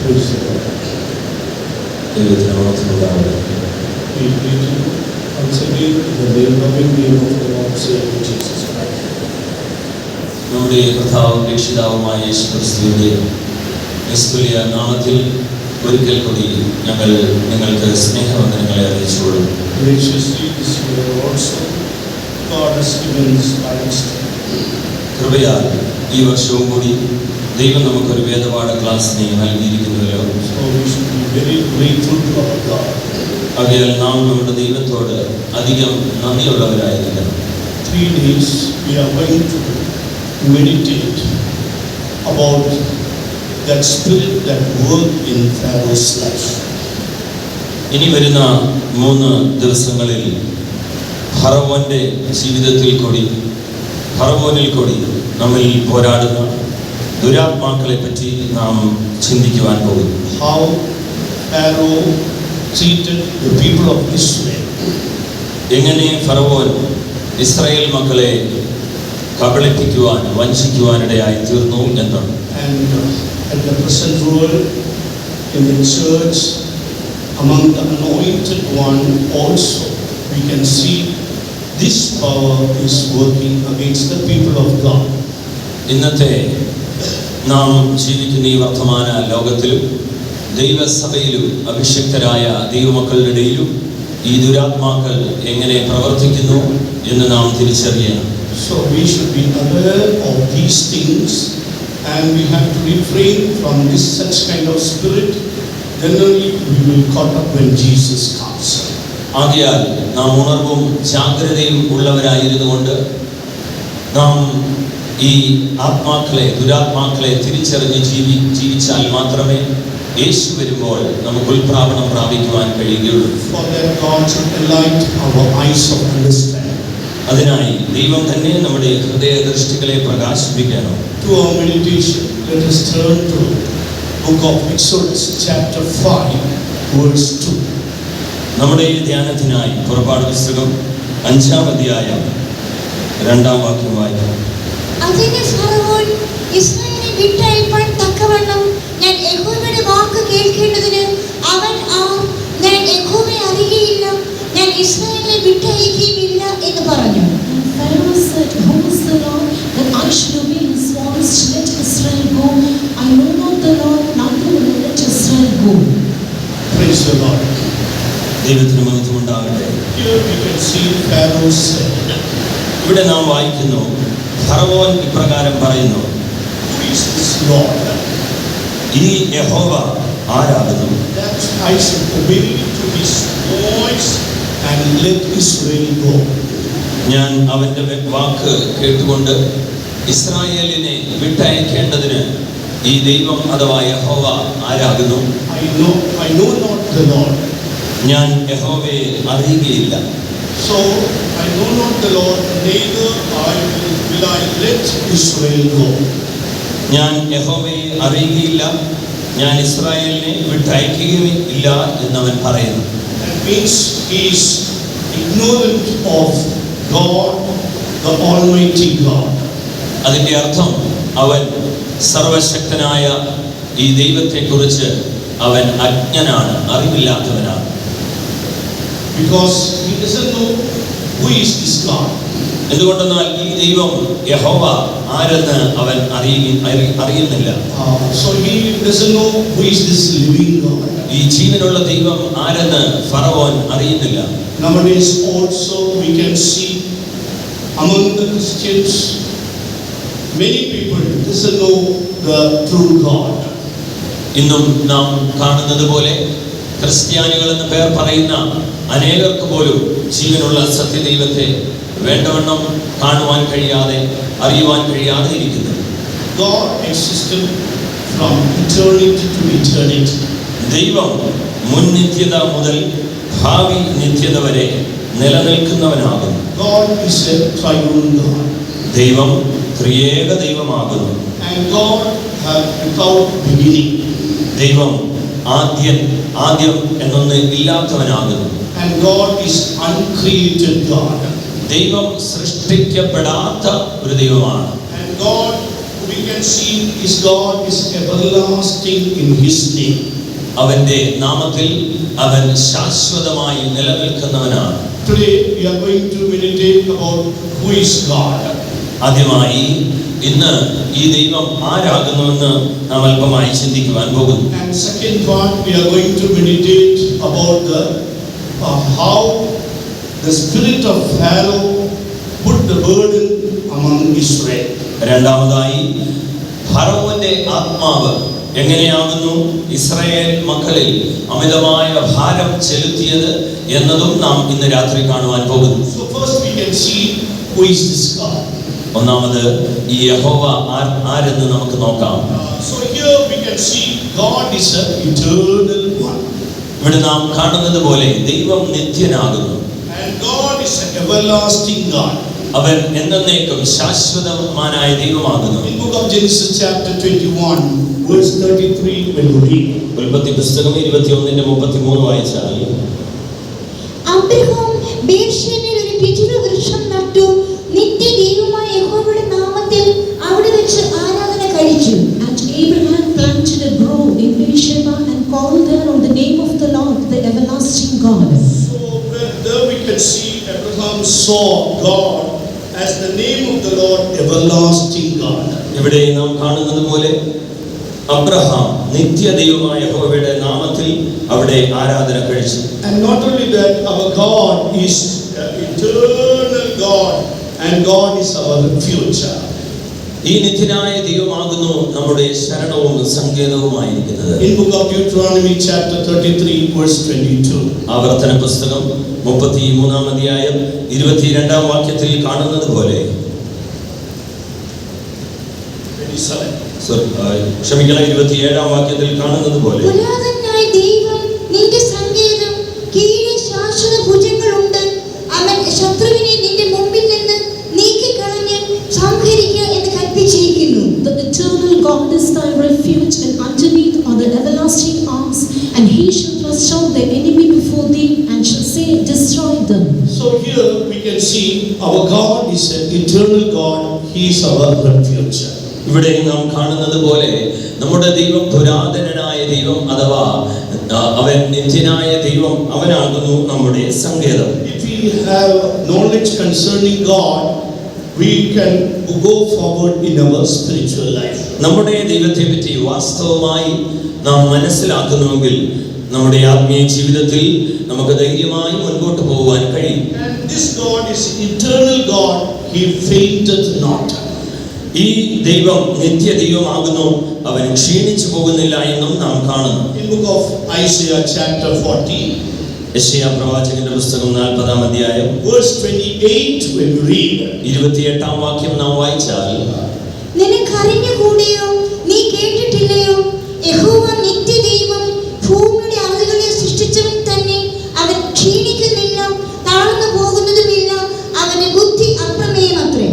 നമ്മുടെ കർത്താവും രക്ഷിതാവുമായ യേശു ക്രിസ്തുവിന്റെ നിസ്തുല്യ നാമത്തിൽ ഒരിക്കൽ കൂടി ഞങ്ങൾ നിങ്ങൾക്ക് സ്നേഹവന്ദനങ്ങളെ അറിയിച്ചുകൊള്ളും. കൃപയാൽ ഈ വർഷവും കൂടി ദൈവം നമുക്കൊരു വേദപാഠ ക്ലാസ്സിനെ നൽകിയിരിക്കുന്നുവല്ലോ. അവയാൽ നാം നമ്മുടെ ദൈവത്തോട് അധികം നന്ദിയുള്ളവരായിരിക്കണം. 3 days we are going to meditate about that spirit that worked in Pharaoh's life. ഇനി വരുന്ന 3 ദിവസങ്ങളിൽ ഫറവോന്റെ ജീവിതത്തിൽ കൂടി ഫറവോനിൽ കൂടി നമ്മിൽ പോരാടുന്ന ദുരാത്മാക്കളെ പറ്റി നാം ചിന്തിക്കുവാൻ പോകുന്നു. How Pharaoh treated the people of Israel. എങ്ങനെ ഫറവോൻ ഇസ്രായേൽ മക്കളെ കബളിപ്പിക്കുവാൻ വഞ്ചിക്കുവാനിടയായി തീർന്നു എന്നാണ്. And at the present world in the church among the anointed one also we can see this power is working against the people of God. ഇന്നത്തെ നാം ജീവിക്കുന്ന ഈ വർത്തമാന ലോകത്തിലും ദൈവസഭയിലും അഭിഷിക്തരായ ദൈവമക്കളുടെ ഇടയിലും ഈ ദുരാത്മാക്കൾ എങ്ങനെ പ്രവർത്തിക്കുന്നു എന്ന് നാം തിരിച്ചറിയണം. So we should be aware of these things and we have to refrain from this such kind of spirit. Then only we will caught up when Jesus comes. ആകയാൽ നാം ഉണർവും ജാഗ്രതയും ഉള്ളവരായിരുന്നുകൊണ്ട് നാം ഈ ആത്മാക്കളെ ദുരാത്മാക്കളെ തിരിച്ചറിഞ്ഞ് ജീവിച്ചാൽ മാത്രമേ യേശു വരുമ്പോൾ നമുക്ക് ഉൾപ്രാപണം പ്രാപിക്കുവാൻ കഴിയുകയുള്ളൂ. അതിനായി ദൈവം തന്നെ നമ്മുടെ ഹൃദയ ദൃഷ്ടികളെ പ്രകാശിപ്പിക്കണം. നമ്മുടെ ഈ ധ്യാനത്തിനായി പുറപ്പാട് പുസ്തകം 5-ാം അധ്യായം 2-ാം വാക്യം വായിക്കാം. അതിന് ഫറവോൻ ഇസ്രായേലിനെ വിട്ടയപ്പാൻ തക്കവണ്ണം ഞാൻ യഹോവയുടെ വാക്ക് കേൾക്കേണ്ടതിന് അവൻ ഞാൻ യഹോവയെ അറിയുകയില്ല, ഞാൻ ഇസ്രായേലിനെ വിട്ടയക്കുകയുമില്ല എന്ന് പറഞ്ഞു. Pharaoh said, "Who is the Lord that I should obey his voice to let Israel go? I know not the Lord, neither will I let Israel go." Praise the Lord. ദൈവത്തിന് മഹത്വം ഉണ്ടാകട്ടെ. Here we can see Pharaoh said. ഇവിടെ നാം വായിക്കുന്നു ഫറവോൻ ഇപ്രകാരം പറയുന്നു, Who is this Lord? ഈ യഹോവ ആരാകുന്നു? That I should obey to his voice and let Israel go. ഞാൻ അവന്റെ വാക്ക് കേട്ടുകൊണ്ട് ഇസ്രായേലിനെ വിട്ടയക്കേണ്ടതിന് ഈ ദൈവം അഥവാ യഹോവ ആരാകുന്നു? I know not the Lord. ഞാൻ യഹോവയെ അറിയുകയില്ല. So I know not the Lord, neither will I let Israel go. ഞാൻ യഹോവയെ അറിയുകയില്ല, ഞാൻ ഇസ്രായേലിനെ വിട്ടയക്കുകയും ഇല്ല എന്നവൻ പറയുന്നു. That means he is ignorant of God, the Almighty God. അതിന്റെ അർത്ഥം അവൻ സർവശക്തനായ ഈ ദൈവത്തെക്കുറിച്ച് അവൻ അജ്ഞനാണ്, അറിവില്ലാത്തവനാണ്. Because he doesn't know who is this God. എന്തുകൊണ്ടെന്നാൽ ഈ ദൈവം യഹോവ ആരെന്ന് അവൻ അറിയുന്നില്ല. So he doesn't know who is this living God. ഈ ജീവനുള്ള ദൈവം ആരെന്ന് ഫറവോൻ അറിയുന്നില്ല. Nowadays also we can see among the Christians many people doesn't know the true God. ഇന്നും നാം കാണുന്നത് പോലെ ക്രിസ്ത്യാനികൾ എന്ന് പേർ പറയുന്ന അനേകർക്ക് പോലും ജീവനുള്ള സത്യദൈവത്തെ വേണ്ടവണ്ണം കാണുവാൻ കഴിയാതെ അറിയുവാൻ കഴിയാതെ ഇരിക്കുന്നു. God existed from eternity to eternity. ദൈവം മുൻ നിത്യത മുതൽ ഭാവി നിത്യത വരെ നിലനിൽക്കുന്നവനാകുന്നു. God is a triune God. ദൈവം ത്രിയേക ദൈവമാകുന്നു. And God has without beginning. ദൈവം ആദ്യം എന്നൊന്ന് ഇല്ലാത്തവനാകുന്നു. And God is uncreated God. ദൈവം സൃഷ്ടിക്കപ്പെടാത്ത ഒരു ദൈവമാണ്. And God we can see his God is everlasting in his name. അവന്റെ നാമത്തിൽ അവൻ ശാശ്വതമായി നിലനിൽക്കുന്നവനാണ്. Today we are going to meditate about who is God. ആദ്യമായി ഇന്ന് ഈ ദൈവം ആരാകുന്നുവെന്ന് നാം അല്പമായി ചിന്തിക്കുവാൻ പോകുന്നു. And second part we are going to meditate about how the spirit of Pharaoh put the burden among Israel. രണ്ടാമതായി ഫറവോന്റെ ആത്മാവ് എങ്ങനെയാകുന്നു ഇസ്രായേൽ മക്കളിൽ അമിതമായ ഭാരം ചെലുത്തിയത് എന്നതും നാം ഇന്ന് രാത്രി കാണുവാൻ പോകുന്നു. So first we can see who is this God. ഒന്നാമത് ഈ യഹോവ ആരെന്ന് നമുക്ക് നോക്കാം. So here we can see God is an eternal one. ഇവിടെ നാം കാണുന്നത് പോലെ ദൈവം നിത്യനാകുന്നു. And God is an everlasting God. അവൻ എന്നേക്കും ശാശ്വതമാനായ ദൈവമാകുന്നു. In book of Genesis chapter 21 verse 33 when we read. ഉൽപ്പത്തി പുസ്തകം 21:33 വായിച്ചാൽ അബ്രഹാം ബേർശേബയിൽ ഒരു പിചുല വൃക്ഷം നട്ടു, നിത്യദൈവമായ യഹോവയുടെ നാമത്തിൽ അവിടെ വെച്ച് ആരാധന കഴിച്ചു. And Abraham planted a grove in Beersheba and called there on the name of the Lord, the everlasting God. So there we can see Abraham saw God as the name of the Lord, everlasting God. ഇവിടെ നാം കാണുന്നത് പോലെ Abraham നിത്യദൈവമായ യഹോവയുടെ നാമത്തിൽ അവിടെ ആരാധന കഴിച്ചു. And not only that, our God is eternal God and God is our refuge. ഈ നിത്യനായ ദൈവമാകുന്നു നമ്മുടെ ശരണവും സങ്കേതവുമായിരിക്കുന്നത്. In book of Deuteronomy chapter 33 verse 22. ആവർത്തന പുസ്തകം 33-ാം അധ്യായം 22-ാം വാക്യത്തിൽ കാണുന്നത് പോലെ 27-ാം വാക്യത്തിൽ കാണുന്നത് പോലെ പുരാതനായ ദൈവം നിന്റെ സങ്കേതം, കീഴിൽ ശാശ്വത ഭുജങ്ങളുണ്ട്. അവൻ ശത്രുവിനെ നിന്റെ മുമ്പിൽ നിന്ന് നീക്കിക്കളഞ്ഞ് സംഹരിക്കുക എന്ന് കൽപ്പിച്ചിരിക്കുന്നു. The eternal God is thy refuge, and underneath are the everlasting arms, and he shall thrust out the enemy before thee, and shall say, destroy them. So here we can see our God is an eternal God. He is our refuge. ഇവിടെ നാം കാണുന്നത് പോലെ നമ്മുടെ ദൈവം പുരാതനനായ ദൈവം അഥവാ അവൻ നിത്യനായ ദൈവം, അവനാകുന്നു നമ്മുടെ സങ്കേതം. If we have knowledge concerning God, we can go forward in our spiritual life. നമ്മുടെ ദൈവത്തെ പറ്റി വാസ്തവമായി നാം മനസ്സിലാക്കുന്നുവെങ്കിൽ നമ്മുടെ ആത്മീയ ജീവിതത്തിൽ നമുക്ക് ധൈര്യമായി മുൻപോട്ട് പോകുവാൻ കഴിയും. And this God is eternal God. He fainteth not. ഈ ദൈവം നിത്യദൈവമാകുന്നു, അവൻ ക്ഷീണിച്ചു പോകുന്നില്ല എന്നും നാം കാണുന്നു. In book of Isaiah chapter 40 യെശയ്യാ പ്രവാചകന്റെ പുസ്തകം 40-ാം അധ്യായം verse 28 when we read. 28-ാം വാക്യം നാം വായിച്ചാൽ നിനക്കറിഞ്ഞുകൂടിയോ, നീ കേട്ടിട്ടില്ലയോ, യഹോവ നിത്യദൈവം, ഭൂമിയുടെ അതിരുകളെ സൃഷ്ടിച്ചവൻ തന്നെ. അവൻ ക്ഷീണിക്കുന്നില്ല, താഴ്ന്നു പോകുന്നതുമില്ല, അവന്റെ ബുദ്ധി അപ്രമേയമത്രേ.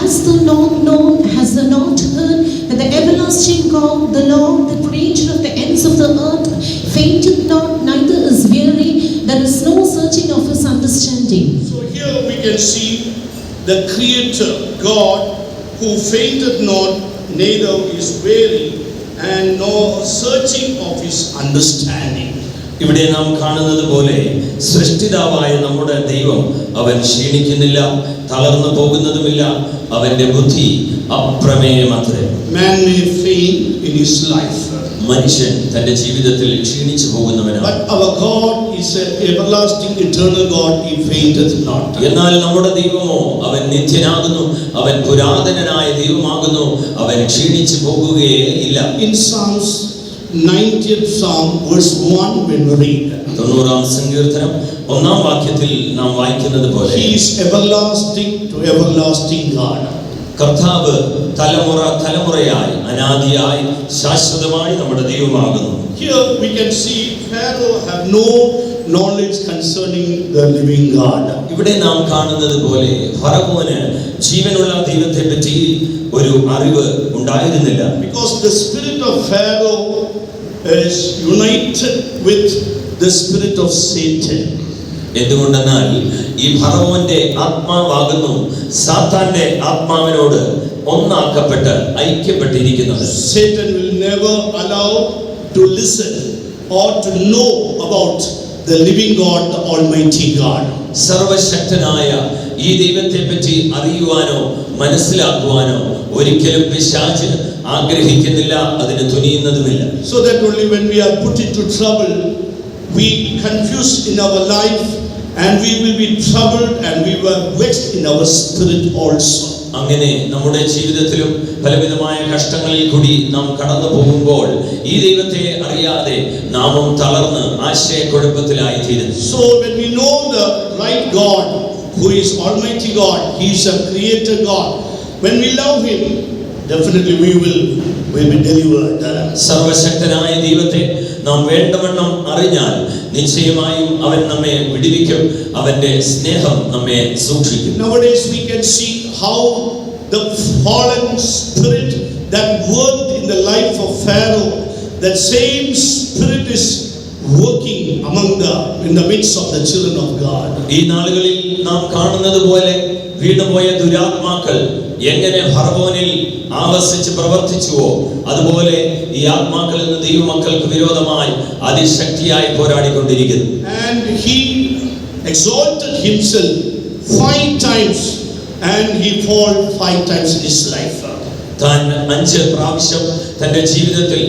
Has the Lord known, has the Lord heard, that the everlasting God, the Lord, the creator of the ends of the earth, fainteth not, neither is weary, there is no searching of his understanding. So here we can see the creator God who fainteth not, neither is weary, and no searching of his understanding. ഇവിടെ നാം കാണുന്നത് പോലെ സൃഷ്ടിതാവായ നമ്മുടെ ദൈവം അവൻ ക്ഷീണിക്കുന്നില്ല, തളർന്നു പോകുന്നതുമില്ല, അവന്റെ ബുദ്ധി അപ്രമേയമത്രേ. Man may faint in his life, മനുഷ്യൻ തന്റെ ജീവിതത്തിൽ ക്ഷീണിച്ചു പോകുന്നവനാണ്. but our God is an everlasting eternal God. He fainteth not. എന്നാൽ നമ്മുടെ ദൈവമോ അവൻ നിത്യനാകുന്നു, അവൻ പുരാതനനായ ദൈവമാകുന്നു, അവൻ ക്ഷീണിച്ചു പോകുകയേ ഇല്ല. In Psalms 90th Psalm verse 1 when we read, 90-ാം സങ്കീർത്തനം 1-ാം വാക്യത്തിൽ നാം വായിക്കുന്നത് പോലെ He is everlasting to everlasting God. കർത്താവ് തലമുറ തലമുറയായി അനാദിയായി ശാശ്വതമായി നമ്മുടെ ദൈവമാകുന്നു. Here we can see Pharaoh have no knowledge concerning the living God. ഇവിടെ നാം കാണുന്നത് പോലെ ഫറവോന് ജീവനുള്ള ദൈവത്തെ പറ്റി ഒരു അറിവ് ഉണ്ടായിരുന്നില്ല. Because the spirit of Pharaoh is united with the spirit of Satan. എന്തുകൊണ്ടെന്നാൽ ഈ ഫറവോന്റെ ആത്മാവാകുന്നു സാത്താന്റെ ആത്മാവിനോട് ഒന്നാക്കപ്പെട്ട് ഐക്യപ്പെട്ടിരിക്കുന്നത്. Satan will never allow to listen or to know about the living God, the Almighty God. സർവശക്തനായ ഈ ദൈവത്തെ പറ്റി അറിയുവാനോ മനസ്സിലാക്കുവാനോ ഒരിക്കലും പിശാച് ആഗ്രഹിക്കുന്നില്ല, അതിന് തുനിയുന്നതുമില്ല. So that only when we are put into trouble, we confuse in our life, and we will be troubled, and we were vexed in our spirit also. അങ്ങനെ നമ്മുടെ ജീവിതത്തിലും പലവിധമായ കഷ്ടങ്ങളിൽ കൂടി നാം കടന്നു പോകുമ്പോൾ ഈ ദൈവത്തെ അറിയാതെ നാമും തളർന്ന് ആശയക്കുഴപ്പത്തിലായി തീരുന്നു. So when we know the right God, who is Almighty God, He is a creator God, when we love Him, definitely we will be delivered. സർവശക്തനായ ദൈവത്തെ നാം വേണ്ടവണ്ണം അറിഞ്ഞാൽ നിശ്ചയമായും അവൻ നമ്മെ വിടുവിക്കും, അവന്റെ സ്നേഹം നമ്മെ സൂക്ഷിക്കും. Nowadays we can see how the fallen spirit that worked in the life of Pharaoh, that same spirit is working in the midst of the children of God. ഈ നാളുകളിൽ നാം കാണുന്നത് പോലെ വീണുപോയ ദുരാത്മാക്കൾ എങ്ങനെ ഫറവോനിൽ ആവസിച്ച് പ്രവർത്തിച്ചുവോ അതുപോലെ ഈ ആത്മാക്കൾ ഇന്ന് ദൈവമക്കൾക്ക് വിരോധമായി അതിശക്തിയായി പോരാടിക്കൊണ്ടിരിക്കുന്നു. And he exalted himself 5 times and he fall 5 times in his life. താൻ 5 പ്രാവശ്യം തന്റെ ജീവിതത്തിൽ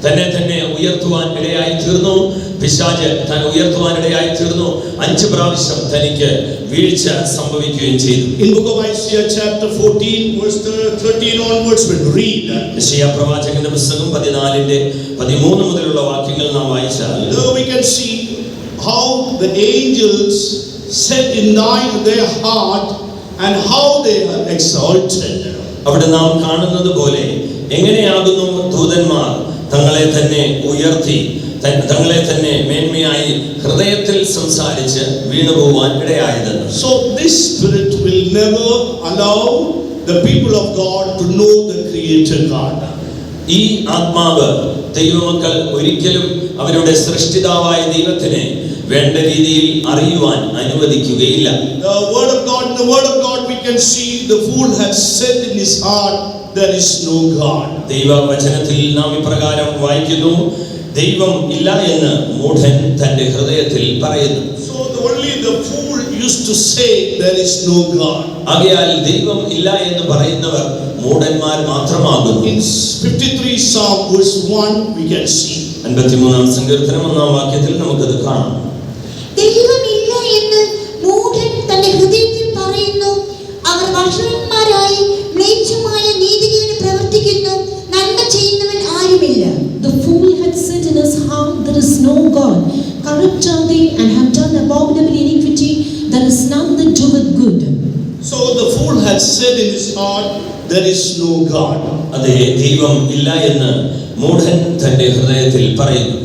തന്നെ ഉയർത്തുവാൻ ഇടയായി തീർന്നു. പിശാച് താൻ ഉയർത്തുവാൻ ഇടയായി തീർന്നു. 5 പ്രാവശ്യം തനിക്ക് വീഴ്ച സംഭവിക്കുകയും ചെയ്തു. In book of Isaiah chapter 14 verse 13 onwards we read. യെശയ്യാ പ്രവാചകന്റെ പുസ്തകം 14ന്റെ 13 മുതലുള്ള വാക്യങ്ങൾ നാം വായിച്ചാൽ there we can see how the angels said in their heart and how they are exalted. അവിടെ നാം കാണുന്നത് പോലെ എങ്ങനെയാകുന്നു ദൂതന്മാർ തങ്ങളെ തന്നെ ഉയർത്തി തങ്ങളെ തന്നെ മേന്മയായി ഹൃദയത്തിൽ സംസാരിച്ച് വീണുപോവാൻ ഇടയായതെന്ന്. So this spirit will never allow the people of God to know the creator God. ഈ ആത്മാവ് ദൈവമക്കൾ ഒരിക്കലും അവരുടെ സൃഷ്ടിതാവായ ദൈവത്തിനെ വേണ്ട രീതിയിൽ അറിയുവാൻ അനുവദിക്കുകയില്ല. The word of God we can see the fool has said in his heart there is no God. ദൈവവചനത്തിൽ നാം ഇപ്രകാരം വായിക്കുന്നു, ദൈവം ഇല്ല എന്ന് മൂഢൻ തന്റെ ഹൃദയത്തിൽ പറയുന്നു. So only the fool used to say there is no God. ആകയാൽ ദൈവം ഇല്ല എന്ന് പറയുന്നവർ മൂഢന്മാർ മാത്രമാകുന്നു. In 53 Psalm verse 1 we can see. 53-ാം സങ്കീർത്തനം 1-ാം വാക്യത്തിൽ നമുക്കത് കാണാം. ദൈവമില്ല എന്ന് മൂഢൻ തന്റെ ഹൃദയത്തിൽ പറയുന്നു, അവർ വഷളന്മാരായി മ്ലേച്ഛമായ നീതികേട് പ്രവർത്തിക്കുന്നു, നന്മ ചെയ്യുന്നവൻ ആരുമില്ല. The fool had said in his heart, there is no God. Corrupt are they and have done abominable iniquity. There is none that doeth good. So the fool had said in his heart there is no God. അതെ, ദൈവം ഇല്ല എന്ന് മൂഢൻ തന്റെ ഹൃദയത്തിൽ പറയുന്നു.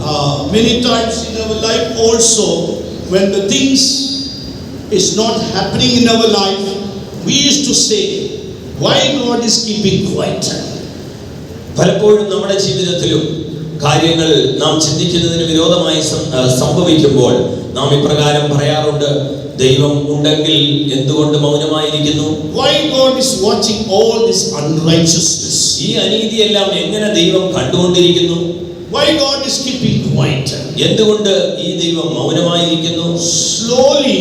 Many times in our life also, when the things is not happening in our life, we used to say, why God is keeping quiet? പലപ്പോഴും നമ്മുടെ ജീവിതത്തിലും കാര്യങ്ങൾ നാം ചിന്തിക്കുന്നതിന് വിരോധമായി സംഭവിക്കുമ്പോൾ നാം ഇപ്രകാരം പറയാറുണ്ട്, ദൈവം ഉണ്ടെങ്കിൽ എന്തുകൊണ്ട് മൗനമായിരിക്കുന്നു? Why God is watching all this unrighteousness? ഈ അനീതിയെല്ലാം എങ്ങനെ ദൈവം കണ്ടുകൊണ്ടിരിക്കുന്നു? Why God is keeping quiet? എന്തുകൊണ്ട് ഈ ദൈവം മൗനമായിരിക്കുന്നു? Slowly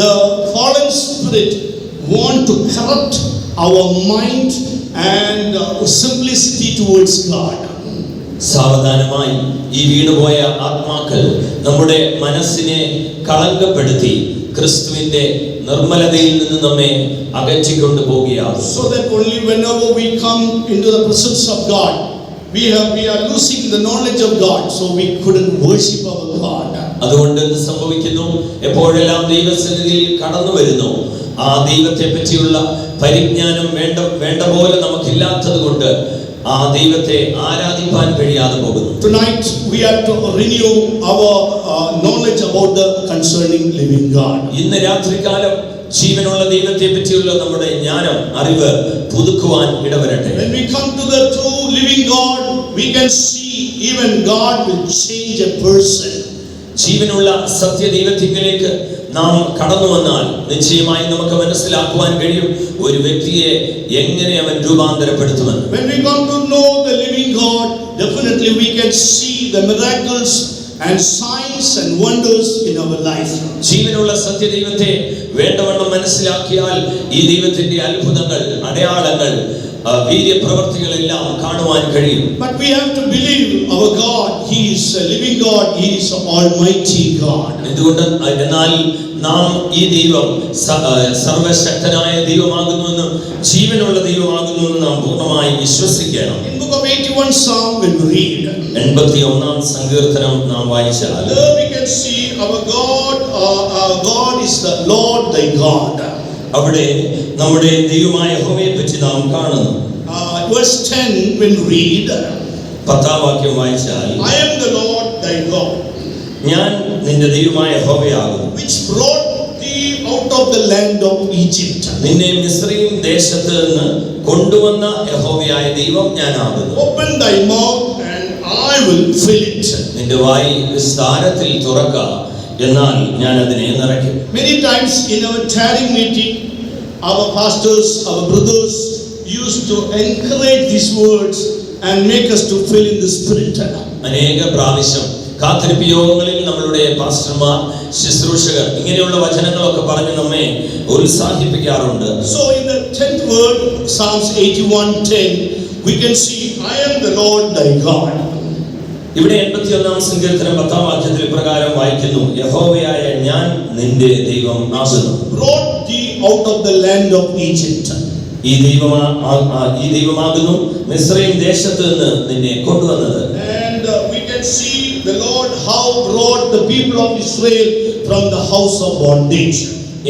the fallen spirit want to corrupt our mind and simplicity towards God. സാവധാനമായി ഈ വീണുപോയ ആത്മാക്കൾ നമ്മുടെ മനസ്സിനെ കളങ്കപ്പെടുത്തി ക്രിസ്തുവിന്റെ നിർമ്മലതയിൽ നിന്ന് നമ്മെ അകറ്റിക്കൊണ്ടു പോകുകയാണ്. So that only whenever we come into the presence of God, we are losing the knowledge of God, so we couldn't worship our God. അതുകൊണ്ട് എന്ത് സംഭവിക്കുന്നു? എപ്പോഴെല്ലാം ദൈവസന്നിധിയിൽ കടന്നു വരുന്നു, ആ ദൈവത്തെ പറ്റിയുള്ള പരിജ്ഞാനം വേണ്ട പോലെ നമുക്കില്ലാത്തത് കൊണ്ട് ആ ദൈവത്തെ ആരാധിക്കാൻ കഴിയാതെ പോകുന്നു. Tonight we have to renew our knowledge about the concerning living God. ഇന്ന് രാത്രികാലം ജീവനുള്ള ദൈവത്തെ പറ്റിയുള്ള നമ്മുടെ ജ്ഞാനം, അറിവ് പുതുക്കുവാൻ ഇടവരട്ടെ. When we come to the true living God, we can see even God will change a person. ജീവനുള്ള സത്യദൈവത്തിലേക്ക് നാം കടന്നു വന്നാൽ നിശ്ചയമായി നമുക്ക് മനസ്സിലാക്കുവാൻ കഴിയും ഒരു വ്യക്തിയെ എങ്ങനെ അവൻ രൂപാന്തരപ്പെടുത്തുമെന്ന്. When we come to know the living God, definitely we can see the miracles and signs and wonders in our life. ജീവനുള്ള സത്യദൈവത്തെ വേണ്ടവണ്ണം മനസ്സിലാക്കിയാൽ ഈ ദൈവത്തിന്റെ അത്ഭുതങ്ങൾ, അടയാളങ്ങൾ, വീര്യപ്രവർത്തികളെല്ലാം കാണുവാൻ കഴിയും. But we have to believe our God. He is a living God. He is an almighty God. എന്നാൽ നാം ഈ ദൈവം സർവശക്തനായ ദൈവമാകുന്നുവെന്നും ജീവനുള്ള ദൈവമാകുന്നുവെന്ന് നാം പൂർണ്ണമായി വിശ്വസിക്കണം. In book of 81 Psalm when we read 81-ാം സങ്കീർത്തനം നാം വായിച്ചാൽ there we can see our God is the Lord thy God. അവിടെ നമ്മുടെ ദൈവമായ യഹോവയെ പറ്റി നാം കാണുന്നു. Verse 10 when we read 10-ാം വാക്യം വായിച്ചാൽ I am the Lord thy God ഞാൻ നിന്റെ ദൈവമായ യഹോവയാകുന്നു, which brought thee out of the land of Egypt. നിന്നെ മിസ്രയീം ദേശത്ത് നിന്ന് കൊണ്ടുവന്ന യഹോവയായ ദൈവം ഞാനാകുന്നു. Open thy mouth and I will fill it. നിന്റെ വായി വിസ്താരത്തിൽ തുറക്ക, എന്നാൽ ഞാൻ അതിനെ നിറയ്ക്കും. Many times in our tarrying meeting, our pastors, our brothers used to encourage these words and make us to fill in the spirit. അനേക പ്രാവശ്യം കാത്തിരിപ്പ് യോഗങ്ങളിൽ നമ്മളുടെ പാസ്റ്റർമാർ, ശുശ്രൂഷകർ ഇങ്ങനെയുള്ള വചനങ്ങളൊക്കെ പറഞ്ഞ് നമ്മെ ഉത്സാഹിപ്പിക്കാറുണ്ട്. So in the 10th word, Psalms 81:10, we can see I am the Lord thy God. ഇവിടെ 81-ാം സങ്കീർത്തനം 10-ാം വാക്യത്തിൽ പ്രകാരം വായിക്കുന്നു, യഹോവയായ ഞാൻ നിന്റെ ദൈവം ആകുന്നു. Brought thee out of the land of Egypt. ഈ ദൈവമാകുന്നു മിസ്രയീം ദേശത്ത് നിന്ന് നിന്നെ കൊണ്ടുവന്നത്. And we can see the Lord how brought the people of Israel from the house of bondage.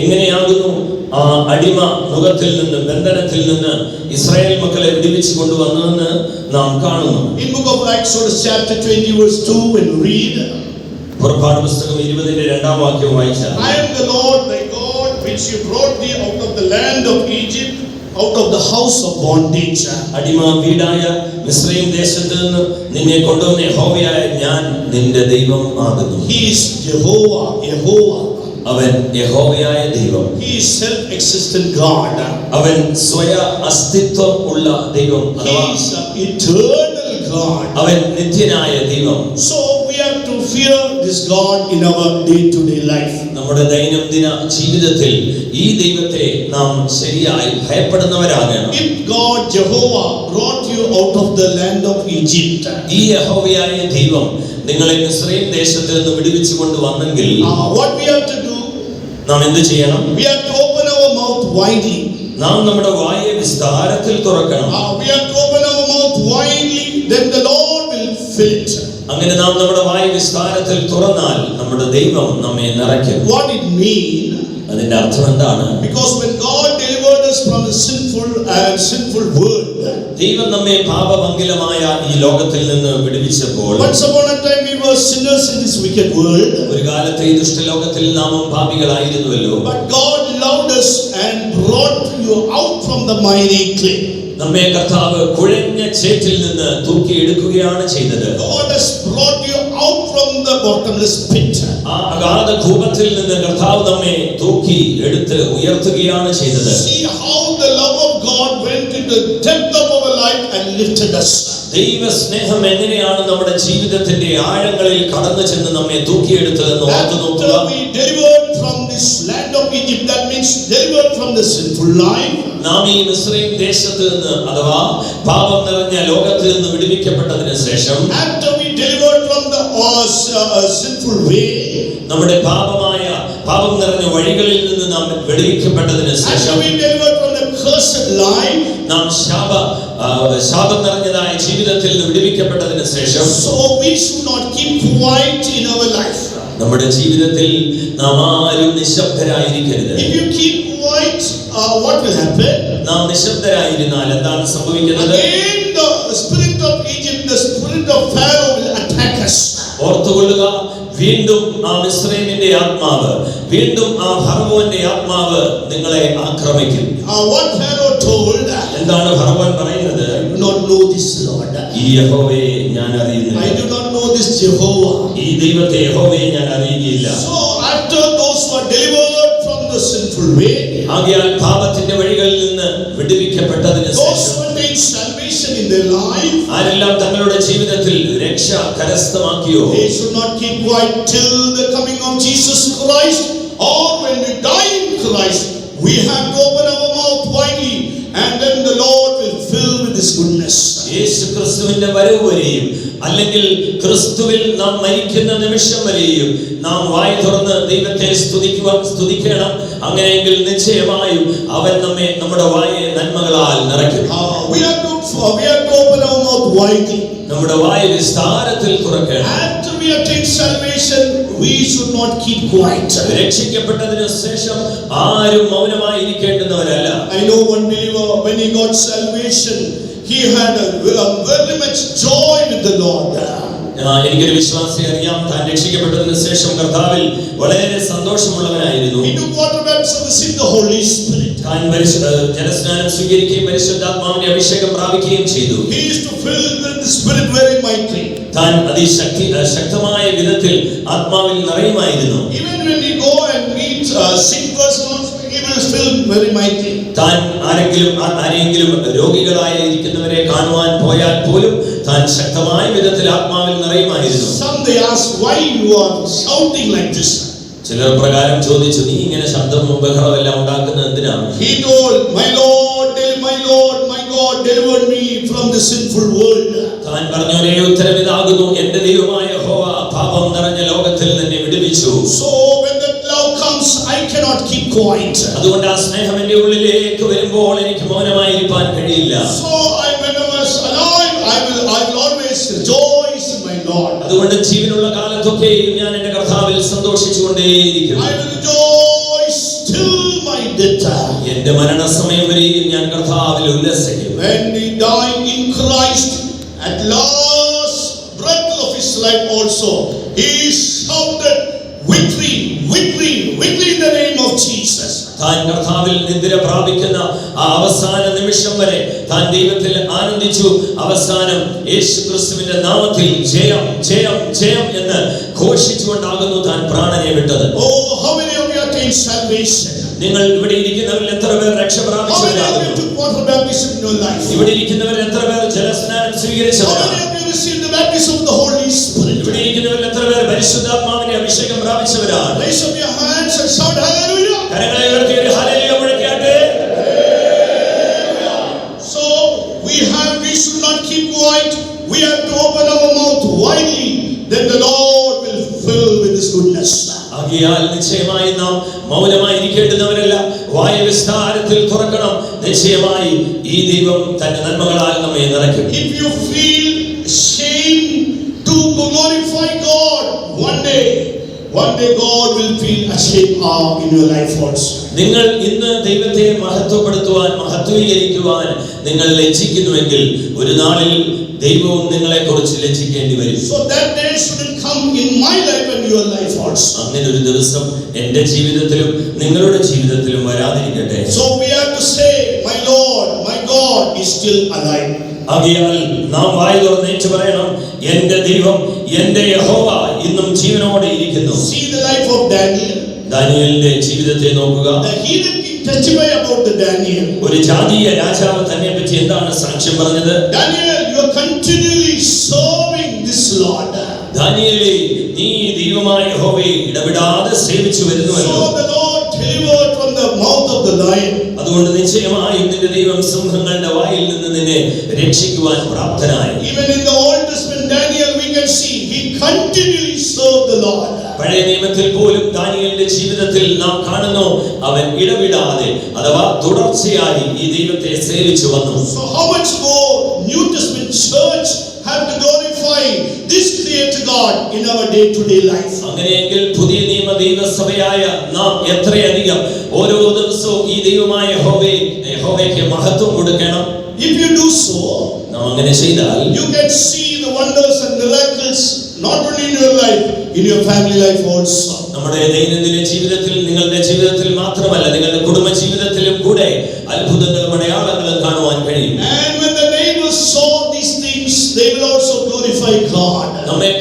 എങ്ങനെയാകുന്നു ആ അടിമ മുഖത്തിൽ നിന്ന്, ബന്ധനത്തിൽ നിന്ന് ഇസ്രായേൽ മക്കളെ വിടുവിച്ചു കൊണ്ടുവന്നതെന്ന് നാം കാണുന്നു. In book of Exodus chapter 20 verse 2 when we read പുറപ്പാട് പുസ്തകം 20-ാം വാക്യം വായിച്ചാൽ I am the Lord thy God which you brought thee out of the land of Egypt, out of the house of bondage. അടിമ വീടായ മിസ്രയീം ദേശത്ത് നിന്ന് നിന്നെ കൊണ്ടുവന്ന യഹോവയായ ഞാൻ നിന്റെ ദൈവം ആകുന്നു. He is Jehovah. അവൻ യഹോവയായ ദൈവം. He is self-existent God. അവൻ സ്വയ അസ്തിത്വം ഉള്ള ദൈവം. He is an eternal God. അവൻ നിത്യനായ ദൈവം. So we have to fear this God in our day-to-day life. നമ്മുടെ ദൈനംദിന ജീവിതത്തിൽ ഈ ദൈവത്തെ നാം ശരിയായി ഭയപ്പെടുന്നവരാകണം. If God Jehovah brought you out of the land of Egypt, ഈ യഹോവയായ ദൈവം നിങ്ങളെ മിസ്രയീം ദേശത്ത് നിന്ന് വിടുവിച്ചു കൊണ്ടുവന്നെങ്കിൽ what we have to do? നാം എന്ത് ചെയ്യണം? We have to open our mouth widely. നാം നമ്മുടെ വായെ വിസ്താരത്തിൽ തുറക്കണം. We have to open our mouth widely, then the Lord will fill it. അങ്ങനെ നാം നമ്മുടെ വായെ വിസ്താരത്തിൽ തുറന്നാൽ നമ്മുടെ ദൈവം നമ്മെ നിറയ്ക്കും. What it mean? അതിന്റെ അർത്ഥം എന്താണ്? Because when God delivered us from the sinful world, ദൈവം നമ്മെ പാപമംഗലമായ ഈ ലോകത്തിൽ നിന്ന് വിടുവിച്ചപ്പോൾ, once upon a time we were sinners in this wicked world, ഒരു കാലത്ത് ഈ ദുഷ്ടലോകത്തിൽ നാമും പാപികളായിരുന്നുവല്ലോ. but God loved us and brought you out from the miry clay. നമ്മെ കർത്താവ് കുഴഞ്ഞ ചേറ്റിൽ നിന്ന് തൂക്കിയെടുക്കുകയാണ് ചെയ്തത്. God has brought you out from the bottomless pit. ആ അഗാധ കൂപത്തിൽ നിന്ന് കർത്താവ് നമ്മെ തൂക്കി എടുത്ത് ഉയർത്തുകയാണ് ചെയ്തത്. See how the love of God went into the depth of our life and lifted us. ദൈവ സ്നേഹം എങ്ങനെയാണ് നമ്മുടെ ജീവിതത്തിന്റെ ആഴങ്ങളിൽ കടന്നു ചെന്ന് നമ്മെ തൂക്കിയെടുത്തതെന്ന് ഓർത്തു നോക്കുക. After we delivered from this land of Egypt, that means delivered from the sinful life. നാം ഈ മിസ്രയീം ദേശത്ത് നിന്ന് അഥവാ പാപം നിറഞ്ഞ ലോകത്തിൽ നിന്ന് വിടുവിക്കപ്പെട്ടതിന് ശേഷം, after we delivered from the sinful way, നമ്മുടെ പാപം നിറഞ്ഞ വഴികളിൽ നിന്ന് നാം വിടുവിക്കപ്പെട്ടതിന് ശേഷം, after we delivered from the cursed life, നാം ശാപം നിറഞ്ഞതായ ജീവിതത്തിൽ നിന്ന് വിടുവിക്കപ്പെട്ടതിന് ശേഷം, so we should not keep quiet in our life. നമ്മുടെ ജീവിതത്തിൽ നാം ആരും നിശബ്ദരായിരിക്കരുത്. If you keep quiet, what will happen? നാം നിശബ്ദരായിരുന്നാൽ എന്താണ് സംഭവിക്കുന്നത്? Again the spirit of Egypt, the spirit of Pharaoh will attack us. ഓർത്തുകൊള്ളുക, വീണ്ടും ആ മിസ്രയീമിന്റെ ആത്മാവ്, വീണ്ടും ആ ഫറവോന്റെ ആത്മാവ് നിങ്ങളെ ആക്രമിക്കും. What Pharaoh told, എന്താണ് ഫറവോൻ പറയുന്നത്? I do not know this Lord. ഈ യഹോവയെ ഞാൻ അറിയുന്നില്ല. I do not know this Jehovah. ഈ ദൈവത്തെ യഹോവയെ ഞാൻ അറിയുകയില്ല. So after those who are delivered from the sinful way, ആകയാൽ പാപത്തിന്റെ വഴികളിൽ നിന്ന് വിടുവിക്കപ്പെട്ടതിന് those ശേഷം who attain salvation in their life, ആരെല്ലാം തങ്ങളുടെ ജീവിതത്തിൽ രക്ഷ കരസ്ഥമാക്കിയോ, they should not keep quiet till the coming of Jesus Christ, or when we die in Christ, we have to open our mouth widely, and then the Lord will fill with His goodness. യേശു ക്രിസ്തുവിന്റെ വരവ് വരെയും അല്ലെങ്കിൽ ക്രിസ്തുവിൽ നാം മരിക്കുന്ന നിമിഷം വരെയും നാം വായ് തുറന്ന് ദൈവത്തെ സ്തുതിക്കണം. അങ്ങനെയെങ്കിൽ നിശ്ചയമായും അവൻ നമ്മെ നമ്മുടെ വായെ നന്മകളാൽ നിറയ്ക്കും. We have to open our mouth widely. നമ്മുടെ വായ് വിസ്താരത്തിൽ തുറക്കണം. After we attain salvation, we should not keep quiet. രക്ഷിക്കപ്പെട്ടതിനു ശേഷം ആരും മൗനമായിരിക്കേണ്ടുന്നവരല്ല. I know one believer, when he got salvation, he had a very much joy with the Lord. എനിക്കൊരു വിശ്വാസി അറിയാം, താൻ രക്ഷിക്കപ്പെട്ടതിനു ശേഷം കർത്താവിൽ വളരെ സന്തോഷമുള്ളവനായിരുന്നു. He took water baptism, received the Holy Spirit. താൻ ജലസ്നാനം സ്വീകരിക്കുകയും പരിശുദ്ധാത്മാവിന്റെ അഭിഷേകം പ്രാപിക്കുകയും ചെയ്തു. He used to fill with the Spirit very mightily. താൻ ശക്തമായ വിധത്തിൽ ആത്മാവിൽ നിറയുമായിരുന്നു. Even when he go and meet sick persons, he will fill very mightily. താൻ ആരെങ്കിലും രോഗികളായി ഇരിക്കുന്നവരെ കാണുവാൻ പോയാൽ പോലും താൻ ശക്തമായ വിധത്തിൽ ആത്മാവിൽ നിറയുമായിരുന്നു. Some they ask, why you are shouting like this? ചിലർ പ്രകാരം ചോദിച്ചു, നീ ഇങ്ങനെ ശബ്ദവും ബഹളമെല്ലാം ഉണ്ടാക്കുന്നത് എന്തിനാണ്? He told, my Lord, my God, deliver me from the sinful world. താൻ പറഞ്ഞു, ഒരേ ഉത്തരം ഇതാകുന്നു, എന്റെ ദൈവമായ യഹോവ പാപം നിറഞ്ഞ ലോകത്തിൽ നിന്നെ വിടുവിച്ചു. So when that love comes, I cannot keep quiet. അതുകൊണ്ട് ആ സ്നേഹം എന്റെ ഉള്ളിലേക്ക് വരുമ്പോൾ എനിക്ക് മൗനമായിരിക്കാൻ കഴിയില്ല. So when I was alive, I will always rejoice in my Lord. അതുകൊണ്ട് ജീവനുള്ള കാലത്തൊക്കെയും ഞാൻ എന്റെ കർത്താവിൽ സന്തോഷിച്ചുകൊണ്ടേയിരിക്കും. I will rejoice till my death. എന്റെ മരണസമയം വരെയും ഞാൻ കർത്താവിൽ ഉല്ലസിക്കും. When he died in Christ, at last breath of his life also, he shouted, victory, victory, victory in the name of Jesus. താൻ കർത്താവിൽ നിദ്ര പ്രാപിക്കുന്ന ആ അവസാന നിമിഷം വരെ താൻ ദൈവത്തിൽ ആനന്ദിച്ചു. അവസാനം യേശു ക്രിസ്തുവിന്റെ നാമത്തിൽ ജയം ജയം ജയം എന്ന് ഘോഷിച്ചുകൊണ്ടാകുന്നു താൻ പ്രാണനെ വിട്ടത്. Oh, how many of you attained salvation? നിങ്ങൾ ഇവിടെ ഇരിക്കുന്നവരിൽ എത്ര പേർ രക്ഷ How many of പ്രാപിച്ചവരാകുന്നു? you took water baptism in your life? ഇവിടെ ഇരിക്കുന്നവരിൽ എത്ര പേർ ജലസ്നാനം How സ്വീകരിച്ചവരാണ്? many of you received the baptism of the Holy Spirit? ഇവിടെ ഇരിക്കുന്നവരിൽ എത്ര പേർ പരിശുദ്ധാത്മാവിന്റെ അഭിഷേകം പ്രാപിച്ചവരാണ്? Raise up your hands and shout hallelujah. കരങ്ങളെ ഉയർത്തി ഒരു hallelujah മുഴക്കിയാട്ടെ. So we should not keep quiet. We have to open our mouth widely. Then the Lord will fill with His goodness. ആകയാൽ നിശ്ചയമായി നാം മൗനമായിരിക്കേണ്ടുന്നവരല്ല, വായ വിസ്താരത്തിൽ തുറക്കണം. നിശ്ചയമായി ഈ ദൈവം തന്റെ നന്മകളാൽ നമ്മെ നിറയ്ക്കും. If you feel shame to glorify God, one day God will feel ashamed in your life also. നിങ്ങൾ ഇന്ന് ദൈവത്തെ മഹത്വീകരിക്കുവാൻ നിങ്ങൾ ലജ്ജിക്കുന്നുവെങ്കിൽ ഒരു നാളിൽ ദൈവവും നിങ്ങളെ കുറിച്ച് ലജ്ജിക്കേണ്ടി വരും. So that day shouldn't come in my life and your life also. അങ്ങനെ ഒരു ദിവസം എന്റെ ജീവിതത്തിലും നിങ്ങളുടെ ജീവിതത്തിലും വരാതിരിക്കട്ടെ. So we have to say, my Lord, my God is still alive. ആകയാൽ നാം വായ തുറന്നേച്ചു പറയണം, എന്റെ ദൈവം എന്റെ യഹോവ ഇന്നും ജീവനോടെ ഇരിക്കുന്നു. See the life of Daniel. ദാനിയേലിന്റെ ജീവിതത്തെ നോക്കുക. The heathen king testified about the Daniel. ഒരു ജാതീയ രാജാവ് തന്നെ പറ്റി എന്താണ് സാക്ഷ്യം പറഞ്ഞത്? Daniel, you are continually serving this Lord. ദാനിയേലേ, നീ ദൈവമായ യഹോവയെ ഇടവിടാതെ സേവിച്ചു വരുന്നുവല്ലോ. So the Lord delivered from the mouth of the lion. അതുകൊണ്ട് നിശ്ചയമായും നിന്റെ ദൈവം സിംഹങ്ങളുടെ വായിൽ നിന്ന് നിന്നെ രക്ഷിക്കുവാൻ പ്രാപ്തനായി. Even in the Old Testament, Daniel, we can see he continually served the Lord. പഴയ നിയമത്തിൽ പോലും ദാനിയേലിന്റെ ജീവിതത്തിൽ നാം കാണുന്നു, അവൻ ഇടവിടാതെ അഥവാ തുടർച്ചയായി ഈ ദൈവത്തെ സേവിച്ചു വന്നു. So how much more New Testament church have to glorify this Creator God in our day-to-day life? അങ്ങനെയെങ്കിൽ പുതിയ നിയമ ദൈവസഭയായ നാം എത്രയധികം ഓരോ ദിവസവും ഈ ദൈവമായ യഹോവയ്ക്ക് മഹത്വം കൊടുക്കണം. If you do so, നാം അങ്ങനെ ചെയ്താൽ you can see the wonders and miracles not only in your life, in your family life also. നമ്മുടെ ദൈനംദിന ജീവിതത്തിൽ, നിങ്ങളുടെ ജീവിതത്തിൽ മാത്രമല്ല, നിങ്ങളുടെ കുടുംബ ജീവിതത്തിലും കൂടെ അത്ഭുതങ്ങളും അടയാളങ്ങളും കാണുവാൻ കഴിയും. And when the neighbors saw these things, they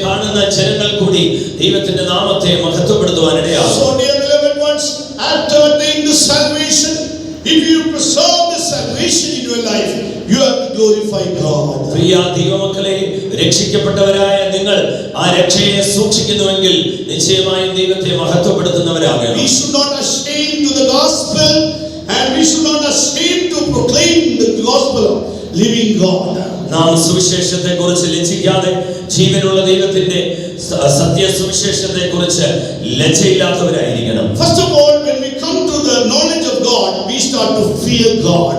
കാണുന്ന ജനങ്ങൾ കൂടി ദൈവത്തിന്റെ നാമത്തെ മഹത്വപ്പെടുത്തുവാൻ ഇടയാകും. So dear beloved ones, after attaining the salvation, if you preserve the salvation in your life, you have to glorify God. പ്രിയ ദൈവമക്കളെ, രക്ഷിക്കപ്പെട്ടവരായ നിങ്ങൾ ആ രക്ഷയെ സൂക്ഷിക്കുന്നുവെങ്കിൽ നിശ്ചയമായും ദൈവത്തെ മഹത്വപ്പെടുത്തുന്നവരാകണം. We should not ashamed to the gospel, and we should not ashamed to proclaim the gospel of living God. നാം സുവിശേഷത്തെ കുറിച്ച് ലജ്ജിക്കാതെ ജീവനുള്ള ദൈവത്തിന്റെ സത്യസുവിശേഷത്തെ കുറിച്ച് ലജ്ജയില്ലാത്തവരായിരിക്കണം. First of all, when we come to the knowledge of God, we start to fear God.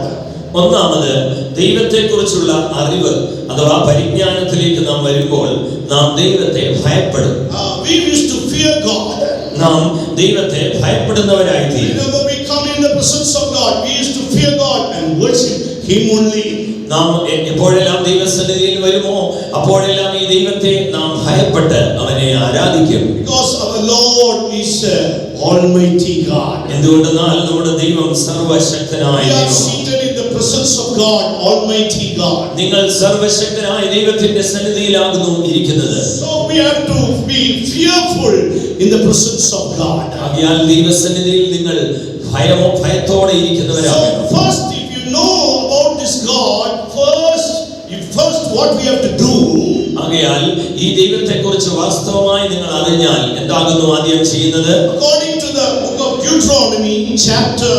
ഒന്നാമത് ദൈവത്തെ കുറിച്ചുള്ള അറിവ് അഥവാ പരിജ്ഞാനത്തിലേക്ക് നാം വരുമ്പോൾ നാം ദൈവത്തെ ഭയപ്പെടും. We used to fear God. നാം ദൈവത്തെ ഭയപ്പെടുന്നവരായിത്തീരും. Whenever we come in the presence of God, we used to fear God and worship Him only. നാം എപ്പോഴെല്ലാം ദൈവസന്നിധിയിൽ വരുമോ അപ്പോഴെല്ലാം ഈ ദൈവത്തെ നാം ഭയപ്പെട്ട് അവനെ ആരാധിക്കും. Because our Lord is Almighty God. എന്തുകൊണ്ടെന്നാൽ നമ്മുടെ ദൈവം സർവശക്തനായ We are ദൈവമാണ്. seated in the presence of God, Almighty God. നിങ്ങൾ സർവശക്തനായ ദൈവത്തിന്റെ സന്നിധിയിലാകുന്നു ഇരിക്കുന്നത്. So we have to be fearful in the presence of God. ആകയാൽ ദൈവസന്നിധിയിൽ നിങ്ങൾ ഭയത്തോടെ ഇരിക്കുന്നവരാകണം. So first, if you know about this God, first what we have to do. ആകയാൽ ഈ ദൈവത്തെക്കുറിച്ച് വാസ്തവമായി നിങ്ങൾ അറിഞ്ഞാൽ എന്താകുന്നു ആദ്യം ചെയ്യുന്നത്? According to the book of Deuteronomy, chapter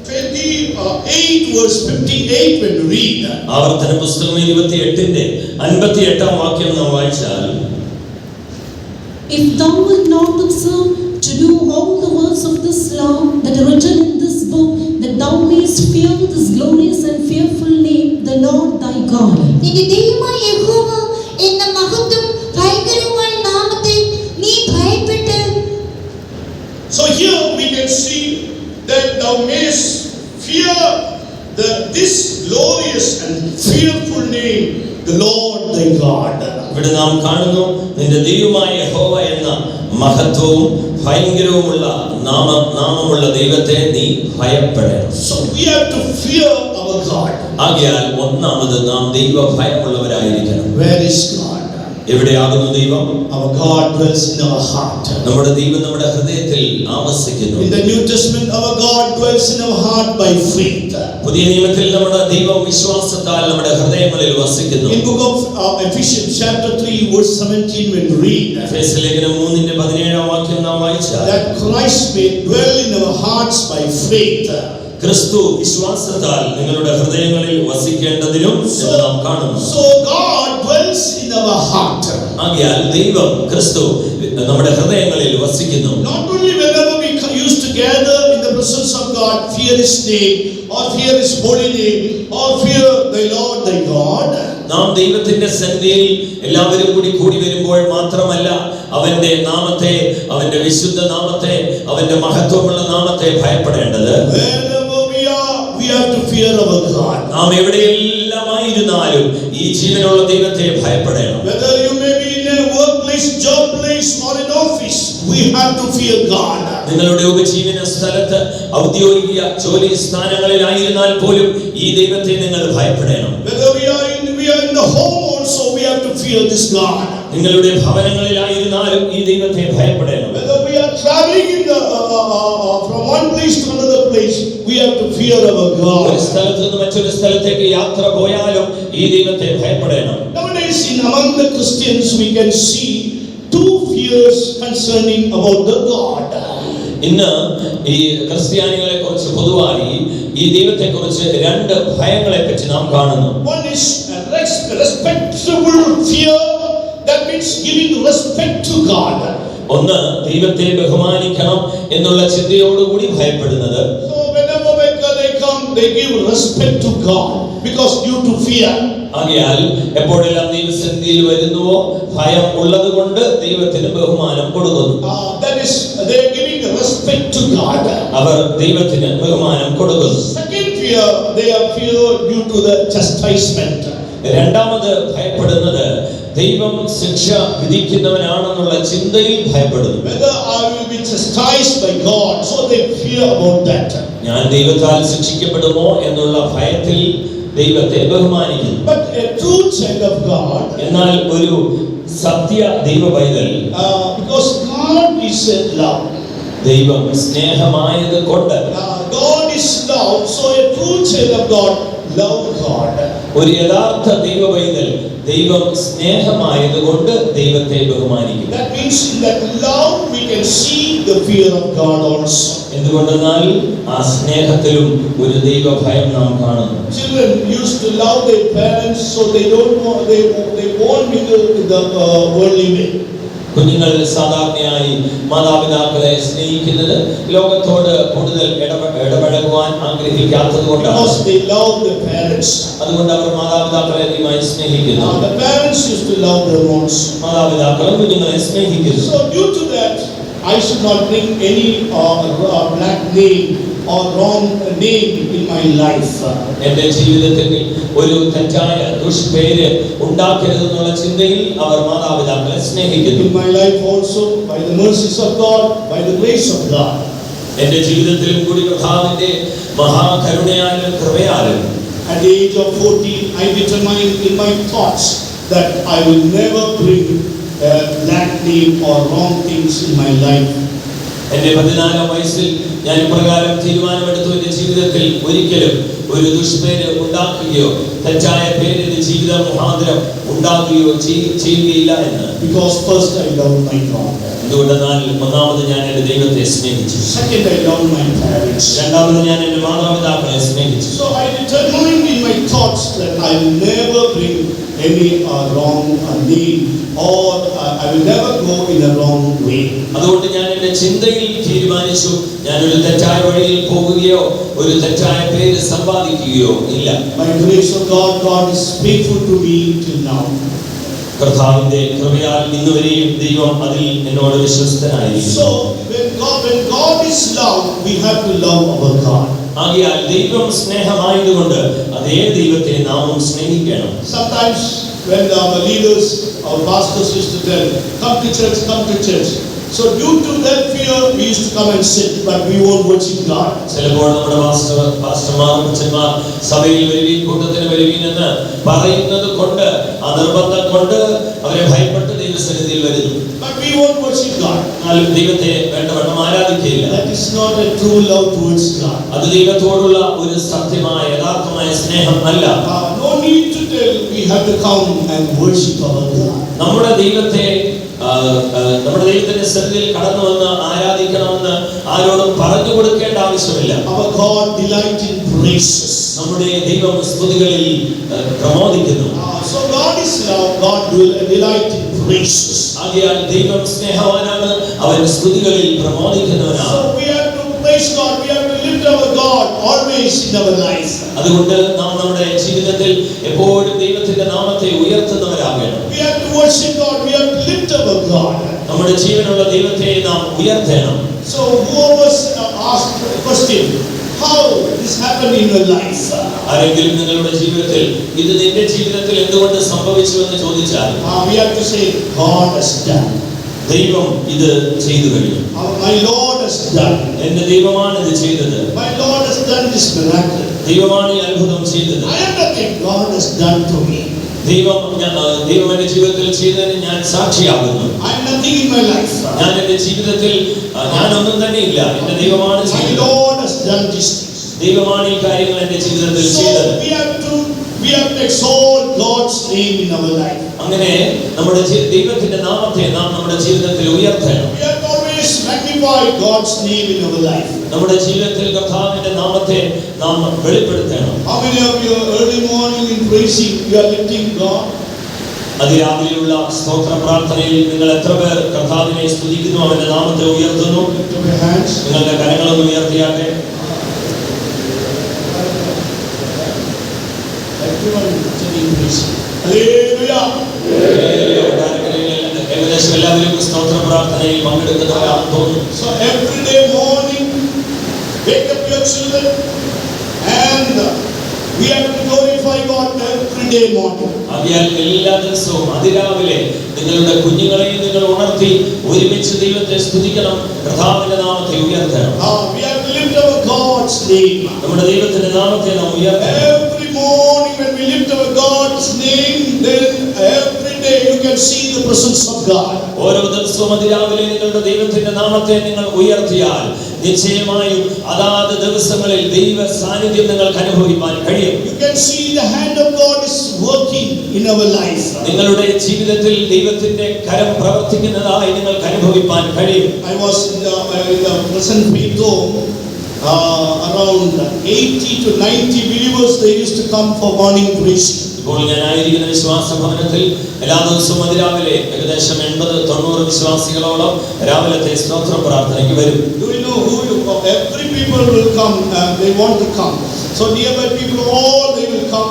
28, verse 58, when we read, ആവർത്തന പുസ്തകം 28-ന്റെ 58-ാം വാക്യം നാം വായിച്ചാൽ, If thou wilt not observe to do all the words of this law that are written in this book, that thou mayest fear this glorious and fearful name, the Lord thy God. നിന്റെ ദൈവമായ യഹോവ എന്ന മഹത്വം ഭയങ്കരമായ നാമത്തെ നീ ഭയപ്പെട്ട്. So here we can see that thou mayest fear this glorious and fearful name, the Lord thy God. ഇവിടെ നാം കാണുന്നു നിന്റെ ദൈവമായ യഹോവ എന്ന മഹത്വവും ഭയങ്കരവുമുള്ള നാമമുള്ള ദൈവത്തെ നീ ഭയപ്പെടണം. So we have to fear our God. ആകയാൽ ഒന്നാമത് നാം ദൈവ ഭയമുള്ളവരായിരിക്കണം. Where is God? എവിടെയാകുന്നു ദൈവം? Our God dwells in our heart. നമ്മുടെ ദൈവം നമ്മുടെ ഹൃദയത്തിൽ ആവസിക്കുന്നു. In the New Testament, our God dwells in our heart by faith. പുതിയ നിയമത്തിൽ നമ്മുടെ ദൈവം വിശ്വാസത്താൽ നമ്മുടെ ഹൃദയങ്ങളിൽ വസിക്കുന്നു. In book of Ephesians chapter 3 verse 17, when we read, എഫേസ്യ ലേഖനം 3-ന്റെ 17-ാം വാക്യം നാം വായിച്ചാൽ, that Christ may dwell in our hearts by faith. ക്രിസ്തു വിശ്വാസത്താൽ നിങ്ങളുടെ ഹൃദയങ്ങളിൽ വസിക്കേണ്ടതിനും എന്ന് നാം കാണുന്നു. So God dwells in our heart. ആകയാൽ ദൈവം ക്രിസ്തു നമ്മുടെ ഹൃദയങ്ങളിൽ വസിക്കുന്നു. Not only whenever we used to gather in the presence of God, fear His name, or fear His holy name, or fear the Lord thy God. നാം ദൈവത്തിന്റെ സന്നിധിയിൽ എല്ലാവരും കൂടി വരുമ്പോൾ മാത്രമല്ല അവന്റെ നാമത്തെ, അവന്റെ വിശുദ്ധ നാമത്തെ, അവന്റെ മഹത്വമുള്ള നാമത്തെ ഭയപ്പെടേണ്ടത്. Wherever we are, we have to fear our God. നാം എവിടെയെല്ലാമായിരുന്നാലും ഈ ജീവനുള്ള ദൈവത്തെ ഭയപ്പെടണം. Whether you may be in a workplace, job place, or in office, we have to fear God. നിങ്ങളുടെ ഉപജീവന സ്ഥലത്ത് ഔദ്യോഗിക ജോലി സ്ഥാനങ്ങളിലായിരുന്നാൽ പോലും ഈ ദൈവത്തെ നിങ്ങൾ ഭയപ്പെടണം. Whether we are in the home also, we have to fear this God. നിങ്ങളുടെ ഭവനങ്ങളിലായിരുന്നാലും ഈ ദൈവത്തെ ഭയപ്പെടണം. Whether we are traveling from one place to another place, we have to fear our God. ഒരു സ്ഥലത്ത് നിന്ന് മറ്റൊരു സ്ഥലത്തേക്ക് യാത്ര പോയാലും ഈ ദൈവത്തെ ഭയപ്പെടണം. Nowadays, among the Christians, we can see two fears concerning about the God. ഇന്ന് ഈ ക്രിസ്ത്യാനികളെ കുറിച്ച് പൊതുവായി ഈ ദൈവത്തെ കുറിച്ച് രണ്ട് ഭയങ്ങളെ പറ്റി നാം കാണുന്നു. One is a respectable fear, that means giving respect to God. ഒന്ന് ദൈവത്തെ ബഹുമാനിക്കണം എന്നുള്ള ചിന്തയോടുകൂടി ഭയപ്പെടുന്നത്. So whenever they come, they give respect to God because due to fear. ആകയാൽ എപ്പോഴെല്ലാം ദൈവസന്നിധിയിൽ വരുന്നുവോ ഭയം ഉള്ളത് കൊണ്ട് ദൈവത്തിന് ബഹുമാനം കൊടുക്കുന്നു. That is, they are giving respect to God. അവർ ദൈവത്തിന് ബഹുമാനം കൊടുക്കുന്നു. Second fear, they are fear due to the chastisement. രണ്ടാമത് ഭയപ്പെടുന്നത് ദൈവം ശിക്ഷ വിധിക്കുന്നവനാണെന്നുള്ള ചിന്തയിൽ ഭയപ്പെടുന്നു. Whether I will be chastised by God, so they fear about that. ഞാൻ ദൈവത്താൽ ശിക്ഷിക്കപ്പെടുമോ എന്നുള്ള ഭയത്തിൽ ദൈവത്തെ ബഹുമാനിക്കുന്നു. But a true child of God, എന്നാൽ ഒരു സത്യ ദൈവ പൈതൽ because God is love. ദൈവം സ്നേഹമായത് കൊണ്ട് God is love, so a true child of God love God. ഒരു യഥാർത്ഥ ദൈവ പൈതൽ ദൈവം സ്നേഹമായത് കൊണ്ട് ദൈവത്തെ ബഹുമാനിക്കും. That means in that love we can see the fear of God also. എന്തുകൊണ്ടെന്നാൽ ആ സ്നേഹത്തിലും ഒരു ദൈവഭയം നാം കാണുന്നു. Children used to love their parents, so they won't be the worldly way. കുഞ്ഞുങ്ങൾ സാധാരണയായി മാതാപിതാക്കളെ സ്നേഹിക്കുന്നത് ലോകത്തോട് കൂടുതൽ ഇടപഴകുവാൻ ആഗ്രഹിക്കാത്തത് കൊണ്ടാണ്. Because they love their parents. അതുകൊണ്ട് അവർ മാതാപിതാക്കളെ അധികമായി സ്നേഹിക്കുന്നു. The parents used to love their own. മാതാപിതാക്കളും കുഞ്ഞുങ്ങളെ സ്നേഹിക്കുന്നു. So due to that, I should not bring any black name or wrong name in my life. എന്റെ ജീവിതത്തിൽ ഒരു തെറ്റായ ദുഷ്പേര് ഉണ്ടാക്കരുതെന്നുള്ള ചിന്തയിൽ അവർ മാതാപിതാക്കളെ സ്നേഹിക്കുന്നു. In my life also, by the mercies of God, by the grace of God. എന്റെ ജീവിതത്തിലും കൂടി കർത്താവിന്റെ മഹാകരുണയാലും കൃപയാലും At the age of 14, I determined in my thoughts that I will never bring black name or wrong things in my life. എന്റെ 14-ാം വയസ്സിൽ ഞാൻ ഇപ്രകാരം തീരുമാനമെടുത്തു, എന്റെ ജീവിതത്തിൽ ഒരിക്കലും ഒരു ദുഷ്പേര് ഉണ്ടാക്കുകയോ തെറ്റായ പേര് എന്റെ ജീവിത മുഖാന്തരം ഉണ്ടാക്കുകയോ ചെയ്യുകയില്ല എന്ന്. Because first I love my God. എന്തുകൊണ്ടെന്നാൽ ഒന്നാമത് ഞാൻ എന്റെ ദൈവത്തെ സ്നേഹിച്ചു. Second, I love my parents. രണ്ടാമത് ഞാൻ എന്റെ മാതാപിതാക്കളെ സ്നേഹിച്ചു. So I determined in my thoughts that I will never bring any wrong name or I will never go in a wrong way. അതുകൊണ്ട് ഞാൻ എന്റെ ചിന്തയിൽ തീരുമാനിച്ചു, ഞാനൊരു തെറ്റായ വഴിയിൽ പോകുകയോ ഒരു തെറ്റായ പേര് സമ്പാദിക്കുകയോ ഇല്ല. By the grace of God, God is faithful to me till now. കർത്താവിന്റെ കൃപയാൽ ഇന്നുവരെയും ദൈവം അതിൽ എന്നോട് വിശ്വസ്തനായിരിക്കുന്നു. So when God is love, we have to love our God. ആകയാൽ ദൈവം സ്നേഹമായതുകൊണ്ട് അതേ ദൈവത്തെ നാമും സ്നേഹിക്കണം. Sometimes when our leaders, our pastors used to tell, come to church, come to church. So due to that fear, we used to come and sit, but we won't worship God. ചിലപ്പോൾ നമ്മുടെ പാസ്റ്റർമാർ അച്ഛന്മാർ സഭയിൽ വരുവീൻ, കൂട്ടത്തിന് വരുവീൻ എന്ന് പറയുന്നത് കൊണ്ട് ആ നിർബന്ധം കൊണ്ട് അവരെ ഭയപ്പെട്ട് ദൈവസന്നിധിയിൽ വരുന്നു. But we won't worship God. എന്നാൽ ദൈവത്തെ വേണ്ടവണ്ണം ആരാധിക്കുകയില്ല. That is not a true love towards God. അത് ദൈവത്തോടുള്ള ഒരു സത്യമായ യഥാർത്ഥമായ സ്നേഹം അല്ല. No need to tell, we have to come and worship our God. നമ്മുടെ ദൈവത്തിന്റെ സന്നിധിയിൽ കടന്നു വന്ന് ആരാധിക്കണമെന്ന് ആരോടും പറഞ്ഞു കൊടുക്കേണ്ട ആവശ്യമില്ല. Our God delights in praises. നമ്മുടെ ദൈവം സ്തുതികളിൽ പ്രമോദിക്കുന്നു. So God is love, God will delight in praises. ആകയാൽ ദൈവം സ്നേഹവാനാണ്, അവൻ സ്തുതികളിൽ പ്രമോദിക്കുന്നവനാണ്. So we have to praise God, we have to lift our God always in our life. അതുകൊണ്ട് നാം നമ്മുടെ ജീവിതത്തിൽ എപ്പോഴും ദൈവത്തിന്റെ നാമത്തെ ഉയർത്തുന്നവരാകണം. We have to worship God, we have to lift our God. നമ്മുടെ ജീവനുള്ള ദൈവത്തെ നാം ഉയർത്തണം. So whoever asked the question, how this happened in your life? ആരെങ്കിലും നിങ്ങളുടെ ജീവിതത്തിൽ ഇത് നിന്റെ ജീവിതത്തിൽ എന്തുകൊണ്ട് സംഭവിച്ചു എന്ന് ചോദിച്ചാൽ We have to say, God has done. ദൈവം ഇത് ചെയ്തു കഴിഞ്ഞു. My Lord has done. എന്റെ ദൈവമാണ് ഇത് ചെയ്തത്. My Lord has done this miracle. ദൈവമാണ് ഈ അത്ഭുതം ചെയ്തത്. I am nothing, God has done to me. ദൈവം എന്റെ ജീവിതത്തിൽ ചെയ്തതിന് ഞാൻ സാക്ഷിയാകുന്നു. I am nothing in my life. ഞാൻ എന്റെ ജീവിതത്തിൽ ഞാനൊന്നും തന്നെ ഇല്ല, എന്റെ ദൈവമാണ് My ചെയ്തത്. Lord has done these things. ദൈവമാണ് ഈ കാര്യങ്ങൾ എന്റെ ജീവിതത്തിൽ ചെയ്തത്. So we have to exalt God's name in our life. അങ്ങനെ നമ്മുടെ ദൈവത്തിന്റെ നാമത്തെ നാം നമ്മുടെ ജീവിതത്തിൽ ഉയർത്തണം. We have to always magnify God's name in our life. നമ്മുടെ ജീവിതത്തിൽ കർത്താവിന്റെ നാമത്തെ നാം വെളിപ്പെടുത്തണം. How many of you early morning in praising you are lifting God? അതിരാവിലെയുള്ള സ്തോത്ര പ്രാർത്ഥനയിൽ നിങ്ങൾ എത്ര പേർ കർത്താവിനെ സ്തുതിക്കുന്നു, അവന്റെ നാമത്തെ ഉയർത്തുന്നു? Lift up your hands. നിങ്ങളുടെ കരങ്ങളൊന്ന് ഉയർത്തിയാട്ടെ. Everyone singing praising. Hallelujah. ഏകദേശം എല്ലാവരും സ്തോത്ര പ്രാർത്ഥനയിൽ പങ്കെടുക്കുന്നവരാണെന്ന് തോന്നുന്നു. So every day morning, wake up your children and we have to glorify God every day morning. ആകയാൽ എല്ലാ ദിവസവും അതിരാവിലെ നിങ്ങളുടെ കുഞ്ഞുങ്ങളെയും നിങ്ങൾ ഉണർത്തി ഒരുമിച്ച് ദൈവത്തെ സ്തുതിക്കണം, കർത്താവിന്റെ നാമത്തെ ഉയർത്തണം. We have to lift our God's name. നമ്മുടെ ദൈവത്തിന്റെ നാമത്തെ നാം ഉയർത്തണം. Every morning when we lift our God's name, then every day you can see the presence of God. ഓരോ ദിവസവും അതിരാവിലെ നിങ്ങളുടെ ദൈവത്തിന്റെ നാമത്തെ നിങ്ങൾ ഉയർത്തിയാൽ നിശ്ചയമായും അതാത് ദിവസങ്ങളിൽ ദൈവ സാന്നിധ്യം നിങ്ങൾക്ക് അനുഭവിക്കാൻ കഴിയും. You can see the hand of God is working in our life. നിങ്ങളുടെ ജീവിതത്തിൽ ദൈവത്തിന്റെ കരം പ്രവർത്തിക്കുന്നതായി നിങ്ങൾക്ക് അനുഭവിക്കാൻ കഴിയും. I was in the present faith home. Around 80 to 90 believers, they used to come for morning preaching. ഇപ്പോൾ ഞാനായിരിക്കുന്ന വിശ്വാസ ഭവനത്തിൽ എല്ലാ ദിവസവും അതിരാവിലെ ഏകദേശം 80-90 വിശ്വാസികളോളം രാവിലത്തെ സ്തോത്ര പ്രാർത്ഥനയ്ക്ക് വരും. Do you know who every people will come? They want to come. So nearby people, all they will come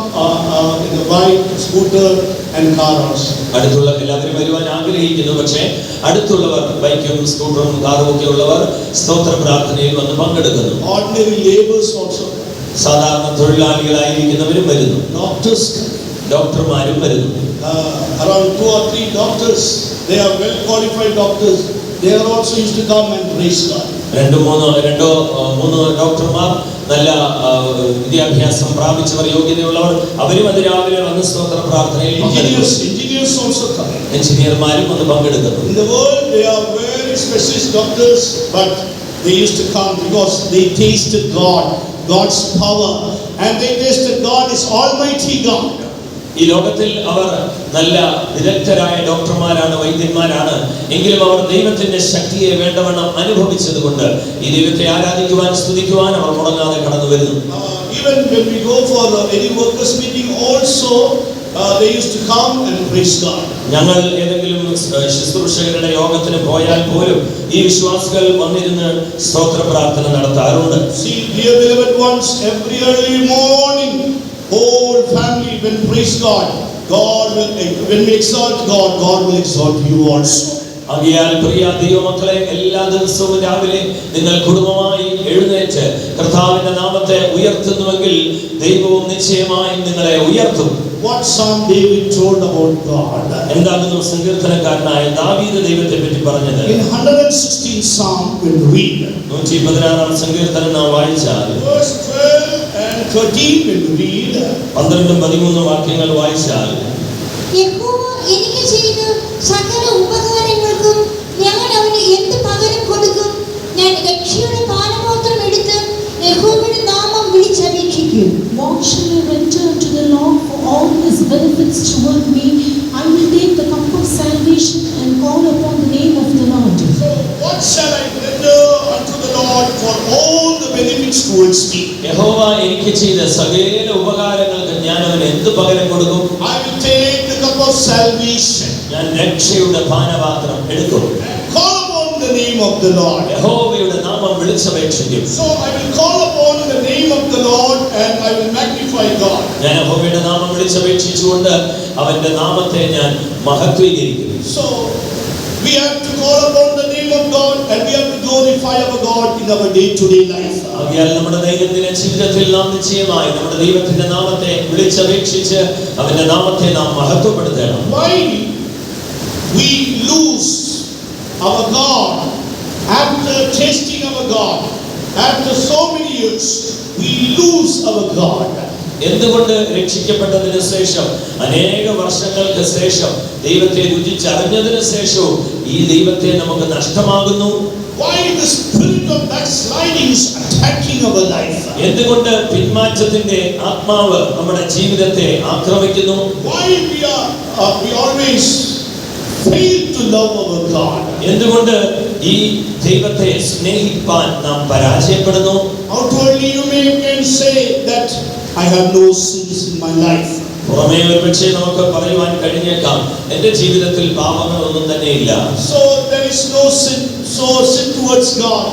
in the bike, scooter, and car also. അടുത്തുള്ള എല്ലാവരും വരുവാൻ ആഗ്രഹിക്കുന്നു. പക്ഷേ അടുത്തുള്ളവർ ബൈക്കും സ്കൂട്ടറും കാറും ഒക്കെ ഉള്ളവർ സ്തോത്ര പ്രാർത്ഥനയിൽ വന്ന് പങ്കെടുക്കുന്നു. Ordinary laborers also. സാധാരണ തൊഴിലാളികളായിരിക്കുന്നവരും വരുന്നു. Doctors. ഡോക്ടർമാരും വരുന്നു. Around 2 or 3 doctors. They are well qualified doctors. They are also used to come and praise God. രണ്ടോ മൂന്നോ ഡോക്ടർമാർ നല്ല വിദ്യാഭ്യാസം പ്രാപിച്ചവർ യോഗ്യതയുള്ളവർ അവരും അതിരാവിലെ വന്ന് സ്തോത്ര പ്രാർത്ഥനയിൽ Engineers also come. എഞ്ചിനീയർമാരും വന്ന് പങ്കെടുക്കുന്നു. In the world they are very specialist doctors, but they used to come because they tasted God's power, and they tasted God is Almighty God. ഈ ലോകത്തിൽ അവർ നല്ല വിദഗ്ധരായ ഡോക്ടർമാരാണ്, വൈദ്യന്മാരാണ്. എങ്കിലും അവർ ദൈവത്തിന്റെ ശക്തിയെ വേണ്ടവണ്ണം അനുഭവിച്ചതുകൊണ്ട് ഈ ദൈവത്തെ ആരാധിക്കുവാൻ സ്തുതിക്കുവാൻ അവർ മുടങ്ങാതെ കടന്നു വരുന്നു. Even when we go for any workers meeting also, they used to come and praise God. ഞങ്ങൾ ഏതെങ്കിലും ശുശ്രൂഷകരുടെ യോഗത്തിന് പോയാൽ പോലും ഈ വിശ്വാസികൾ വന്നിരുന്ന് സ്തോത്ര പ്രാർത്ഥന നടത്താറുണ്ട്. See, dear beloved ones, every early morning, whole family will praise God. When we exalt God, God will exalt you also. ആകയാൽ പ്രിയ ദൈവമക്കളെ, എല്ലാ ദിവസവും രാവിലെ നിങ്ങൾ കുടുംബമായി എഴുന്നേറ്റ് കർത്താവിന്റെ നാമത്തെ ഉയർത്തുന്നുവെങ്കിൽ ദൈവവും നിശ്ചയമായും നിങ്ങളെ ഉയർത്തും. What Psalm David told about God? എന്താകുന്നു സങ്കീർത്തനക്കാരനായ ദാവീദ് ദൈവത്തെ പറ്റി പറഞ്ഞത്? In 116 Psalm we'll read. 116 സങ്കീർത്തനം നാം വായിച്ചാൽ Verse 12 and 13 we'll read. 12-13 വാക്യങ്ങൾ വായിച്ചാൽ യഹോവ എനിക്ക് ചെയ്ത സകല ഉപകാരങ്ങൾക്കും ഞാൻ അവന് എന്ത് പകരം കൊടുക്കും? ഞാൻ രക്ഷയുടെ പാനപാത്രം എടുത്ത് യഹോവയുടെ നാമം വിളിച്ചപേക്ഷിക്കും. What shall I render unto the Lord for all his benefits toward me? I will take the cup of salvation and call upon the name of the Lord. So what shall I render unto the Lord for all the benefits towards me? യഹോവ എനിക്ക് ചെയ്ത സകല ഉപകാരങ്ങൾക്ക് ഞാൻ അവന് എന്ത് പകരം കൊടുക്കും? I will take the cup of salvation. ഞാൻ രക്ഷയുടെ പാനപാത്രം എടുക്കും. Call upon the name of the Lord. യഹോവയുടെ നാമം വിളിച്ചപേക്ഷിക്കും. So I will call upon the name of the Lord and I will magnify God. ഞാൻ യഹോവയുടെ നാമം വിളിച്ചപേക്ഷിച്ചുകൊണ്ട് അവന്റെ നാമത്തെ ഞാൻ മഹത്വീകരിക്കും. So we have to call upon the name of God and we have to glorify our God in our day-to-day life. ആകയാൽ നമ്മുടെ ദൈനംദിന ജീവിതത്തിൽ നാം നിശ്ചയമായി നമ്മുടെ ദൈവത്തിന്റെ നാമത്തെ വിളിച്ചപേക്ഷിച്ച് അവന്റെ നാമത്തെ നാം മഹത്വപ്പെടുത്തണം. Why we lose our God after tasting our God? After so many years, we lose our God. എന്തുകൊണ്ട് രക്ഷിക്കപ്പെട്ടതിന് ശേഷം അനേക വർഷങ്ങൾക്ക് ശേഷം ദൈവത്തെ രുചിച്ചറിഞ്ഞതിന് ശേഷവും ഈ ദൈവത്തെ നമുക്ക് നഷ്ടമാകുന്നു? Why the spirit of backsliding is attacking our life? എന്തുകൊണ്ട് പിന്മാറ്റത്തിന്റെ ആത്മാവ് നമ്മുടെ ജീവിതത്തെ ആക്രമിക്കുന്നു? Why we always fail to love our God? എന്തുകൊണ്ട് ഈ ദൈവത്തെ സ്നേഹിപ്പാൻ നാം പരാജയപ്പെടുന്നു? Outwardly you can say that I have no sins in my life. പുറമേ ഒരുപക്ഷേ നമുക്ക് പറയുവാൻ കഴിഞ്ഞേക്കാം, എന്റെ ജീവിതത്തിൽ പാപങ്ങളൊന്നും തന്നെ ഇല്ല. So there is no sin towards God.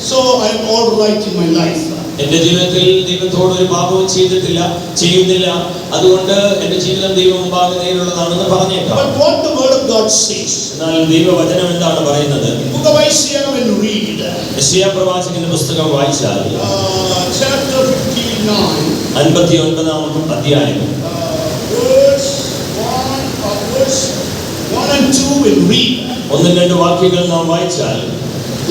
So I am all right in my life. എന്റെ ജീവിതത്തിൽ ദൈവത്തോട് ഒരു പാപവും ചെയ്യുന്നില്ല, അതുകൊണ്ട് എന്റെ ജീവിതം ദൈവം മുമ്പാകെ നേരുള്ളതാണെന്ന് പറഞ്ഞേക്കാം. But what the word of God says? എന്നാൽ ദൈവവചനം എന്താണ് പറയുന്നത്? Book of Isaiah when read. യെശയ്യാ പ്രവാചകന്റെ പുസ്തകം വായിച്ചാൽ chapter 59. 59 അധ്യായം Verse 1 and 2 will read. 1-2 വാക്യങ്ങൾ നാം വായിച്ചാൽ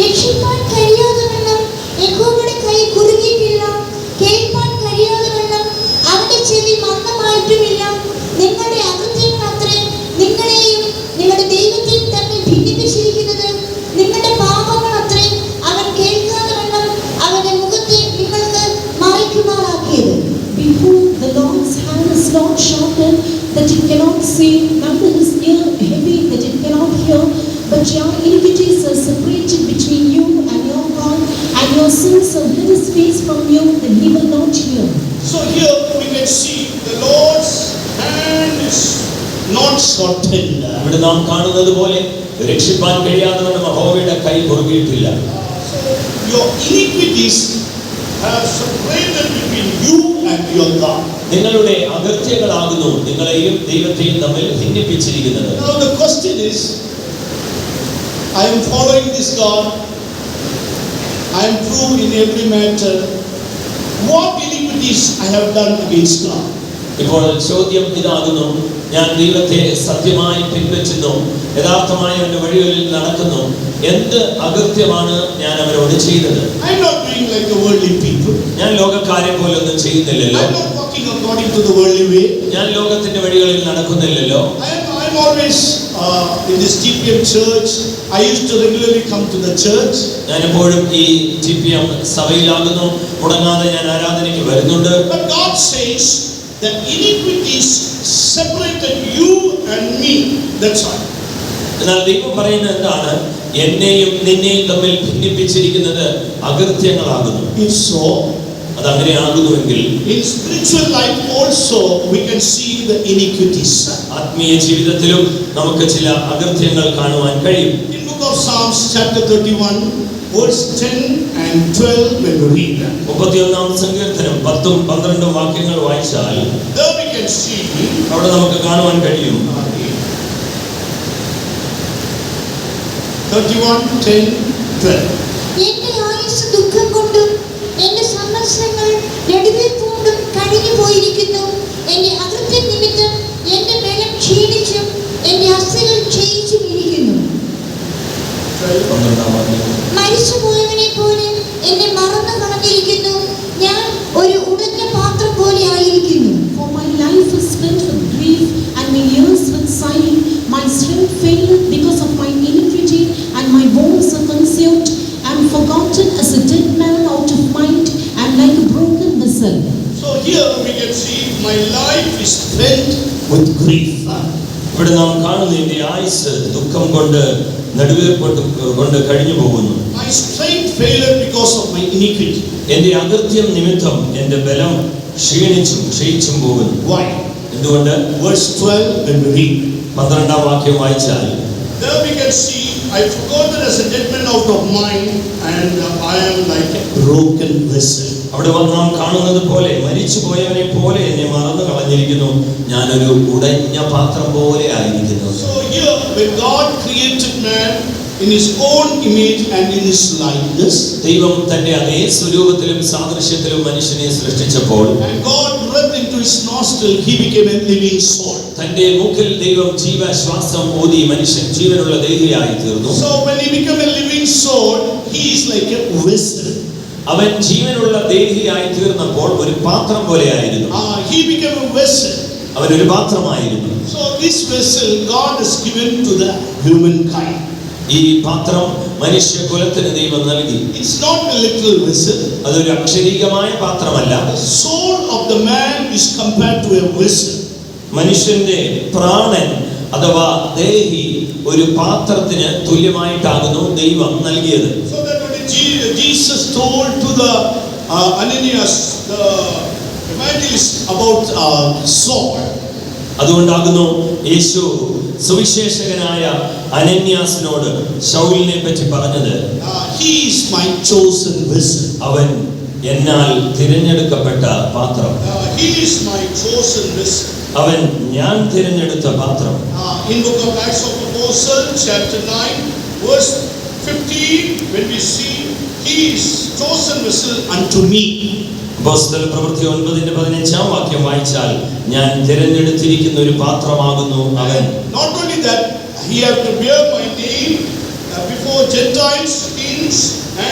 രക്ഷിപ്പാൻ കഴിയാതവണ്ണം യഹോവയുടെ കൈ കുറുകിയിട്ടില്ല, കേൾപ്പാൻ കഴിയാതവണ്ണം അവന്റെ ചെവി മന്ദമായിട്ടുമില്ല. നിങ്ങളുടെ അകൃത്യങ്ങൾ അത്രേ നിങ്ങളെയും iniquities are separated between you and your God, and your sins have hid his face from you, that he will not hear. So here we can see the Lord's hand is not shortened. ഇവിടെ നാം കാണുന്നത് പോലെ രക്ഷിപ്പാൻ കഴിയാത്തവന്റെ യഹോവയുടെ കൈ കുറുകിയിട്ടില്ല. So your iniquities have separated between you and your God. നിങ്ങളുടെ അകൃത്യങ്ങളാകുന്നു നിങ്ങളെയും ദൈവത്തെയും തമ്മിൽ ഭിന്നിപ്പിച്ചിരിക്കുന്നത്. Now the question is, I am following this God, I am true in every matter. What iniquities I have done against God? ഇപ്പോൾ ചോദ്യം ഇതാകുന്നു, ഞാൻ ദൈവത്തെ സത്യമായി പിൻവെച്ചുന്നു, യഥാർത്ഥമായ അവന്റെ വഴികളിൽ നടക്കുന്നു, എന്ത് അകൃത്യമാണ് ഞാൻ അവരോട് ചെയ്തത്? I am not doing like the worldly people. ഞാൻ ലോകക്കാരെ പോലൊന്നും ചെയ്യുന്നില്ലല്ലോ. I am not walking according to the worldly way. ഞാൻ ലോകത്തിന്റെ വഴികളിൽ നടക്കുന്നില്ലല്ലോ. I am always in this TPM church. I used to regularly come to the church. ഞാൻ എപ്പോഴും ഈ TPM സഭയിലാകുന്നു, മുടങ്ങാതെ ഞാൻ ആരാധനയ്ക്ക് വരുന്നുണ്ട്. But God says that iniquities separated you and me. That's all. എന്നാൽ ദൈവം പറയുന്നത് എന്താണ്? എന്നെയും നിന്നെയും തമ്മിൽ ഭിന്നിപ്പിച്ചിരിക്കുന്നത് അകൃത്യങ്ങളാകുന്നു. If so, അതങ്ങനെയാകുന്നുവെങ്കിൽ in spiritual life also we can see the iniquities. ആത്മീയ ജീവിതത്തിലും നമുക്ക് ചില അകൃത്യങ്ങൾ കാണുവാൻ കഴിയും. In book of Psalms chapter 31 verse 10 and 12 when we read that, 31-ാം സങ്കീർത്തനം 10ഉം 12ഉം വാക്യങ്ങൾ വായിച്ചാൽ there we can see അവിടെ നമുക്ക് കാണുവാൻ കഴിയും. 31 10 12. എന്റെ ആയുസ് ദുഃഖം കൊണ്ടും എന്റെ സംവത്സരങ്ങൾ നെടുവീർപ്പുകൊണ്ടും കഴിഞ്ഞു പോയിരിക്കുന്നു. എന്റെ അകൃത്യ നിമിത്തം എന്റെ ബലം ക്ഷീണിച്ചും എന്റെ അസ്ഥികൾ ക്ഷയിച്ചും ഇരിക്കുന്നു. 12-ാം വാക്യം. മരിച്ചുപോയവനെ പോലെ എന്നെ മറന്നു കളഞ്ഞിരിക്കുന്നു. ഞാൻ ഒരു ഉടഞ്ഞ പാത്രം പോലെ ആയിരിക്കുന്നു. For my life is spent with grief, and my years with sighing. My strength faileth because of my iniquity, and my bones are consumed. I am forgotten as a dead man out of mind, and like a broken vessel. So here we can see my life is spent with grief. ഇവിടെ നാം കാണുന്ന എന്റെ ആയുസ് ദുഃഖം കൊണ്ട് നെടുവീർപ്പ് കഴിഞ്ഞു പോകുന്നു. My strength failed because of my iniquity. എന്റെ അകൃത്യം നിമിത്തം എന്റെ ബലം ക്ഷയിച്ചും പോകുന്നു. Why? എന്തുകൊണ്ട്? Verse 12 when we read, 12-ാം വാക്യം വായിച്ചാൽ there we can see I forgotten as a dead man out of mind, and I am like a broken vessel. അവിടെ നാം കാണുന്നത് പോലെ മരിച്ചു പോയവനെ പോലെ എന്നെ മറന്നു കളഞ്ഞിരിക്കുന്നു, ഞാനൊരു ഉടഞ്ഞ പാത്രം പോലെ ആയിരിക്കുന്നു. So here when God created man in his own image and in his likeness, ദൈവം തന്റെ അതേ സ്വരൂപത്തിലും സാദൃശ്യത്തിലും മനുഷ്യനെ സൃഷ്ടിച്ചപ്പോൾ and God breathed into his nostril, he became a living soul. തന്റെ മൂക്കിൽ ദൈവം ജീവശ്വാസം ഊതി മനുഷ്യൻ ജീവനുള്ള ദേഹിയായി തീർന്നു. So when he became a living soul, he is like a vessel. അവൻ ജീവനുള്ള ദേഹിയായി തീർന്നപ്പോൾ ഒരു പാത്രം പോലെ ആയിരുന്നു. He became a vessel. അവൻ ഒരു പാത്രമായിരുന്നു. So this vessel God has given to the humankind. ഈ പാത്രം മനുഷ്യകുലത്തിന് ദൈവം നൽകി. It's not a little vessel. അതൊരു അക്ഷരീകമായ പാത്രമല്ല. The soul of the man is compared to a vessel. മനുഷ്യന്റെ പ്രാണൻ അഥവാ ദേഹി ഒരു പാത്രത്തിന് തുല്യമായിട്ടാകുന്നു ദൈവം നൽകിയത്. So that when Jesus told to the Ananias, the evangelist, about Saul, അതുകൊണ്ടാകുന്നു യേശു സുവിശേഷകനായ അനന്യാസിനോട് ശൗലിനെ പറ്റി പറഞ്ഞത്, he is my chosen vessel. അവൻ എന്നാൽ തിരഞ്ഞെടുക്കപ്പെട്ട പാത്രം. He is my chosen vessel. അവൻ ഞാൻ തിരഞ്ഞെടുത്ത പാത്രം. In book of Acts of Apostles chapter 9 verse 15, when we see he is chosen vessel unto me. അപ്പോസ്തല പ്രവൃത്തി 9:15 വാക്യം വായിച്ചാൽ ഞാൻ തിരഞ്ഞെടുത്തിരിക്കുന്ന ഒരു പാത്രമാകുന്നു അവൻ. Not only that, he have to bear my name before Gentiles, kings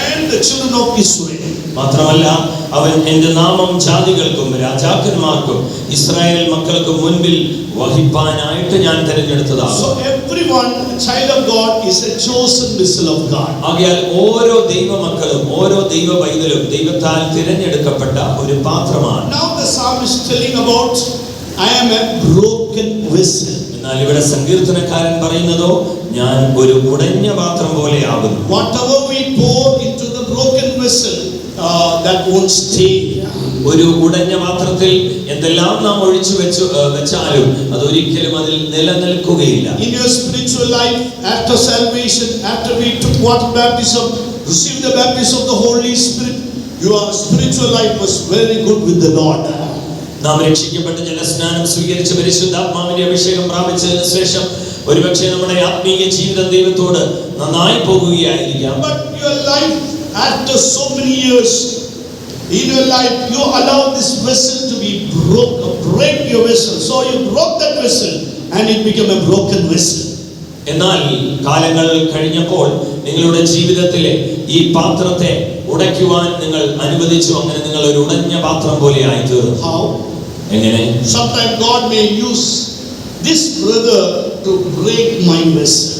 and the children of Israel. മാത്രമല്ല അവൻ എന്റെ നാമം ജാതികൾക്കും രാജാക്കന്മാർക്കും ഇസ്രായേൽ മക്കൾക്കും മുൻപിൽ വഹിപ്പാനായിട്ട് ഞാൻ തിരഞ്ഞെടുത്തതാണ്. So everyone, a child of God, is a chosen vessel of God. ആകയാൽ ഓരോ ദൈവമക്കളും ഓരോ ദൈവ പൈതലും ദൈവത്താൽ തിരഞ്ഞെടുക്കപ്പെട്ട ഒരു പാത്രമാണ്. Now the psalm is telling about I am a broken vessel. എന്നാൽ ഇവിടെ സങ്കീർത്തനക്കാരൻ പറയുന്നതോ, ഞാൻ ഒരു ഉടഞ്ഞ പാത്രം പോലെയാകുന്നു. Whatever we pour into the broken vessel, that won't stay. ഒരു ഉടഞ്ഞ പാത്രത്തിൽ എന്തെല്ലാം നാം ഒഴിച്ചു വെച്ചാലും അതൊരിക്കലും അതിൽ നിലനിൽക്കുകയില്ല. In your spiritual life, after salvation, after we took water baptism, received the baptism of the Holy Spirit, your spiritual life was very good with the Lord. നാം രക്ഷിക്കപ്പെട്ട് ജലസ്നാനം സ്വീകരിച്ച് പരിശുദ്ധാത്മാവിന്റെ അഭിഷേകം പ്രാപിച്ചതിന് ശേഷം ഒരുപക്ഷെ നമ്മുടെ ആത്മീയ ജീവിതം ദൈവത്തോട് നന്നായി പോകുകയായിരിക്കാം. But your life, after so many years in your life, you allow this vessel to be break your vessel. So you broke that vessel and it became a broken vessel. എന്നാൽ കാലങ്ങൾ കഴിഞ്ഞപ്പോൾ നിങ്ങളുടെ ജീവിതത്തിലെ ഈ പാത്രത്തെ ഉടയ്ക്കുവാൻ നിങ്ങൾ അനുവദിച്ചു. അങ്ങനെ നിങ്ങൾ ഒരു ഉടഞ്ഞ പാത്രം പോലെ ആയിത്തീർന്നു. How? എങ്ങനെ? Sometimes God may use this brother to break my vessel.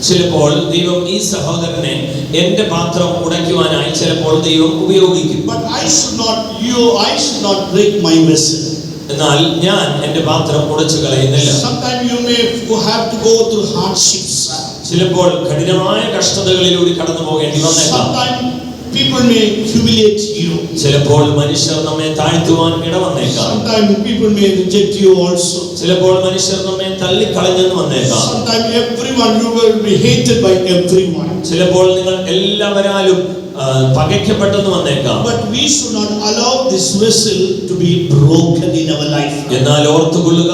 ചിലപ്പോൾ ദൈവം ഈ സഹോദരനെ എന്റെ പാത്രം ഉടയ്ക്കുവാനായി ചിലപ്പോൾ ദൈവം ഉപയോഗിക്കും. But I should not break my vessel. എന്നാൽ ഞാൻ എന്റെ പാത്രം ഉടച്ചു കളയുന്നില്ല. Sometimes you may have to go through hardships. ചിലപ്പോൾ കഠിനമായ കഷ്ടതകളിലൂടെ കടന്നു പോകേണ്ടി വന്നേക്കാം. Sometimes people may humiliate you. ചിലപ്പോൾ മനുഷ്യർ നമ്മെ താഴ്ത്തുവാൻ ഇടവന്നേക്കാം. Sometimes people may reject you also. ചിലപ്പോൾ മനുഷ്യർ നമ്മെ തള്ളിക്കളഞ്ഞെന്ന് വന്നേക്കാം. Sometimes you will be hated by everyone. ചിലപ്പോൾ നിങ്ങൾ എല്ലാവരാലും പകയ്ക്കപ്പെട്ടെന്ന് വന്നേക്കാം. But we should not allow this vessel to be broken in our life. എന്നാൽ ഓർത്തുകൊള്ളുക,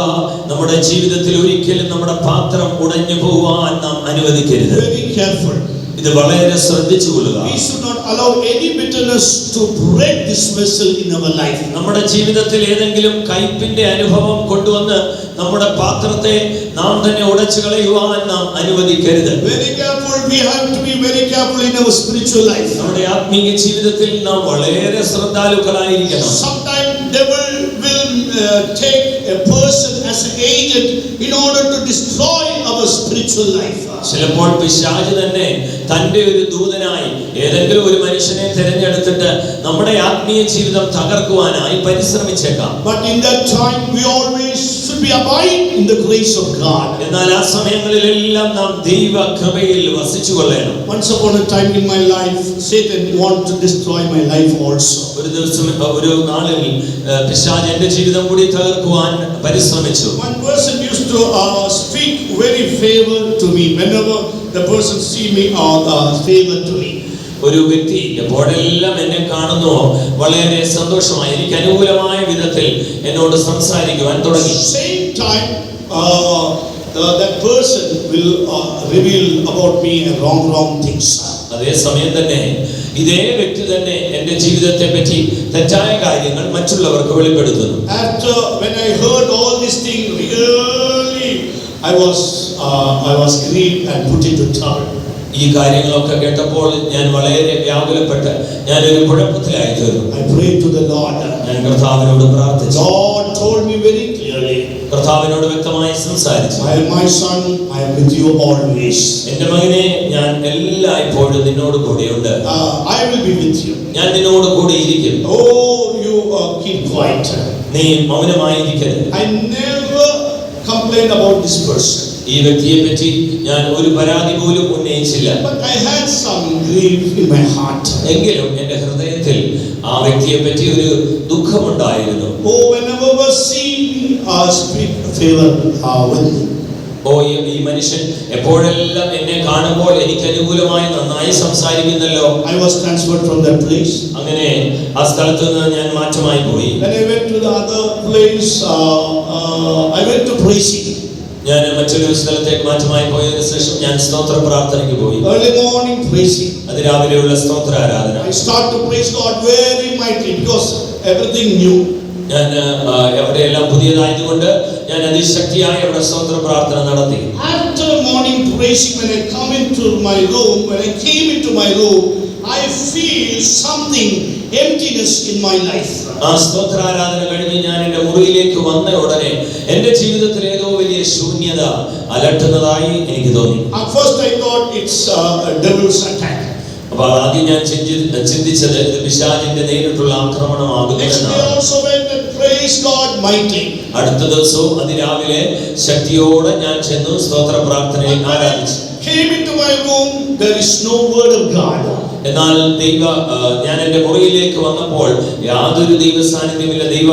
നമ്മുടെ ജീവിതത്തിൽ ഒരിക്കലും നമ്മുടെ പാത്രം ഉടഞ്ഞു പോവാൻ നാം അനുവദിക്കരുത്. Very careful. ഇത് വളരെ ശ്രദ്ധിച്ചുകൊള്ളുക. We should not allow any bitterness to break this vessel in our life. നമ്മുടെ ജീവിതത്തിൽ ഏതെങ്കിലും കയ്പിന്റെ അനുഭവം കൊണ്ടുവന്ന് നമ്മുടെ പാത്രത്തെ നാം തന്നെ ഉടച്ചു കളയുവാൻ നാം അനുവദിക്കരുത്. Very careful. We have to be very careful in our spiritual life. നമ്മുടെ ആത്മീയ ജീവിതത്തിൽ നാം വളരെ ശ്രദ്ധാലുക്കളായിരിക്കണം. Sometimes devil will take a person as an agent in order to destroy our spiritual life. ചിലപ്പോൾ പിശാച് തന്നെ തന്റെ ഒരു ദൂതനായി ഏതെങ്കിലും ഒരു മനുഷ്യനെ തിരഞ്ഞെടുത്തിട്ട് നമ്മുടെ ആത്മീയ ജീവിതം തകർക്കുവാനായി പരിശ്രമിച്ചേക്കാം. But in that time we always should be abide in the grace of God. എന്നാൽ ആ സമയങ്ങളിലെല്ലാം നാം ദൈവ കൃപയിൽ വസിച്ചുകൊള്ളണം. Once upon a time in my life, Satan wanted to destroy my life also. ഒരു ദിവസം ഒരു നാളിൽ പിശാച് എന്റെ ജീവിതം കൂടി തകർക്കുവാൻ പരിശ്രമിച്ചു. One person used to speak very favor to me whenever the person see me or favor to me. ഒരു വ്യക്തി എപ്പോഴെല്ലാം എന്നെ കാണുന്നു വളരെ സന്തോഷമായി എനിക്ക് അനുകൂലമായ വിധത്തിൽ എന്നോട് സംസാരിക്കുവാൻ തുടങ്ങി. Same time that person will reveal about me wrong things. അതേ സമയം തന്നെ ഇതേ വ്യക്തി തന്നെ എന്റെ ജീവിതത്തെ പറ്റി തെറ്റായ കാര്യങ്ങൾ മറ്റുള്ളവർക്ക് വെളിപ്പെടുത്തുന്നു. After when I heard all these things, really I was grieved and put into trouble. ഈ കാര്യങ്ങളൊക്കെ കേട്ടപ്പോൾ ഞാൻ വളരെ വ്യാകുലപ്പെട്ട് ഞാനൊരു കുഴപ്പത്തിലായി തീർന്നു. I prayed to the Lord. ഞാൻ കർത്താവിനോട് പ്രാർത്ഥിച്ചു. God told me very clearly. കർത്താവിനോട് വ്യക്തമായി സംസാരിച്ചു. My son, I am with you always. എന്റെ മകനെ, ഞാൻ എല്ലായ്പ്പോഴും നിന്നോട് കൂടെയുണ്ട്. I will be with you. ഞാൻ നിന്നോട് കൂടെ ഇരിക്കും. Oh, you keep quiet. നീ മൗനമായിരിക്കരുത്. I never complained about this person. ഈ വ്യക്തിയെ പറ്റി ഞാൻ ഒരു പരാതി പോലും ഉന്നയിച്ചില്ല. But I had some grief in my heart. എങ്കിലും എന്റെ ഹൃദയത്തിൽ ആ വ്യക്തിയെ പറ്റി ഒരു ദുഃഖമുണ്ടായിരുന്നു. Oh, whenever I see speak favor with me. ഈ മനുഷ്യൻ എപ്പോഴെല്ലാം എന്നെ കാണുമ്പോൾ എനിക്ക് അനുകൂലമായി നന്നായി സംസാരിക്കുന്നല്ലോ. I was transferred from that place. അങ്ങനെ ആ സ്ഥലത്ത് നിന്ന് ഞാൻ മാറ്റമായി പോയി. When I went to the other place, I went to praising. ഞാൻ മറ്റൊരു സ്ഥലത്തേക്ക് മാറ്റമായി പോയതിനു ശേഷം ഞാൻ സ്തോത്ര പ്രാർത്ഥനയ്ക്ക് പോയി. Early morning praising. അതിരാവിലെയുള്ള സ്തോത്ര ആരാധന. I start to praise God very mightily because everything new. ഞാൻ എവിടെയെല്ലാം പുതിയതായതുകൊണ്ട് ഞാൻ അതിശക്തിയായി അവിടെ സ്തോത്ര പ്രാർത്ഥന നടത്തി. After morning praising, when I came into my room, I feel something emptiness in my life. ആ സ്തോത്ര ആരാധന കഴിഞ്ഞ് ഞാൻ എന്റെ മുറിയിലേക്ക് വന്ന ഉടനെ എന്റെ ജീവിതത്തിൽ ഏതോ വലിയ ശൂന്യത അലട്ടുന്നതായി എനിക്ക് തോന്നി. At first I thought it's a devil's attack. അപ്പോൾ ആദ്യം ഞാൻ ചിന്തിച്ചത് ഇത് പിശാചിന്റെ നേരിട്ടുള്ള ആക്രമണമാകുന്നു Next day എന്നാണ്. also went and prayed praise God mightily. അടുത്ത ദിവസവും അതിരാവിലെ ശക്തിയോടെ ഞാൻ ചെന്നു സ്തോത്ര പ്രാർത്ഥനയിൽ ആരാധിച്ചു. Came into my room, there is no word of God. എന്നാൽ ഞാൻ എന്റെ മുറിയിലേക്ക് വന്നപ്പോൾ യാതൊരു ദൈവ സാന്നിധ്യമില്ല, ദൈവ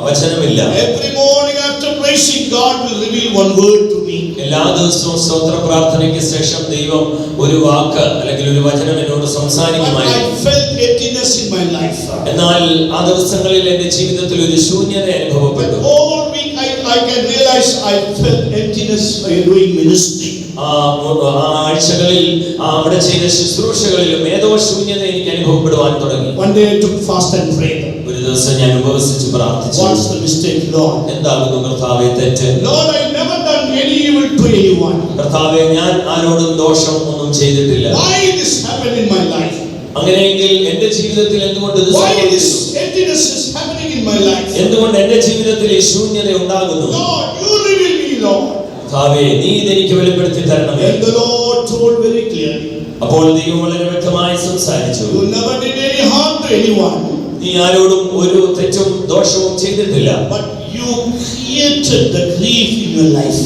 വചനമില്ല. Every morning after praising, God will reveal one word to me. എല്ലാ ദിവസവും സ്തോത്ര പ്രാർത്ഥനയ്ക്ക് ശേഷം ദൈവം ഒരു വാക്ക് അല്ലെങ്കിൽ ഒരു വചനം എന്നോട് സംസാരിക്കുമായിരുന്നു. I felt emptiness in my life. എന്നാൽ ആ ദിവസങ്ങളിൽ എന്റെ ജീവിതത്തിൽ ഒരു ശൂന്യത അനുഭവപ്പെട്ടു. All week I can realize I felt emptiness by doing ministry. ആഴ്ചകളിൽ അവിടെ ചെയ്ത ശുശ്രൂഷകളിലും ഏതോ ശൂന്യത എനിക്ക് അനുഭവപ്പെടുവാൻ തുടങ്ങി. One day I took fast and prayed. ഒരു ദിവസം ഞാൻ ഉപവസിച്ച് പ്രാർത്ഥിച്ചു. What's the mistake, Lord? എന്താകുന്നു കർത്താവേ തെറ്റ്? Lord, I never done any evil to anyone. കർത്താവേ ഞാൻ ആരോടും ദോഷം ഒന്നും ചെയ്തിട്ടില്ല. Why this happened in my life? അങ്ങനെയെങ്കിൽ എന്റെ ജീവിതത്തിൽ എന്തുകൊണ്ട് ഇത് Why സംഭവിച്ചു? this emptiness is happening in my life? എന്തുകൊണ്ട് എന്റെ ജീവിതത്തിൽ ഈ ശൂന്യത ഉണ്ടാകുന്നു? Lord, you reveal me, Lord. കർത്താവേ നീ ഇതെനിക്ക് വെളിപ്പെടുത്തി തരണമേ. And the Lord told very clearly. അപ്പോൾ ദൈവം വളരെ വ്യക്തമായി സംസാരിച്ചു. You never did any harm to anyone. നീ ആരോടും ഒരു തെറ്റും ദോഷവും ചെയ്തിട്ടില്ല. But you created the grief in your life.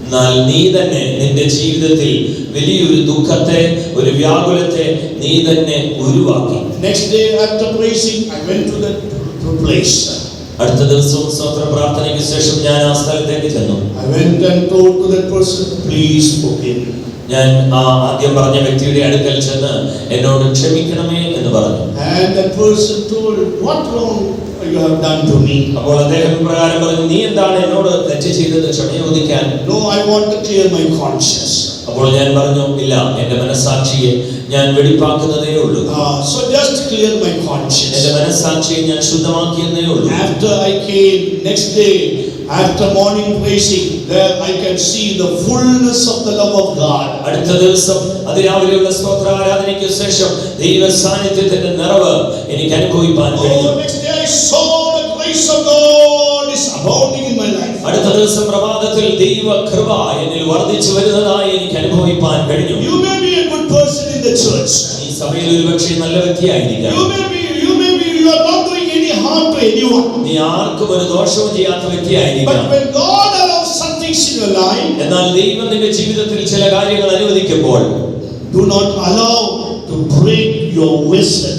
എന്നാൽ നീ തന്നെ നിന്റെ ജീവിതത്തിൽ വലിയൊരു ദുഃഖത്തെ, ഒരു വ്യാകുലത്തെ നീ തന്നെ ഉരുവാക്കി. Next day after praising, I went to that place. അടുത്ത ദിവസവും സ്തോത്ര പ്രാർത്ഥനയ്ക്ക് ശേഷം ഞാൻ ആ സ്ഥലത്തേക്ക് ചെന്നു. I went and told to that person, please forgive me. ഞാൻ ആ ആദ്യം പറഞ്ഞ വ്യക്തിയുടെ അടുക്കൽ ചെന്ന് എന്നോട് ക്ഷമിക്കണമേ എന്ന് പറഞ്ഞു. And that person told, what wrong you have done to me? അപ്പോൾ അദ്ദേഹം പ്രകാരം പറഞ്ഞു, നീ എന്താണ് എന്നോട് തെറ്റ് ചെയ്തത് ക്ഷമ ചോദിക്കാൻ? No, I want to clear my conscience. അപ്പോൾ ഞാൻ പറഞ്ഞു, ഇല്ല, എന്റെ മനസ്സാക്ഷിയെ ഞാൻ വെടിപ്പാക്കുന്നതേ ഉള്ളൂ. So just clear my conscience. എന്റെ മനസ്സാക്ഷിയെ ഞാൻ ശുദ്ധമാക്കിയെന്നേ ഉള്ളൂ. After I came next day, after morning praising, there I can see the fullness of the love of God. അടുത്ത ദിവസം അതിരാവിലെയുള്ള സ്തോത്ര ആരാധനയ്ക്ക് ശേഷം ദൈവ സാന്നിധ്യത്തിന്റെ നിറവ് എനിക്ക് അനുഭവിക്കാൻ കഴിഞ്ഞു. Next day I saw the grace of God is abounding in my life. അടുത്ത ദിവസം പ്രഭാതത്തിൽ ദൈവ കൃപ എന്നിൽ വർദ്ധിച്ചു വരുന്നതായി എനിക്ക് അനുഭവിക്കാൻ കഴിഞ്ഞു. You may be a good person in the church. ഈ സഭയിൽ ഒരുപക്ഷേ നല്ല വ്യക്തിയായിരിക്കാം. You may be you are not doing any harm to anyone. നീ ആർക്കും ഒരു ദോഷവും ചെയ്യാത്ത വ്യക്തിയായിരിക്കാം. But when God allows some things in your life, എന്നാൽ ദൈവം നിന്റെ ജീവിതത്തിൽ ചില കാര്യങ്ങൾ അനുവദിക്കുമ്പോൾ do not allow to break your vessel.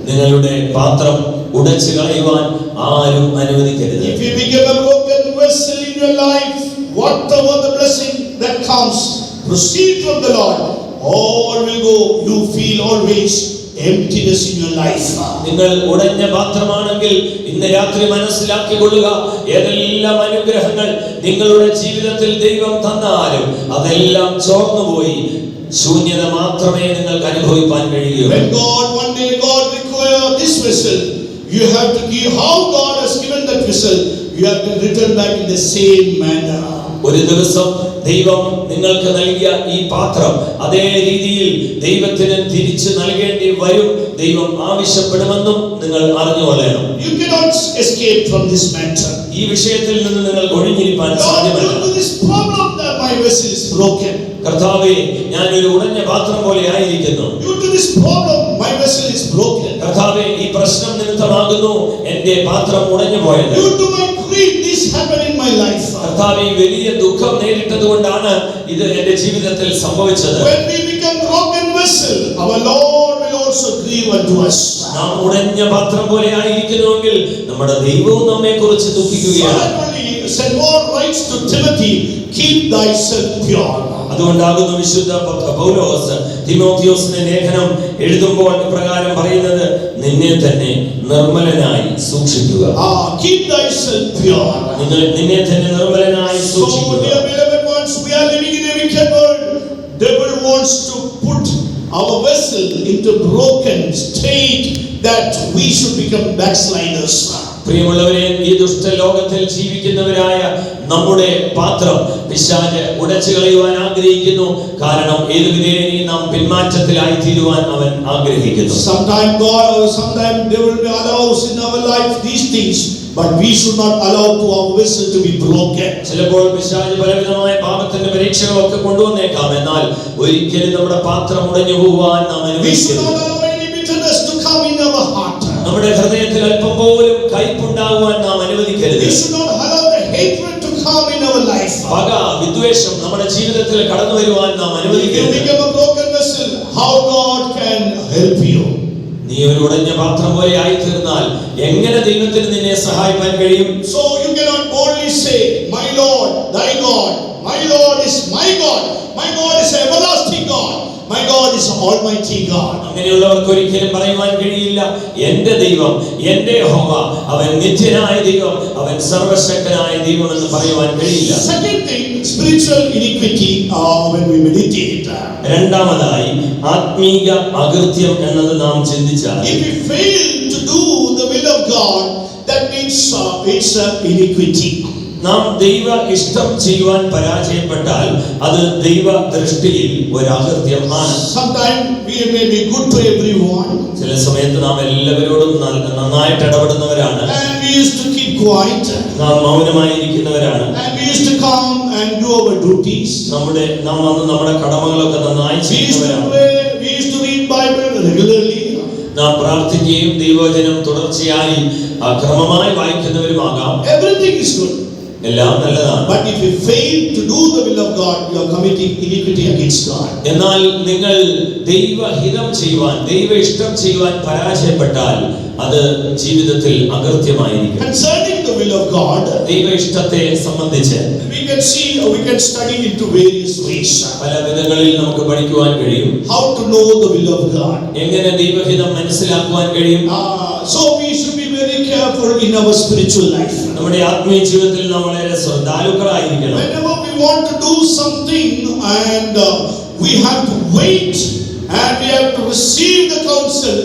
നിങ്ങളുടെ പാത്രം ഉടച്ചു കളയുവാൻ ആരും അനുവദിക്കരുത്. If you become a broken vessel in your life, whatever the blessing that comes, proceed from the Lord. All will go. You feel always emptiness in your life. നിങ്ങൾ ഉടഞ്ഞ പാത്രമാണെങ്കിൽ ഇന്ന് രാത്രി മനസ്സിലാക്കിക്കൊള്ളുക, ഏതെല്ലാം അനുഗ്രഹങ്ങൾ നിങ്ങളുടെ ജീവിതത്തിൽ ദൈവം തന്നാലും അതെല്ലാം ചോർന്നുപോയി ശൂന്യത മാത്രമേ നിങ്ങൾക്ക് അനുഭവിക്കാൻ കഴിയൂ. When one day God require this vessel, you have to give how God has given that vessel. You have to return back in the same manner. ഒരു ദിവസം ദൈവം നിങ്ങൾക്ക് നൽകിയ ഈ പാത്രം അതേ രീതിയിൽ ദൈവത്തിന് തിരിച്ചു നൽകേണ്ടി വരും. ദൈവം ആവശ്യപ്പെടുമെന്നും നിങ്ങൾ അറിഞ്ഞുകൊള്ളണം. You cannot escape from this matter. ഈ വിഷയത്തിൽ നിന്ന് നിങ്ങൾ ഒഴിഞ്ഞിരിക്കാൻ സാധ്യമല്ല. Due to this problem that my vessel is broken. കർത്താവേ, ഞാൻ ഒരു ഉടഞ്ഞ പാത്രം പോലെ ആയിരിക്കുന്നു. Due to this problem my vessel is broken. കർത്താവേ, ഈ പ്രശ്നം നിമിത്തമാകുന്നു എന്റെ പാത്രം ഉടഞ്ഞു പോയത്. Due to my grief this happened in my life. കർത്താവേ, വലിയ ദുഃഖം നേരിട്ടതുകൊണ്ടാണ് ഇത് എന്റെ ജീവിതത്തിൽ സംഭവിച്ചത്. When we become broken vessel, our Lord will also grieve unto us. നാം ഉടഞ്ഞ പാത്രം പോലെ ആയിരിക്കുന്നുവെങ്കിൽ നമ്മുടെ ദൈവവും നമ്മെ കുറിച്ച് ദുഃഖിക്കുകയാണ്. Said Paul writes to Timothy, keep thyself pure. അതുകൊണ്ടാകുന്നു വിശുദ്ധ പൗലോസ് തിമോഥെയോസിന്റെ ലേഖനം എഴുതുമ്പോൾ ഇപ്രകാരം പറയുന്നത്, നിന്നെ തന്നെ നിർമ്മലനായി സൂക്ഷിക്കുക. Keep thyself pure. നിന്നെ തന്നെ നിർമ്മലനായി സൂക്ഷിക്കുക. So dear beloved ones, we are living in a wicked world. Devil wants to put our vessel into broken state that we should become backsliders. പ്രിയമുള്ളവരെ, ഈ ദുഷ്ട ലോകത്തിൽ ജീവിക്കുന്നവരായ നമ്മുടെ പാത്രം പിശാച് ഉടച്ചു കളയുവാൻ ആഗ്രഹിക്കുന്നു. കാരണം ഏതു വിധേനയും നാം പിന്മാറ്റത്തിലായി തീരുവാൻ അവൻ ആഗ്രഹിക്കുന്നു. Sometimes devil may allows in our life these things, but we should not allow to our vessel to be broken. ചിലപ്പോൾ പിശാച് പലവിധമായ പാപത്തിന്റെ പരീക്ഷകളൊക്കെ കൊണ്ടുവന്നേക്കാം. എന്നാൽ ഒരിക്കലും നമ്മുടെ പാത്രം ഉടഞ്ഞു പോവാൻ നാം അനുവദിക്കരുത്. We should not allow any bitterness to come in our heart. നമ്മുടെ ഹൃദയത്തിൽ അല്പം പോലും കയ്പുണ്ടാകുവാൻ നാം അനുവദിക്കരുത്. We should not allow the hatred to come in our life. പക, വിദ്വേഷം നമ്മുടെ ജീവിതത്തിൽ കടന്നു വരുവാൻ നാം If you അനുവദിക്കരുത്. become a broken vessel, how God can help you? നീ ഒരു ഉടഞ്ഞ പാത്രം പോലെ ആയിത്തീർന്നാൽ എങ്ങനെ ദൈവത്തിന് നിന്നെ സഹായിക്കാൻ കഴിയും? So you cannot boldly say, my Lord, thy God. My Lord is my God. My God is an everlasting God. My God is an almighty God. അങ്ങനെയുള്ളവർക്ക് ഒരിക്കലും പറയുവാൻ കഴിയില്ല, എന്റെ ദൈവം, എന്റെ യഹോവ, അവൻ നിത്യനായ ദൈവം, അവൻ സർവശക്തനായ ദൈവം എന്ന് പറയുവാൻ കഴിയില്ല. Second thing, spiritual iniquity when we meditate. രണ്ടാമതായി ആത്മീക അകൃത്യം എന്നത് നാം ചിന്തിച്ചാൽ, If we fail to do the will of God, that means it's iniquity. നാം ദൈവ ഇഷ്ടം ചെയ്യുവാൻ പരാജയപ്പെട്ടാൽ അത് ദൈവ ദൃഷ്ടിയിൽ ഒരു അകൃത്യം ആണ്. Sometimes we may be good to everyone, ചില സമയത്ത് നാം എല്ലാവരോടും നന്നായിട്ട് ഇടപെടുന്നവരാണ്. and we used to keep quiet, നാം മൗനമായിരിക്കുന്നവരാണ്. and we used to come and do our duties. നാം വന്ന് നമ്മുടെ കടമകളൊക്കെ നന്നായി We used to ചെയ്യുന്നവരാണ്. pray, we used to read Bible regularly. നാം പ്രാർത്ഥിക്കുകയും ദൈവവചനം തുടർച്ചയായി ക്രമമായി വായിക്കുന്നവരുമാകാം. Everything is good. എല്ലാം നല്ലതാണ്. But if you fail to do the will of God, you are committing iniquity against God. എന്നാൽ നിങ്ങൾ ദൈവഹിതം ചെയ്യുവാൻ, ദൈവ ഇഷ്ടം ചെയ്യുവാൻ പരാജയപ്പെട്ടാൽ അത് ജീവിതത്തിൽ അകൃത്യമായിരിക്കും. Concerning the will of God, ദൈവ ഇഷ്ടത്തെ സംബന്ധിച്ച് we can study into various ways. പല വിധങ്ങളിൽ നമുക്ക് പഠിക്കുവാൻ കഴിയും. How to know the will of God. എങ്ങനെ ദൈവഹിതം മനസ്സിലാക്കുവാൻ കഴിയും? So we should be very careful in our spiritual life. നമ്മുടെ ആത്മീയ ജീവിതത്തിൽ നാം വളരെ ശ്രദ്ധാലുക്കളായിരിക്കണം. Whenever we want to do something and we have to wait and we have to receive the counsel,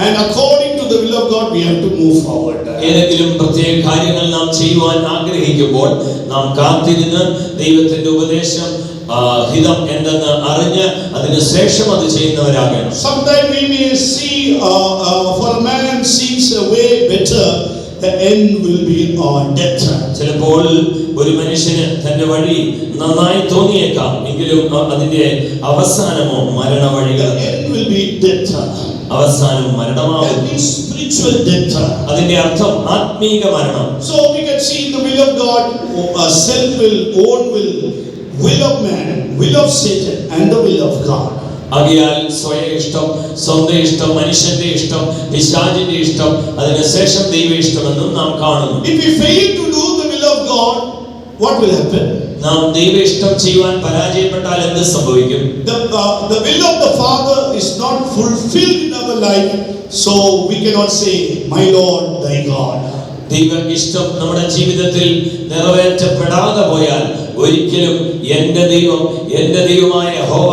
and according to the will of God we have to move forward. ഏതെങ്കിലും പ്രത്യേക കാര്യങ്ങൾ നാം ചെയ്യുവാൻ ആഗ്രഹിക്കുമ്പോൾ നാം കാത്തിരുന്ന് ദൈവത്തിന്റെ ഉപദേശം ഹിതം എന്തെന്ന് അറിഞ്ഞ് അതിനുശേഷം അത് ചെയ്യുന്നവരാകണം. Sometimes we may see for a man seeks a way better, the end will be death. ചിലപ്പോൾ ഒരു മനുഷ്യന് തന്റെ വഴി നന്നായി തോന്നിയേക്കാം, എങ്കിലും അതിന്റെ അവസാനമോ മരണ വഴികൾ. The end will be death. അവസാനം മരണമാകും. That means spiritual death. അതിന്റെ അർത്ഥം ആത്മീക മരണം. So we can see the will of God, self will, own will of man, will of Satan, and the will of God. ആകയാൽ സ്വയ ഇഷ്ടം, സ്വന്തം ഇഷ്ടം, മനുഷ്യന്റെ ഇഷ്ടം, പിശാചിന്റെ ഇഷ്ടം, അതിനുശേഷം ദൈവ ഇഷ്ടമെന്നും നാം കാണുന്നു. If we fail to do the will of God, what will happen? നാം ദൈവ ഇഷ്ടം ചെയ്യുവാൻ പരാജയപ്പെട്ടാൽ എന്ത് സംഭവിക്കും? The will of the Father is not fulfilled in our life, so we cannot say, my Lord, thy God. ദൈവ ഇഷ്ടം നമ്മുടെ ജീവിതത്തിൽ നിറവേറ്റപ്പെടാതെ പോയാൽ ഒരിക്കലും എന്റെ ദൈവം, എന്റെ ദൈവമായ യഹോവ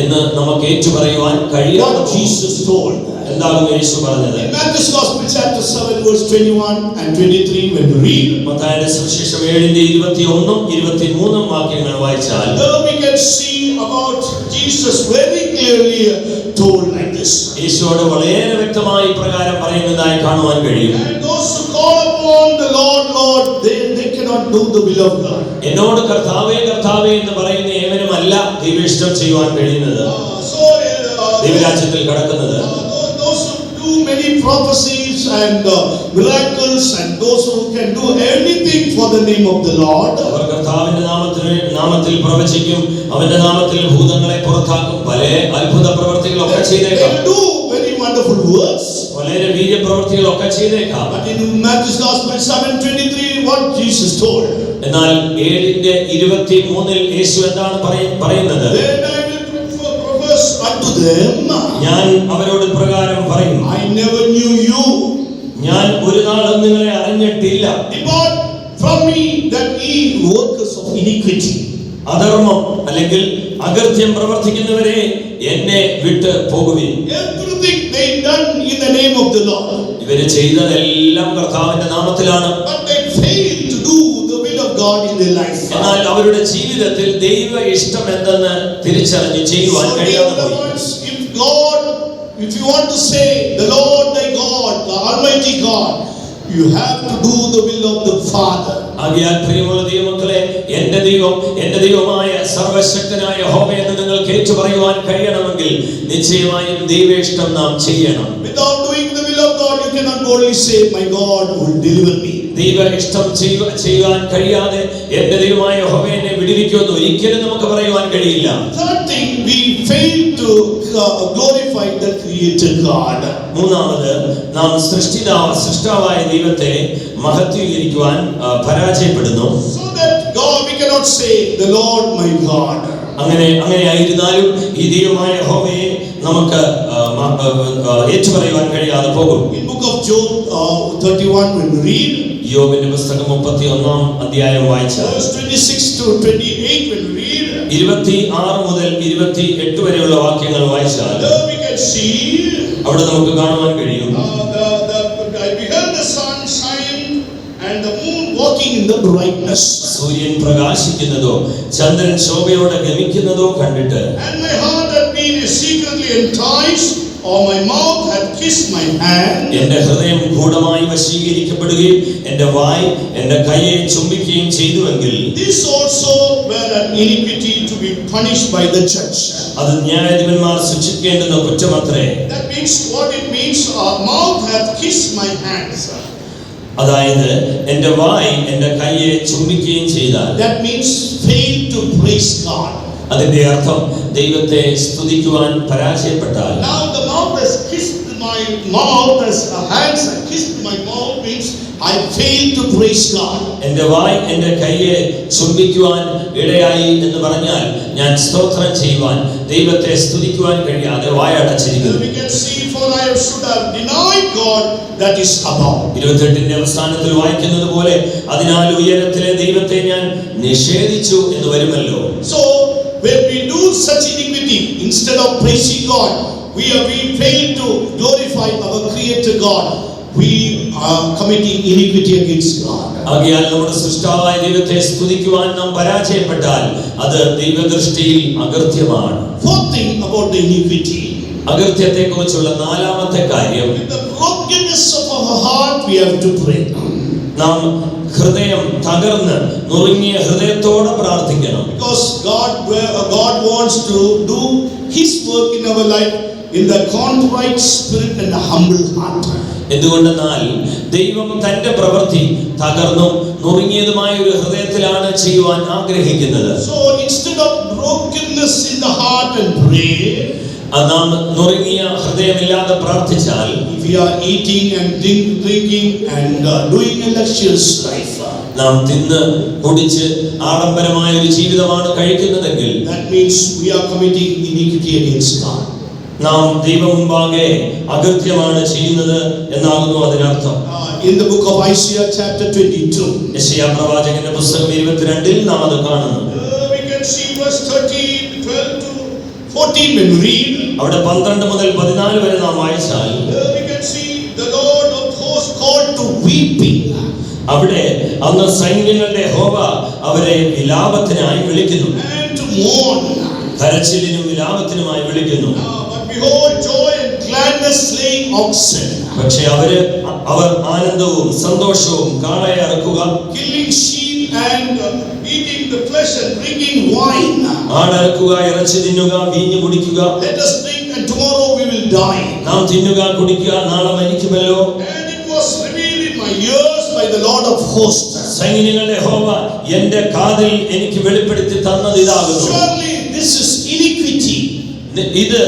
എന്ന് നമുക്ക് ഏറ്റുപറയുവാൻ കഴിയാതെ What Jesus told. എന്താണ് യേശു പറഞ്ഞത്? In Matthew's Gospel chapter 7 verse 21 and 23 when we read, മത്തായിയുടെ സുവിശേഷം 7:21-23 വാക്യങ്ങൾ വായിച്ചാൽ there we can see about Jesus very clearly told like this. യേശുവോട് വളരെ വ്യക്തമായി പ്രകാരം പറയുന്നതായി കാണുവാൻ കഴിയും. And those who call upon the Lord, Lord, they cannot do the will of God. എന്നോട് കർത്താവേ കർത്താവേ എന്ന് പറയുന്ന ഏവനുമല്ല ദൈവേഷ്ടം ചെയ്യുവാൻ കഴിയുന്നത്, ദൈവരാജ്യത്തിൽ കടക്കുന്നത്. Those who do many prophecies and miracles and those who can do anything for the name of the Lord. അവർ കർത്താവിന്റെ നാമത്തിൽ പ്രവചിക്കും, അവന്റെ നാമത്തിൽ ഭൂതങ്ങളെ പുറത്താക്കും, പല അത്ഭുത പ്രവർത്തികളൊക്കെ ചെയ്തേക്കാം, They do very wonderful works. വളരെ വീര്യപ്രവർത്തികളൊക്കെ ചെയ്തേക്കാം. But in Matthew's Gospel 7:23, what Jesus told? എന്നാൽ 7:23 യേശു എന്താണ് പറയുന്നത്? Then I will profess unto them, ഞാൻ അവരോട് പ്രകാരം പറയും, I never knew you. ഞാൻ ഒരു നാളും നിങ്ങളെ അറിഞ്ഞിട്ടില്ല. Depart from me, that ye workers of iniquity. അധർമ്മം അല്ലെങ്കിൽ അകൃത്യം പ്രവർത്തിക്കുന്നവരെ എന്നെ വിട്ട് പോകുവിൻ. Everything they done in the name of the Lord. ഇവര് ചെയ്തതെല്ലാം കർത്താവിന്റെ നാമത്തിലാണ്. But they failed to do the will of God in their life. എന്നാൽ അവരുടെ ജീവിതത്തിൽ ദൈവ ഇഷ്ടം എന്തെന്ന് തിരിച്ചറിഞ്ഞ് ചെയ്യുവാൻ കഴിയാതെ പോയി. If you want to say the Lord thy God, the Almighty God, you have to do the will of the Father. ആകയാൽ പ്രിയമുള്ള ദൈവമക്കളെ, എന്റെ ദൈവമായ സർവശക്തനായ യഹോവ എന്ന് നിങ്ങൾക്ക് ഏറ്റുപറയുവാൻ കഴിയണമെങ്കിൽ നിശ്ചയമായും ദൈവേഷ്ടം നാം ചെയ്യണം. Without doing the will of God, you cannot boldly say, my God will deliver me. ദൈവ ഇഷ്ടം ചെയ്യാൻ കഴിയാതെ എന്റെ ദൈവമായ യഹോവ എന്നെ വിടുവിക്കുമെന്ന് ഒരിക്കലും നമുക്ക് പറയുവാൻ കഴിയില്ല. Third thing, we fail to glorify the Creator God. മൂന്നാമത് നാം സൃഷ്ടാവായ ദൈവത്തെ മഹത്വീകരിക്കുവാൻ പരാജയപ്പെടുന്നു. So that God, we cannot say the Lord my God. അങ്ങനെ ആയിരുന്നാലും ഈ ദൈവമായ യഹോവയെ നമുക്ക് ഏറ്റുപറയുവാൻ കഴിയാതെ പോകും. In book of Job 31 when we read, യോബിന്റെ പുസ്തകം 31-ാം അധ്യായം വായിച്ചാൽ verse 26 to 28 when we read, 26 മുതൽ 28 വരെയുള്ള വാക്യങ്ങൾ വായിച്ചാൽ there we can see അവിടെ നമുക്ക് കാണുവാൻ കഴിയും. I beheld the sun shine and the moon walking in the brightness. സൂര്യൻ പ്രകാശിക്കുന്നതോ ചന്ദ്രൻ ശോഭയോടെ ഗമിക്കുന്നതോ കണ്ടിട്ട് And my heart had been secretly enticed, or my mouth had kissed my hand. എന്റെ ഹൃദയം ഗൂഢമായി വശീകരിക്കപ്പെടുകയും എന്റെ വായ് എന്റെ കൈയെ ചുംബിക്കുകയും ചെയ്തുവെങ്കിൽ This also were an iniquity to be punished by the judge. അത് ന്യായാധിപന്മാർ ശിക്ഷിക്കേണ്ടുന്ന കുറ്റമത്രേ. That means what it means, our mouth hath kissed my hands. അതായത് എന്റെ വായ് എന്റെ കൈയെ ചുംബിക്കുകയും ചെയ്താൽ That means fail to praise God. അതിന്റെ അർത്ഥം ദൈവത്തെ സ്തുതിക്കുവാൻ പരാജയപ്പെട്ടാൽ. Now the mouth has kissed my mouth, as hands have kissed my mouth, means I fail to praise God. എന്റെ വായ് എന്റെ കൈയെ ചുംബിക്കുവാൻ ഇടയായി എന്ന് പറഞ്ഞാൽ ഞാൻ സ്തോത്രം ചെയ്യുവാൻ ദൈവത്തെ സ്തുതിക്കുവാൻ കഴിയാതെ വായടച്ചിരിക്കുന്നു. We can see, for I should have denied God that is above. 28ന്റെ അവസാനത്തിൽ വായിക്കുന്നത് പോലെ അതിനാൽ ഉയരത്തിലെ ദൈവത്തെ ഞാൻ നിഷേധിച്ചു എന്ന് വരുമല്ലോ. So when we do such iniquity, instead of praising God, we fail to glorify our Creator God. We are committing iniquity against God. ആകയാൽ നമ്മുടെ സൃഷ്ടാവായ ദൈവത്തെ സ്തുതിക്കുവാൻ നാം പരാജയപ്പെട്ടാൽ അത് ദൈവദൃഷ്ടിയിൽ അകൃത്യമാണ്. Fourth thing about the iniquity, അകൃത്യത്തെക്കുറിച്ചുള്ള നാലാമത്തെ കാര്യം, with the brokenness of our heart we have to pray. നാം ഹൃദയം തകർന്ന് നുറുങ്ങിയ ഹൃദയത്തോടെ പ്രാർത്ഥിക്കണം. Because God wants to do His work in our life in the contrite spirit and the humble heart. എന്തുകൊണ്ടെന്നാൽ ദൈവം തന്റെ പ്രവൃത്തി തകർന്നും നുറുങ്ങിയതുമായ ഒരു ഹൃദയത്തിലാണ് ചെയ്യുവാൻ ആഗ്രഹിക്കുന്നത്. So instead of brokenness in the heart and pray, നാം നുറുങ്ങിയ ഹൃദയമില്ലാതെ പ്രാർത്ഥിച്ചാൽ, if we are eating and drinking and doing a luxurious life, നാം തിന്ന് കുടിച്ച് ആഡംബരമായ ഒരു ജീവിതമാണ് കഴിക്കുന്നതെങ്കിൽ, that means we are committing iniquity against God. നാം ദൈവം മുമ്പാകെ അകൃത്യമാണ് ചെയ്യുന്നത് എന്നാകുന്നു അതിനർത്ഥം. In the book of Isaiah chapter 22, യെശയ്യാ പ്രവാചകന്റെ പുസ്തകം 22-ൽ നാം അത് കാണുന്നു. we can see verse 13, 12 to 14 when we read. അവിടെ 12 മുതൽ 14 വരെ നാം വായിച്ചാൽ We can see the Lord of hosts called to weeping. അവിടെ അന്ന് സൈന്യങ്ങളുടെ യഹോവ അവരെ വിലാപത്തിനായി വിളിക്കുന്നു. And to mourn. കരച്ചിലിനും വിലാപത്തിനുമായി വിളിക്കുന്നു. But behold, joy and gladness slaying oxen. പക്ഷേ അവർ ആനന്ദവും സന്തോഷവും കാളയെ അറുക്കുക, Killing sheep and eating the flesh and drinking wine. ആടറുക്കുക, ഇറച്ചി തിന്നുക, വീഞ്ഞു കുടിക്കുക. Let us drink and tomorrow we will die. നാം തിന്നുക കുടിക്കുക, നാളെ മരിക്കുമല്ലോ. And it was revealed in my ears by the Lord of hosts. സൈന്യങ്ങളുടെ യഹോവ എന്റെ കാതിൽ എനിക്ക് വെളിപ്പെടുത്തി തന്നത് ഇതാകുന്നു. Surely this is iniquity. ഇത്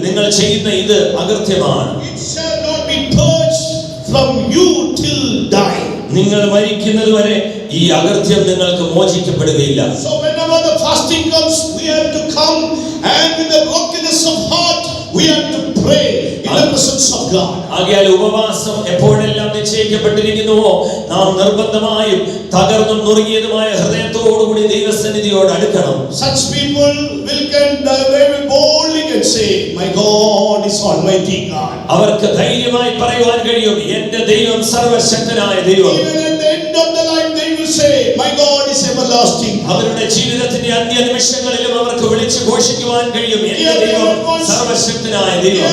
നിങ്ങൾ ചെയ്യുന്ന ഇത് അകൃത്യമാണ്. It shall not be purged from you till die. നിങ്ങൾ മരിക്കുന്നത് വരെ ഈ അകൃത്യം നിങ്ങൾക്ക് മോചിക്കപ്പെടുകയില്ല. So whenever the fasting comes, we have to come, and with the brokenness of heart we have to pray in the presence of God. ആകയാൽ ഉപവാസം എപ്പോഴെല്ലാം നിശ്ചയിക്കപ്പെട്ടിരിക്കുന്നുവോ നാം നിർബന്ധമായും തകർന്നും നുറുങ്ങിയതുമായ ഹൃദയത്തോടുകൂടി ദൈവസന്നിധിയോട് അടുക്കണം. Such people will boldly can say, my God is Almighty God. അവർക്ക് ധൈര്യമായി പറയുവാൻ കഴിയും, എന്റെ ദൈവം സർവശക്തനായ ദൈവം. Even at the end of the life they will say, my God is everlasting. അവരുടെ ജീവിതത്തിന്റെ അന്ത്യ നിമിഷങ്ങളിലും അവർക്ക് വിളിച്ചു ഘോഷിക്കുവാൻ കഴിയും, എന്റെ ദൈവം സർവശക്തനായ ദൈവം.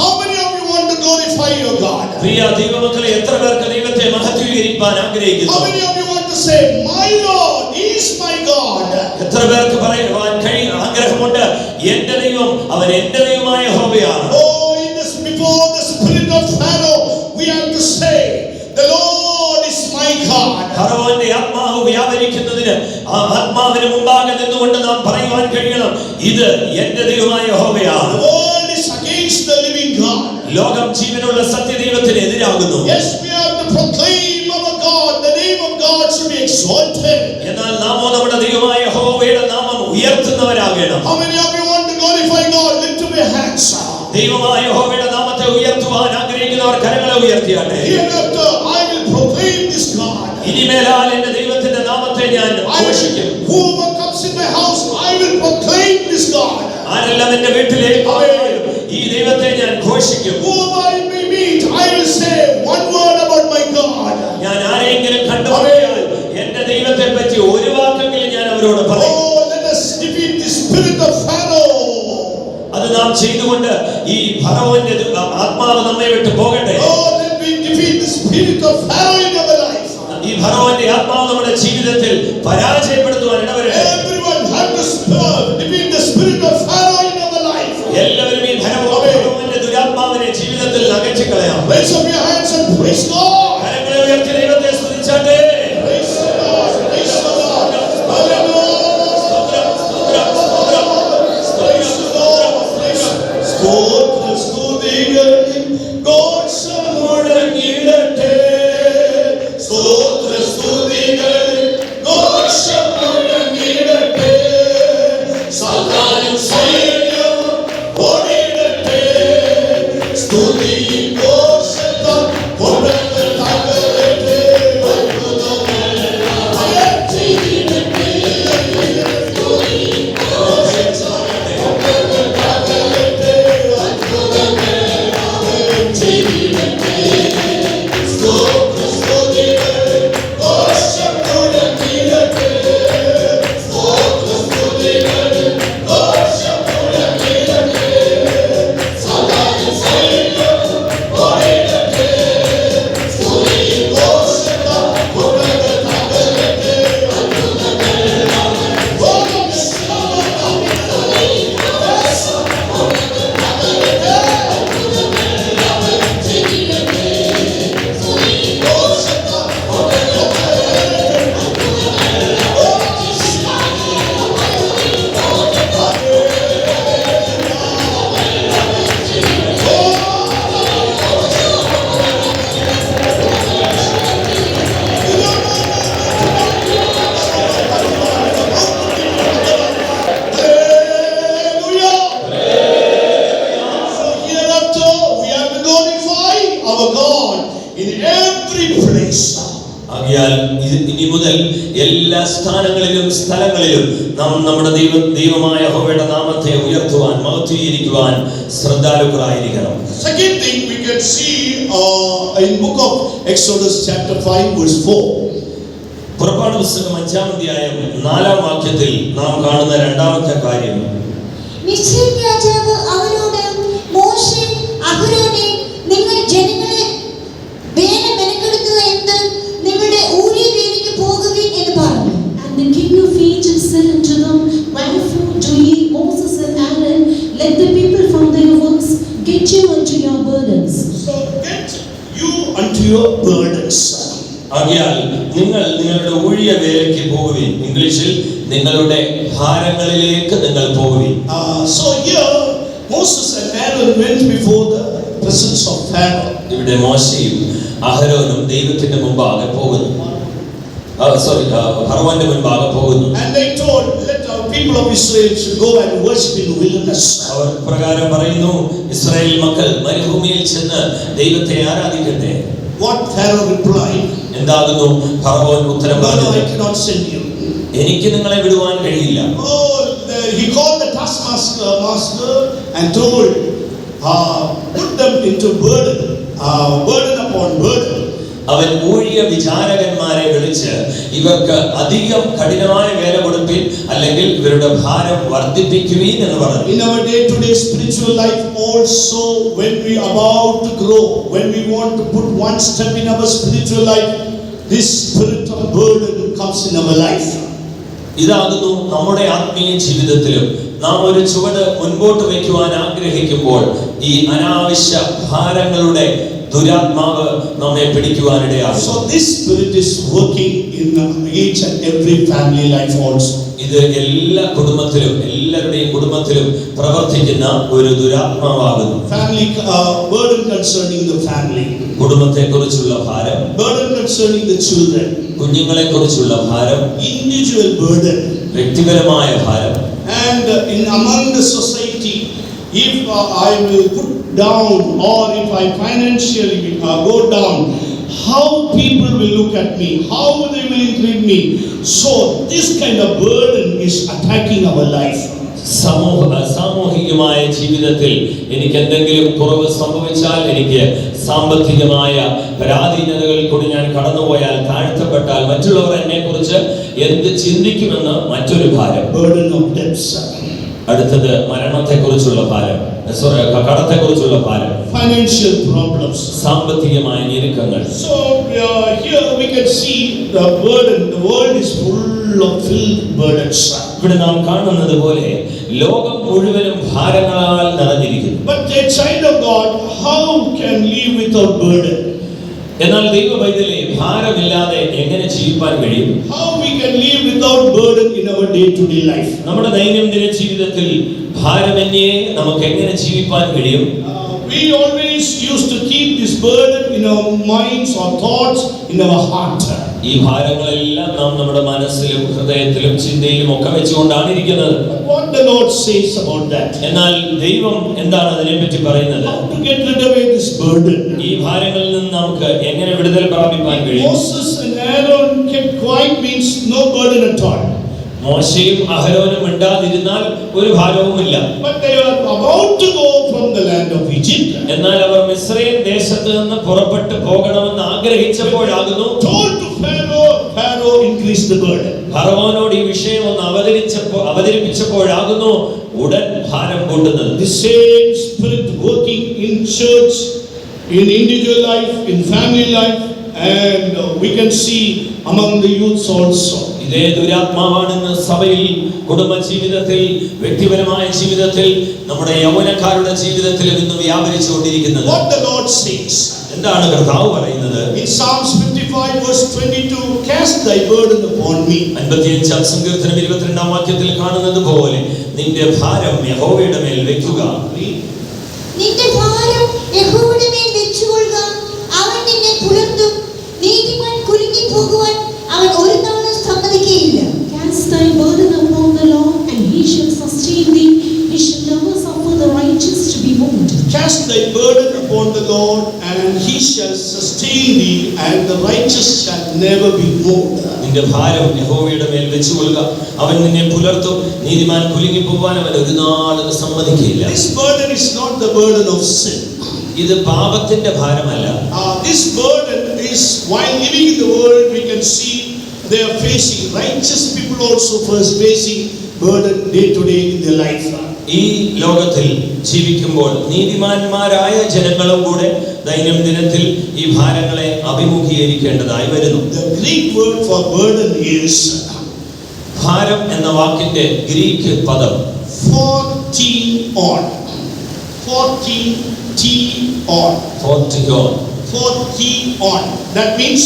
How many of you want to glorify your God? പ്രിയ ദൈവമക്കളെ, എത്ര പേർക്ക് ദൈവത്തെ മഹത്വീകരിക്കാൻ ആഗ്രഹിക്കുന്നു? How many of you want to say, my Lord is my God? എത്ര പേർക്ക് പറയുവാൻ ആഗ്രഹമുണ്ട്, എന്റെ ദൈവം അവൻ എന്റെ ദൈവമായ യഹോവയാണ്. Oh, before the spirit of Pharaoh വ്യാപരിക്കുന്നതിന് ആ ആത്മാവിന് മുമ്പാകെ നിന്നുകൊണ്ട് നാം പറയുവാൻ കഴിയണം, ഇത് എന്റെ ദൈവമായ യഹോവയാണ്. The world is against the living God. ലോകം ജീവനുള്ള സത്യദൈവത്തിന് എതിരാകുന്നു. Yes, we have to proclaim our God. The name of God should be exalted. എന്നാൽ നാമോ നമ്മുടെ ദൈവമായ യഹോവയുടെ നാമം ഉയർത്തുന്നവരാകണം. How many of you want to glorify God? Lift up your hands. ദൈവമായ യഹോവയുടെ നാമത്തെ ഉയർത്തുവാൻ ആഗ്രഹിക്കുന്നവർ കരങ്ങളെ ഉയർത്തിയാട്ടെ. Hereafter I will proclaim this God. ഇനിമേലാൽ എന്റെ ദൈവത്തിന്റെ നാമത്തെ ഞാൻ ഘോഷിക്കും. Whoever comes in my house, I will proclaim this God. ആരെല്ലാം എന്റെ വീട്ടിലേക്ക് വന്നാലും ഈ ദൈവത്തെ ഞാൻ ഘോഷിക്കും. Whoever I may meet, I will say one word about my God. ഞാൻ ആരെങ്കിലും കണ്ടുപോയാൽ എന്റെ ദൈവത്തെ പറ്റി ഒരു വാക്കെങ്കിലും ഞാൻ അവരോട് പറയും. Oh, let us defeat the spirit of Pharaoh. അത് നാം ചെയ്തുകൊണ്ട് ഈ ഫറവോന്റെ ആത്മാവ് നമ്മെ വിട്ട് പോകട്ടെ. Oh, let me defeat the spirit of Pharaoh in our life. ഈ ഫറവോന്റെ ആത്മാവ് നമ്മുടെ ജീവിതത്തിൽ പരാജയപ്പെടുത്തുവാൻ ഇടവരട്ടെ. Everyone have to defeat the spirit of Pharaoh in our life. എല്ലാവരും ഈ ഫറവോന്റെ ദുരാത്മാവിനെ ജീവിതത്തിൽ അകറ്റി കളയാം. Raise up your hands and praise God. കരങ്ങളെ ഉയർത്തി ദൈവത്തെ സ്തുതിച്ചാട്ടെ. Praise the Lord. Praise the Lord. Hallelujah. സ്തോത്രം, സ്തോത്രം, സ്തോത്രം, Praise the Lord. Praise സ്തോത്ര സ്തുതികളിൽ ഘോഷം മുഴങ്ങിടട്ടെ. സ്തോത്ര സ്തുതികളിൽ ഘോഷം മുഴങ്ങിടട്ടെ. സദായും സൈന്യം ഓടിടട്ടെ. സ്തുതിയും ഘോഷത്താൽ കൊണ്ടങ്ങൾ തകരട്ടെ. അത്ഭുതങ്ങൾ ചെയ്തിടട്ടെ. സ്തുതിയും ഘോഷത്താൽ കൊണ്ടങ്ങൾ തകരട്ടെ. അത്ഭുതങ്ങൾ ചെയ്തിടട്ടെ. സ്തോത്ര സ്തുതികളിൽ ഘോഷം മുഴങ്ങിടട്ടെ. സ്തോത്ര സ്തുതികളിൽ ഘോഷം മുഴങ്ങിടട്ടെ. സദായും സൈന്യം ഓടിടട്ടെ. സ്തുതിയും ഘോഷത്താൽ കൊണ്ടങ്ങൾ തകരട്ടെ. So hereafter we have to glorify our God in every place. ആകയാൽ ഇനി മുതൽ എല്ലാ സ്ഥാനങ്ങളിലും സ്ഥലങ്ങളിലും നാം നമ്മുടെ ദൈവമായ യഹോവയുടെ നാമത്തെ ഉയർത്തുവാൻ മഹത്വീകരിക്കുവാൻ ശ്രദ്ധാലുക്കളായിരിക്കണം. Second thing we can see in book of Exodus chapter 5 verse 4. പുറപ്പാട് പുസ്തകം 5-ാം അധ്യായം 4-ാം വാക്യത്തിൽ നാം കാണുന്ന രണ്ടാമത്തെ കാര്യം, മിസ്രയീം രാജാവ് അവരോട്, മോശെ അഹരോനെ, നിങ്ങൾ ജനങ്ങളെ വേല മെനക്കെടുക്കുക എന്ത്? നിങ്ങളുടെ ഊഴിയ വേലയ്ക്ക് പോകുവിൻ എന്ന് പറഞ്ഞു. And the king of Egypt said unto them, Wherefore do ye, Moses and Aaron, let the people from their works get you unto your burdens. So get you unto your burdens. ആകയാൽ നിങ്ങൾ നിങ്ങളുടെ ഊഴിയ വേലയ്ക്ക് പോകുവിൻ. ഇംഗ്ലീഷിൽ നിങ്ങളുടെ ഭാരങ്ങളിലേക്ക് നിങ്ങൾ പോകുവിൻ. So here Moses and Aaron went before the presence of Pharaoh. ഇവിടെ മോശയും അഹരോനും ദൈവത്തിന്റെ മുമ്പാകെ പോകുന്നു. ഫറവോന്റെ മുൻപാകെ പോകുന്നു. And they told, let our people of Israel should go and worship in the wilderness. അവർ പ്രകാരം പറയുന്നു, ഇസ്രായേൽ മക്കൾ മരുഭൂമിയിൽ ചെന്ന് ദൈവത്തെ ആരാധിക്കട്ടെ. What Pharaoh replied, എന്താകുന്നു ഫറവോൻ ഉത്തരം no, I പറഞ്ഞത്? cannot send you. എനിക്ക് നിങ്ങളെ വിടുവാൻ കഴിയില്ല. Oh, he called the taskmaster and told, put them into burden upon burden. അവൻ ഊഴിയ വിചാരകന്മാരെ വിളിച്ച് ഇവർക്ക് അധികം കഠിനമായ വേല കൊടുപ്പിൻ, അല്ലെങ്കിൽ ഇവരുടെ ഭാരം വർദ്ധിപ്പിക്കുവീൻ എന്ന് പറഞ്ഞു. In our day-to-day spiritual life also, when we are about to grow, when we want to put one step in our spiritual life, this spirit of burden comes in our life. ഇതാകുന്നു നമ്മുടെ ആത്മീയ ജീവിതത്തിലും നാം ഒരു ചുവട് മുൻപോട്ട് വയ്ക്കുവാൻ ആഗ്രഹിക്കുമ്പോൾ ഈ അനാവശ്യ ഭാരങ്ങളുടെ ദുരാത്മാവ് നമ്മെ പിടിക്കുവാനിടയാകും. So this spirit is working in each and every family life also. ഇത് എല്ലാ കുടുംബത്തിലും എല്ലാവരുടെയും കുടുംബത്തിലും പ്രവർത്തിക്കുന്ന ഒരു ദുരാത്മാവാകുന്നു. Family burden concerning the family, കുടുംബത്തെക്കുറിച്ചുള്ള ഭാരം, burden concerning the children, കുഞ്ഞുങ്ങളെക്കുറിച്ചുള്ള ഭാരം, individual burden, വ്യക്തിപരമായ ഭാരം. and in among the society, if I will put down or if I financially go down, how people will look at me, how they will treat me. So this kind of burden is attacking our life. സാമൂഹികമായ ജീവിതത്തിൽ എനിക്ക് എന്തെങ്കിലും കുറവ് സംഭവിച്ചാൽ, എനിക്ക് സാമ്പത്തികമായ പരാധീനതകളിൽ കൂടി ഞാൻ കടന്നുപോയാൽ, താഴ്ത്തപ്പെട്ടാൽ മറ്റുള്ളവർ എന്നെ കുറിച്ച് എന്ത് ചിന്തിക്കുമെന്ന് മറ്റൊരു ഭാരം. Burden of debts. അടുത്തത് മരണത്തെക്കുറിച്ചുള്ള ഭാരം, കടത്തെക്കുറിച്ചുള്ള ഭാരം, financial problems, സാമ്പത്തികമായ ഞെരുക്കങ്ങൾ. So here we can see the burden. The world is full of burdens. ഇവിടെ നാം കാണുന്നത് പോലെ ലോകം മുഴുവനും ഭാരങ്ങളാൽ നിറഞ്ഞിരിക്കുന്നു. But a child of God, how can live without burden? എന്നാൽ ദൈവപൈതലേ, ഭാരമില്ലാതെ എങ്ങനെ ജീവിക്കാൻ കഴിയും? How we can live without burden in our day-to-day life? നമ്മുടെ ദൈനംദിന ജീവിതത്തിൽ ഭാരമന്യേ നമുക്ക് എങ്ങനെ ജീവിക്കാൻ കഴിയും? We always used to keep this burden in our minds or thoughts, in our heart. ഈ ഭാരങ്ങളെല്ലാം നാം നമ്മുടെ മനസ്സിലും ഹൃദയത്തിലും ചിന്തയിലും ഒക്കെ വെച്ചുകൊണ്ടാണ് ഇരിക്കുന്നത്. What the Lord says about that? എന്നാൽ ദൈവം എന്താണ് അതിനെപ്പറ്റി പറയുന്നത്? How to get rid of this burden? ഈ ഭാരങ്ങളിൽ നിന്ന് നമുക്ക് എങ്ങനെ വിടുതൽ പ്രാപിക്കാൻ കഴിയും? Moses and Aaron kept quiet means no burden at all. മോശയും അഹരോനും മിണ്ടാതിരുന്നാൽ ഒരു ഭാരവുമില്ല. But they were about to go from the land of Egypt. എന്നാൽ അവർ മിസ്രയീം ദേശത്ത് നിന്ന് പുറപ്പെട്ടു പോകണമെന്ന് ആഗ്രഹിച്ചപ്പോഴാകുന്നു Told to Pharaoh, Pharaoh increased the burden. ഫറവോനോട് ഈ വിഷയം ഒന്ന് അവതരിപ്പിച്ചപ്പോഴാകുന്നു ഉടൻ ഭാരം കൂട്ടുന്നത്. The same spirit working in church, in individual life, in family life, and we can see among the youths also. ഇതേ ദുരാത്മാവാണെന്ന് സഭയിൽ, കുടുംബ ജീവിതത്തിൽ, വ്യക്തിപരമായ ജീവിതത്തിൽ, നമ്മുടെ യൗവനക്കാരുടെ ജീവിതത്തിലും ഇന്ന് വ്യാപരിച്ചുകൊണ്ടിരിക്കുന്നത്. What the Lord says. എന്താണ് കർത്താവ് പറയുന്നത്? In Psalms 55 verse 22, cast thy burden upon me. 55 സങ്കീർത്തനം 22 വാക്യത്തിൽ കാണുന്നത് പോലെ നിന്റെ ഭാരം യഹോവയുടെ മേൽ വെക്കുക. നിന്റെ ഭാരം യഹോവയുടെ മേൽ വെച്ചുകൊള്ളുക, അവൻ നിന്നെ പുലർത്തും. നീതിമാൻ കുലുങ്ങി പോകുവാൻ അവൻ ഒരു നാളും സമ്മതിക്കുകയില്ല. Cast thy burden upon the Lord, and he shall sustain thee. He shall never suffer the righteous to be moved. Cast thy burden upon the Lord, and he shall sustain thee, and the righteous shall never be moved. നിന്റെ ഭാരം യഹോവയുടെ മേൽ വെച്ചുകൊള്ളുക, അവൻ നിന്നെ പുലർത്തും. നീതിമാൻ കുലുങ്ങി പോകുവാൻ അവൻ ഒരു നാളും സമ്മതിക്കുകയില്ല. This burden is not the burden of sin. ഇത് പാപത്തിന്റെ ഭാരമല്ല. This burden is, while living in the world, we can see they are facing, righteous people also first facing burden day to day in their life. ഈ ലോകത്തിൽ ജീവിക്കുമ്പോൾ നീതിമാന്മാരായ ജനങ്ങളും കൂടെ ദൈനംദിനത്തിൽ ഈ ഭാരങ്ങളെ അഭിമുഖീകരിക്കേണ്ടതായി വരുന്നു. The Greek word for burden is ഭാരം എന്ന വാക്കിന്റെ ഗ്രീക്ക് പദം 40 on. 40 on. 40 on. That means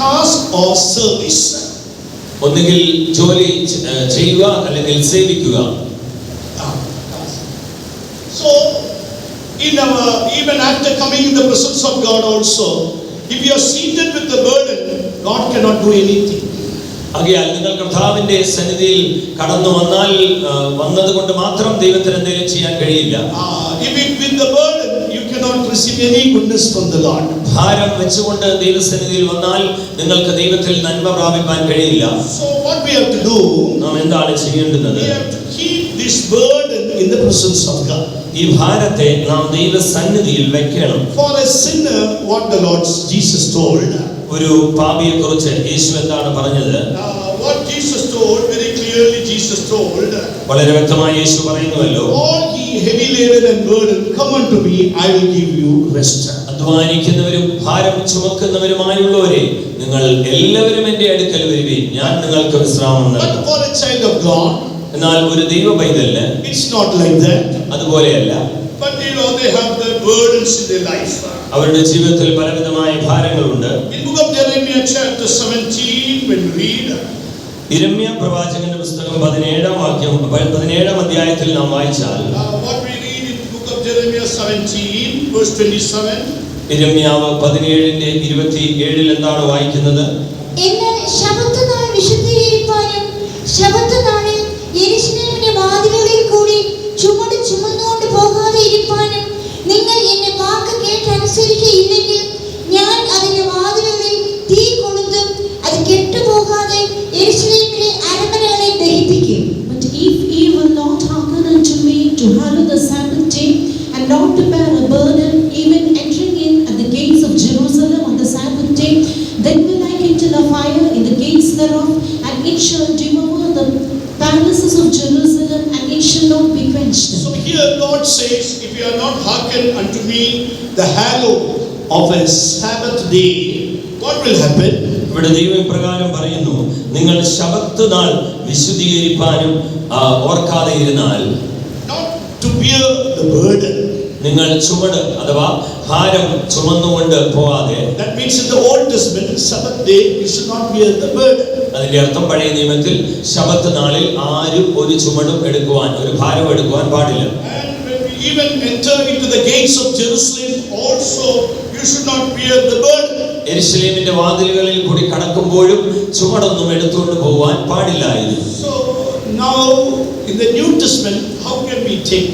task or service. ഒന്നുകിൽ ജോലി ചെയ്യുക അല്ലെങ്കിൽ സേവിക്കുക. So in our, even after coming in the presence of God also, if you are seated with the burden, God cannot do anything. ആകയാൽ നിങ്ങൾ കർത്താവിന്റെ സന്നിധിയിൽ കടന്നു വന്നതുകൊണ്ട് മാത്രം ദൈവത്തിന് എന്തെങ്കിലും ചെയ്യാൻ കഴിയില്ല. If with the burden, you cannot receive any goodness from the Lord. ഭാരം വെച്ചുകൊണ്ട് ദൈവസന്നിധിയിൽ വന്നാൽ നിങ്ങൾക്ക് ദൈവത്തിൽ നന്മ പ്രാപിക്കാൻ കഴിയില്ല. So what we have to do? നാം എന്താണ് ചെയ്യേണ്ടത്? We have to keep this burden in the presence of God. ഈ ഭാരത്തെ നാം ദൈവസന്നിധിയിൽ വെക്കണം. For a sinner, what the Lord Jesus told. ഒരു പാപിയെ കുറിച്ച് യേശു എന്താണ് പറഞ്ഞത്? What Jesus told, very clearly Jesus told. വളരെ വ്യക്തമായി യേശു പറയുന്നുവല്ലോ, all ye heavy laden and burdened, come unto me, I will give you rest. അധ്വാനിക്കുന്നവരും ഭാരം ചുമക്കുന്നവരുമായുള്ളവരെ നിങ്ങൾ എല്ലാവരും എൻ്റെ അടുക്കൽ വരുവിൻ, ഞാൻ നിങ്ങൾക്ക് വിശ്രാമം നൽകും. But for a child of God, എന്നാൽ ഒരു ദൈവ പൈതലിന് it's not like that. അതുപോലെയല്ല. but they have the burdens in their life. അവരുടെ ജീവിതത്തിൽ പലവിധമായ ഭാരങ്ങളുണ്ട്. In book of Jeremiah chapter 17, when we read, യിരെമ്യാ പ്രവാചകന്റെ പുസ്തകം 17-ാം അധ്യായത്തിൽ നാം വായിച്ചാൽ, what we read in book of Jeremiah 17, verse 27. യിരെമ്യാവ് 17:27 എന്താണ് വായിക്കുന്നത്? എന്നാൽ ശബത്ത് നാൾ വിശുദ്ധീകരിപ്പാനും ശബത്ത് നാളിൽ യെരൂശലേമിന്റെ വാതിലുകളിൽ കൂടി ചുമട് ചുമന്നുകൊണ്ട് പോകാതെ ഇരിപ്പാനും നിങ്ങൾ എന്റെ വാക്ക് കേട്ടനുസരിക്കുകയില്ലെങ്കിൽ ഞാൻ അതിന്റെ വാതിലുകളിൽ തീ കൊളുത്തും അത് കെട്ടുപോകാതെ യെരൂശലേമിലെ അരമനകളെ ദഹിപ്പിക്കും. But if ye will not hearken unto me to hallow the Sabbath day, and not to bear a burden, even entering in at the gates of Jerusalem on the Sabbath day, then will I kindle a fire in the gates thereof, and it shall devour the palaces of Jerusalem, and it shall not be quenched. So here God says, if you are not hearkened unto me, the hallow of a Sabbath day, what will happen? ഇവിടെ ദൈവം പ്രകാരം പറയുന്നു, നിങ്ങൾ ശബത്ത് നാൾ വിശുദ്ധീകരിപ്പാനും ഓർക്കാതെ ഇരുന്നാൽ, not to bear the burden. നിങ്ങൾ ചുമട് അഥവാ ഭാരം ചുമന്നുകൊണ്ട് പോകാതെ. That means in the Old Testament, Sabbath day, you should not bear the burden. അതിന്റെ അർത്ഥം പഴയ നിയമത്തിൽ ശബത്ത് നാളിൽ ആരും ഒരു ചുമടും എടുക്കുവാൻ, ഒരു ഭാരം എടുക്കുവാൻ പാടില്ല. And when we even enter into the gates of Jerusalem, also you should not bear the burden. യെരൂശലേമിന്റെ വാതിലുകളിൽ കൂടി കടക്കുമ്പോഴും ചുമടൊന്നും എടുത്തുകൊണ്ട് പോകാൻ പാടില്ലായിരുന്നു. So now in the New Testament, how can we take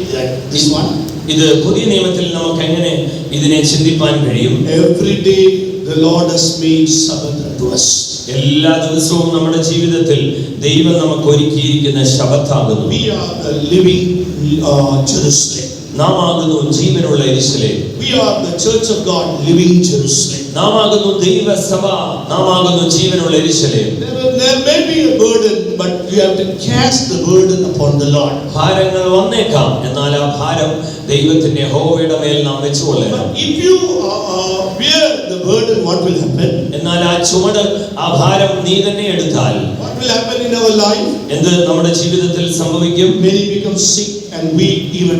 this one? ഇത് പുതിയ നിയമത്തിൽ നമുക്ക് എങ്ങനെ ഇതിനെ ചിന്തിപ്പാൻ കഴിയും? Every day the Lord has made Sabbath to us. എല്ലാ ദിവസവും നമ്മുടെ ജീവിതത്തിൽ ദൈവം നമുക്ക് ഒരുക്കിയിരിക്കുന്ന ശബത്താകുന്നു. We are the living Jerusalem. നാം ആകുന്നു ജീവനുള്ള യെരൂശലേം. We are the church of God, living Jerusalem. നാം ആകുന്നു ദൈവസഭ, നാം ആകുന്നു ജീവനുള്ള യെരൂശലേം. There may be a burden, but you have to cast the burden upon the Lord. ഭാരങ്ങൾ വന്നേക്കാം, എന്നാൽ ആ ഭാരം ദൈവത്തിന്റെ യഹോവയുടെ മേൽ നാം വെച്ചുകൊള്ളണം. If you bear the burden, what will happen? എന്നാൽ ആ ചുമട്, ആ ഭാരം നീ തന്നെ എടുത്താൽ What will happen in our life? എന്ത് നമ്മുടെ ജീവിതത്തിൽ സംഭവിക്കും? Many become sick and weak, even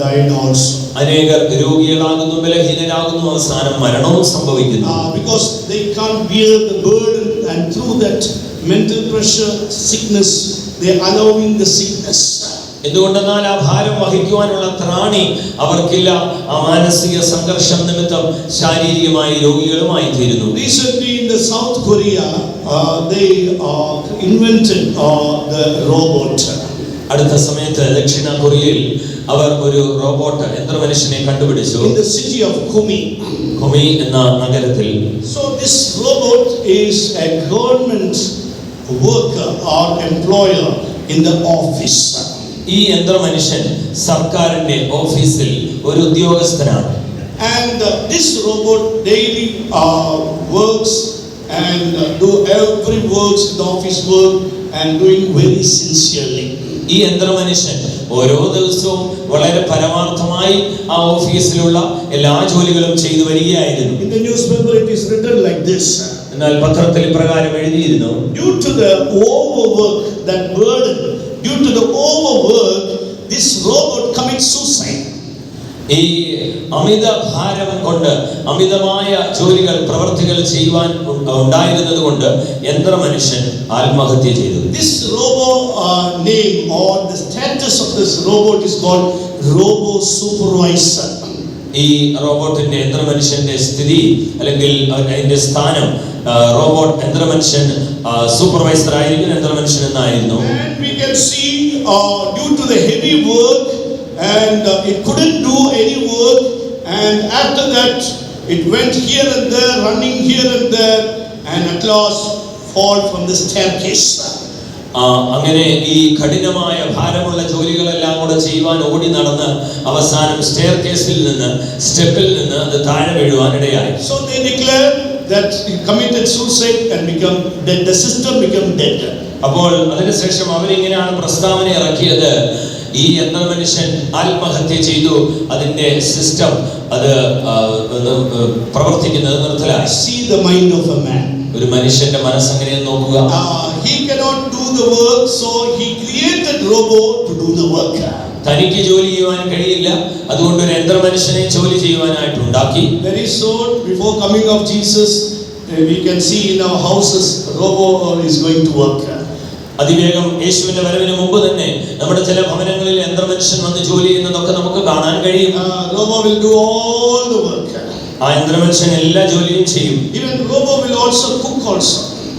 died also. അനേകർ രോഗികളാകുന്നു, ബലഹീനരാകുന്നു, അവസാനം മരണവും സംഭവിക്കുന്നു. Because they can't bear the burden, and through that mental pressure, sickness, they are allowing the sickness. എന്തുകൊണ്ടെന്നാൽ ആ ഭാരം വഹിക്കുവാനുള്ള ത്രാണി അവർക്കില്ല. ആ മാനസിക സംഘർഷം നിമിത്തം ശാരീരികമായി രോഗികളുമായി തീരുന്നു. Recently in the South Korea, they invented the robot. അടുത്ത സമയത്ത് ദക്ഷിണ കൊറിയയിൽ അവർ ഒരു റോബോട്ട് യന്ത്രമനുഷ്യനെ കണ്ടുപിടിച്ചു. In the city of Komi. കൊമി എന്ന നഗരത്തിൽ. So this robot is a government worker or employer in the office. ഈ യന്ത്രമനുഷ്യൻ സർക്കാരിന്റെ ഓഫീസിൽ ഒരു ഉദ്യോഗസ്ഥനാണ്. And this robot daily works and do every works, the office work, and doing very sincerely. ഈ യന്ത്രമനുഷ്യൻ ഓരോ ദിവസവും വളരെ പരമാർത്ഥമായി ആ ഓഫീസിലുള്ള എല്ലാ ജോലികളും ചെയ്തു വരികയായിരുന്നു. In the newspaper it is written like this. എന്നാൽ പത്രത്തിൽ ഇപ്രകാരം എഴുതിയിരുന്നു, due to the overwork, that burden, due to the overwork, this robot commits suicide. ഈ അമിത ഭാരം കൊണ്ട് അമിതമായ ജോലികൾ പ്രവർത്തികൾ ചെയ്യുവാൻ ഉണ്ടായിരുന്നത് കൊണ്ട് യന്ത്രമനുഷ്യൻ ആത്മഹത്യ ചെയ്തു. This robot name or the status of this robot is called robo supervisor. ഈ റോബോട്ടിന്റെ യന്ത്രമനുഷ്യന്റെ സ്ഥിതി അല്ലെങ്കിൽ അതിന്റെ സ്ഥാനം റോബോട്ട് യന്ത്രമനുഷ്യൻ സൂപ്പർവൈസർ ആയിരിക്കും, യന്ത്രമനുഷ്യൻ എന്നായിരുന്നു. And we can see due to the heavy work and it couldn't do any work, and after that it went here and there, running here and there, and at last fall from the staircase. അങ്ങനെ ഈ കഠിനമായ ഭാരമുള്ള ജോലികളെല്ലാം കൂടെ ചെയ്യുവാൻ ഓടി നടന്ന് അവസാനം സ്റ്റെയർകേസിൽ നിന്ന് സ്റ്റെപ്പിൽ നിന്ന് അത് താഴെ വീഴുവാൻ ഇടയായി. So they declared that he committed suicide and become dead. The system became dead. അപ്പോൾ അതിനുശേഷം അവരിങ്ങനെയാണ് പ്രസ്താവന ഇറക്കിയത്, ഈ യന്ത്രമനുഷ്യൻ ആത്മഹത്യ ചെയ്തു, അതിന്റെ സിസ്റ്റം അത് പ്രവർത്തിക്കുന്നത് നിർത്തലായി. See the mind of a man. ഒരു മനുഷ്യന്റെ മനസ്സെങ്ങനെയെന്ന് നോക്കുക. He cannot do the work, so he created robot to do the work. തനിക്ക് ജോലി ചെയ്യുവാൻ കഴിയില്ല, അതുകൊണ്ട് ഒരു യന്ത്ര മനുഷ്യനെ ജോലി ചെയ്യുവാനായിട്ട് ഉണ്ടാക്കി. Very soon, before coming of Jesus, we can see in our houses, robo is going to work. അതിവേഗം യേശുവിന്റെ വരവിന് മുമ്പ് തന്നെ നമ്മുടെ ചില ഭവനങ്ങളിൽ യന്ത്ര മനുഷ്യൻ വന്ന് ജോലി ചെയ്യുന്നതൊക്കെ നമുക്ക് കാണാൻ കഴിയും. Robo will do all the work. ആ യന്ത്ര മനുഷ്യൻ എല്ലാ ജോലിയും ചെയ്യും. Even robo will also cook also.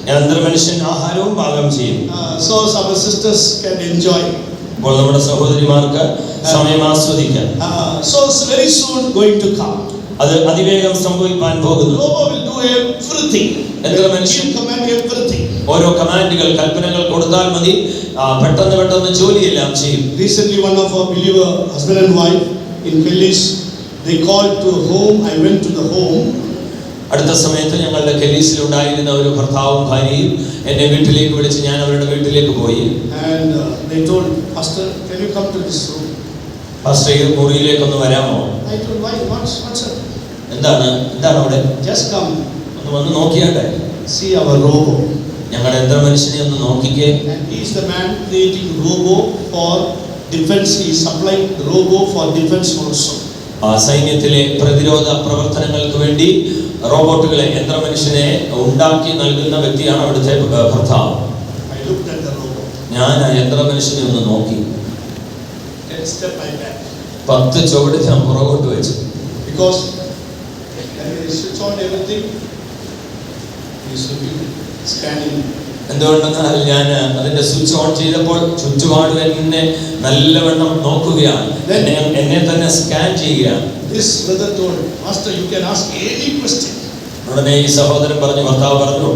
യന്ത്ര മനുഷ്യൻ ആഹാരവും പാകം ചെയ്യും. So our sisters can enjoy. അപ്പോൾ നമ്മുടെ സഹോദരിമാർക്ക് സമയം ആസ്വദിക്കാം. So it's very soon going to come. അത് അതിവേഗം സംഭവിക്കാൻ പോകുന്നു. Robo will do everything. യന്ത്ര മനുഷ്യൻ command everything. ഓരോ കമാൻഡുകൾ, കൽപ്പനകൾ കൊടുത്താൽ മതി, പെട്ടെന്ന് ജോലിയെല്ലാം ചെയ്യും. Recently, one of our believer husband and wife in Kellis, they called to home. I went to the home. അടുത്ത സമയത്ത് ഞങ്ങളുടെ കെലീസിൽ ഉണ്ടായിരുന്ന ഒരു ഭർത്താവും ഭാര്യയും എന്നെ വീട്ടിലേക്ക് വിളിച്ച് ഞാൻ അവരുടെ വീട്ടിലേക്ക് പോയി. And they told, Pastor, can you come to this room? Pastor, ഈ മുറിയിലേക്ക് ഒന്ന് വരാമോ? I told, why? What's up? എന്താണ് അവിടെ? Just come. ഒന്ന് വന്ന് നോക്കിയാട്ടെ. See our robo. ഞങ്ങളുടെ യന്ത്ര മനുഷ്യനെ ഒന്ന് നോക്കിക്കേ. And he is the man creating robo for defense. He is supplying robo for defense also. സൈന്യത്തിലെ പ്രതിരോധ പ്രവർത്തനങ്ങൾക്ക് വേണ്ടി റോബോട്ടുകളെ, യന്ത്ര മനുഷ്യനെ ഉണ്ടാക്കി നൽകുന്ന വ്യക്തിയാണ് അവിടുത്തെ ഭർത്താവ്. I looked at the robo. ഞാൻ ആ യന്ത്ര മനുഷ്യനെ ഒന്ന് നോക്കി. 10 step I back. 10 ചുവട് ഞാൻ പുറകോട്ട് വെച്ചു. Because when we switch on everything, he is looking, scanning. എന്തുകൊണ്ടെന്നാൽ ഞാൻ അതിന്റെ സ്വിച്ച് ഓൺ ചെയ്തപ്പോൾ ചുറ്റുപാട് എന്നെ നല്ലവണ്ണം നോക്കുകയാണ്, എന്നെ തന്നെ സ്കാൻ ചെയ്യുകയാണ്. This brother told, Master, you can ask any question. ഉടനെ ഈ സഹോദരൻ പറഞ്ഞു, ഭർത്താവ് പറഞ്ഞു,